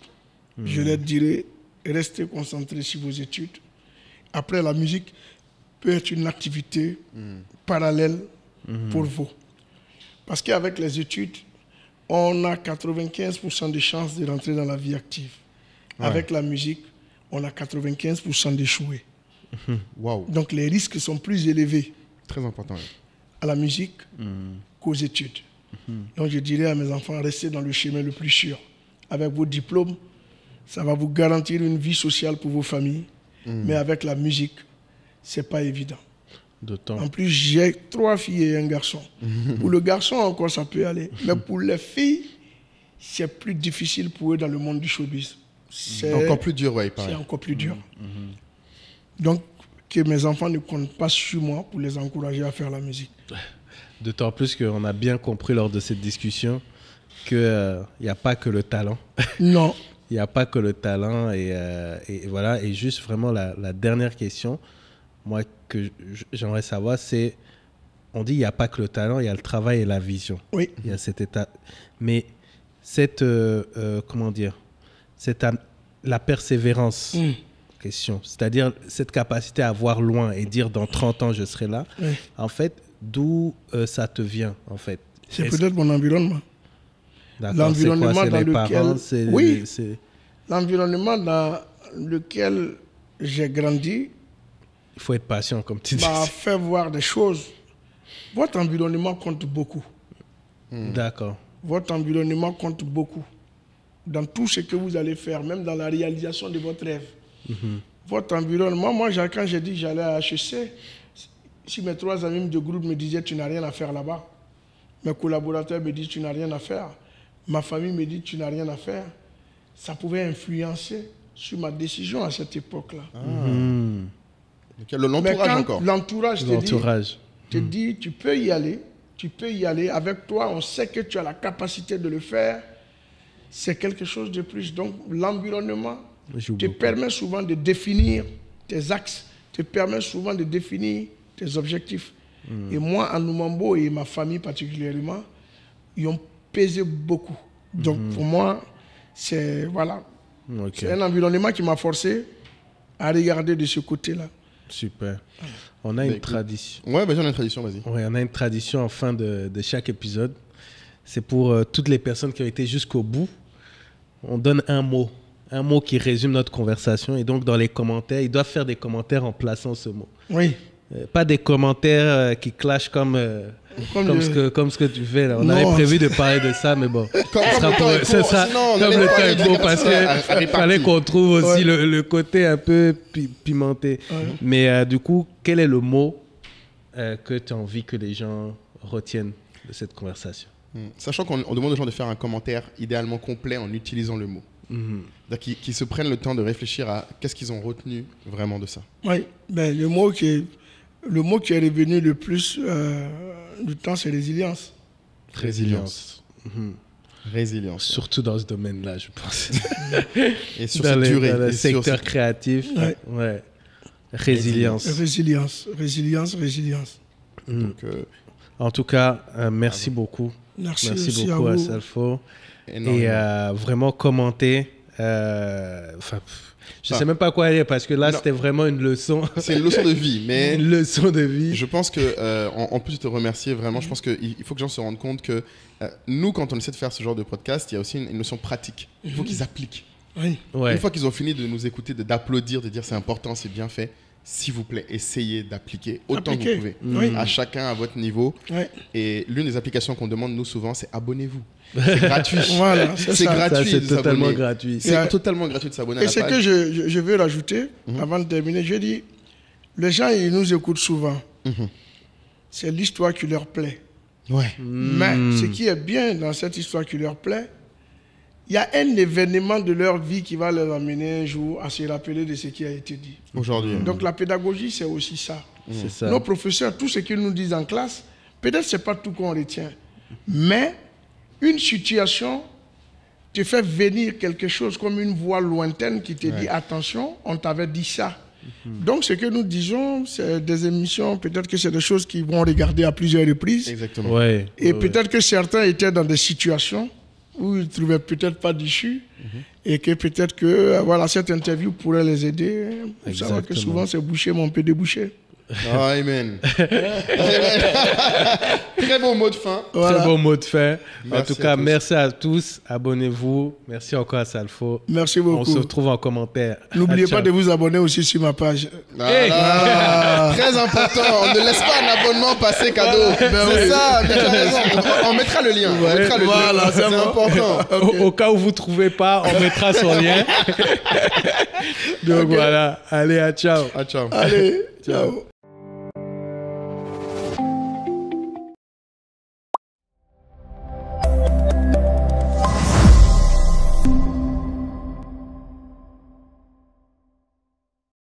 Je leur dirai, restez concentrés sur vos études. Après, la musique peut être une activité parallèle pour vous. Parce qu'avec les études, on a 95% de chances de rentrer dans la vie active. Avec la musique, on a 95% d'échouer. Wow. Donc les risques sont plus élevés. Très important. À la musique qu'aux études. Donc je dirais à mes enfants, restez dans le chemin le plus sûr. Avec vos diplômes, ça va vous garantir une vie sociale pour vos familles. Mais avec la musique, ce n'est pas évident. En plus, j'ai 3 filles et un garçon. Pour le garçon, encore, ça peut aller. Mais pour les filles, c'est plus difficile pour eux dans le monde du showbiz. C'est encore plus dur, oui. C'est encore plus dur. Donc, que mes enfants ne comptent pas sur moi pour les encourager à faire la musique. D'autant plus qu'on a bien compris lors de cette discussion qu'il n'y a pas que le talent. Non. Il n'y a pas que le talent. Et voilà. Et juste vraiment la dernière question, moi, que j'aimerais savoir, c'est, on dit il n'y a pas que le talent, il y a le travail et la vision. Oui. Il y a cet état. Mais cette, comment dire, la persévérance, question, c'est-à-dire cette capacité à voir loin et dire dans 30 ans, je serai là, en fait, d'où ça te vient, en fait? C'est peut-être mon environnement. L'environnement dans lequel... Oui, l'environnement dans lequel j'ai grandi... Il faut être patient, comme tu dis. M'a fait voir des choses. Votre environnement compte beaucoup. D'accord. Votre environnement compte beaucoup. Dans tout ce que vous allez faire, même dans la réalisation de votre rêve. Votre environnement, moi, quand j'ai dit que j'allais à HEC, si mes 3 amis de groupe me disaient « tu n'as rien à faire là-bas », mes collaborateurs me disent « tu n'as rien à faire », ma famille me dit « tu n'as rien à faire », ça pouvait influencer sur ma décision à cette époque-là. L'entourage encore. L'entourage te dit « tu peux y aller, avec toi, on sait que tu as la capacité de le faire », c'est quelque chose de plus. Donc l'environnement te permet souvent de définir tes axes, te permet souvent de définir tes objectifs. Et moi, Anoumambo et ma famille particulièrement, ils ont pesé beaucoup. Donc, pour moi, c'est voilà. Ok. C'est un environnement qui m'a forcé à regarder de ce côté-là. Super. On a une tradition. Ouais, vas-y, on a une tradition, vas-y. Ouais, on a une tradition en fin de chaque épisode. C'est pour toutes les personnes qui ont été jusqu'au bout. On donne un mot qui résume notre conversation. Et donc, dans les commentaires, ils doivent faire des commentaires en plaçant ce mot. Oui. Pas des commentaires qui clashent comme ce que tu fais là. On avait prévu de parler de ça, mais bon. Comme le temps est beau parce qu'il fallait qu'on trouve aussi le côté un peu pimenté. Mais du coup, quel est le mot que tu as envie que les gens retiennent de cette conversation? Sachant qu'on demande aux gens de faire un commentaire idéalement complet en utilisant le mot. Qu'ils se prennent le temps de réfléchir à qu'est-ce qu'ils ont retenu vraiment de ça. Oui, ben, le mot qui est revenu le plus du temps, c'est résilience. Résilience. Résilience. Surtout dans ce domaine-là, je pense. Et sur cette durée. Dans le secteur créatif. Ouais. Résilience. Résilience. Donc, en tout cas, merci beaucoup. Merci beaucoup à Salfo. Et vraiment commenter. Je ne sais même pas quoi dire parce que là, c'était vraiment une leçon. C'est une leçon de vie. Mais une leçon de vie. Je pense que, en plus de te remercier, vraiment, je pense qu'il faut que les gens se rendent compte que nous, quand on essaie de faire ce genre de podcast, il y a aussi une notion pratique. Il faut qu'ils appliquent. Oui. Ouais. Une fois qu'ils ont fini de nous écouter, d'applaudir, de dire c'est important, c'est bien fait, s'il vous plaît, essayez d'appliquer autant que vous pouvez. Oui. À chacun à votre niveau. Oui. Et l'une des applications qu'on demande, nous, souvent, c'est abonnez-vous. C'est gratuit. Voilà, c'est gratuit. C'est totalement gratuit. C'est totalement gratuit de s'abonner à la page. Et c'est que je veux rajouter, avant de terminer, je dis, les gens, ils nous écoutent souvent. C'est l'histoire qui leur plaît. Ouais. Mais ce qui est bien dans cette histoire qui leur plaît, il y a un événement de leur vie qui va leur amener un jour à se rappeler de ce qui a été dit. Aujourd'hui. Donc la pédagogie, c'est aussi ça. C'est ça. Nos professeurs, tout ce qu'ils nous disent en classe, peut-être ce n'est pas tout qu'on retient. Mais une situation te fait venir quelque chose comme une voix lointaine qui te dit attention, on t'avait dit ça. Donc ce que nous disons, c'est des émissions, peut-être que c'est des choses qu'ils vont regarder à plusieurs reprises. Exactement. Ouais. Et peut-être que certains étaient dans des situations où ils ne trouvaient peut-être pas d'issue et que peut-être que voilà, cette interview pourrait les aider. Vous savez que souvent c'est bouché, mais on peut déboucher. Amen. Très beau mot de fin. Voilà. Très beau mot de fin. Merci en tout cas, à tous. merci à tous. Abonnez-vous. Merci encore à Salfo. Merci beaucoup. On se retrouve en commentaire. N'oubliez Ciao. pas de vous abonner aussi sur ma page. Hey. Très important. On ne laisse pas un abonnement passer cadeau. C'est ça. Mais tu as raison. On mettra le lien. On mettra le Voilà, lien. c'est C'est bon. important. Au cas où vous ne trouvez pas, on mettra son lien. Donc voilà. Allez, à ciao. Ah, ciao. Allez, ciao.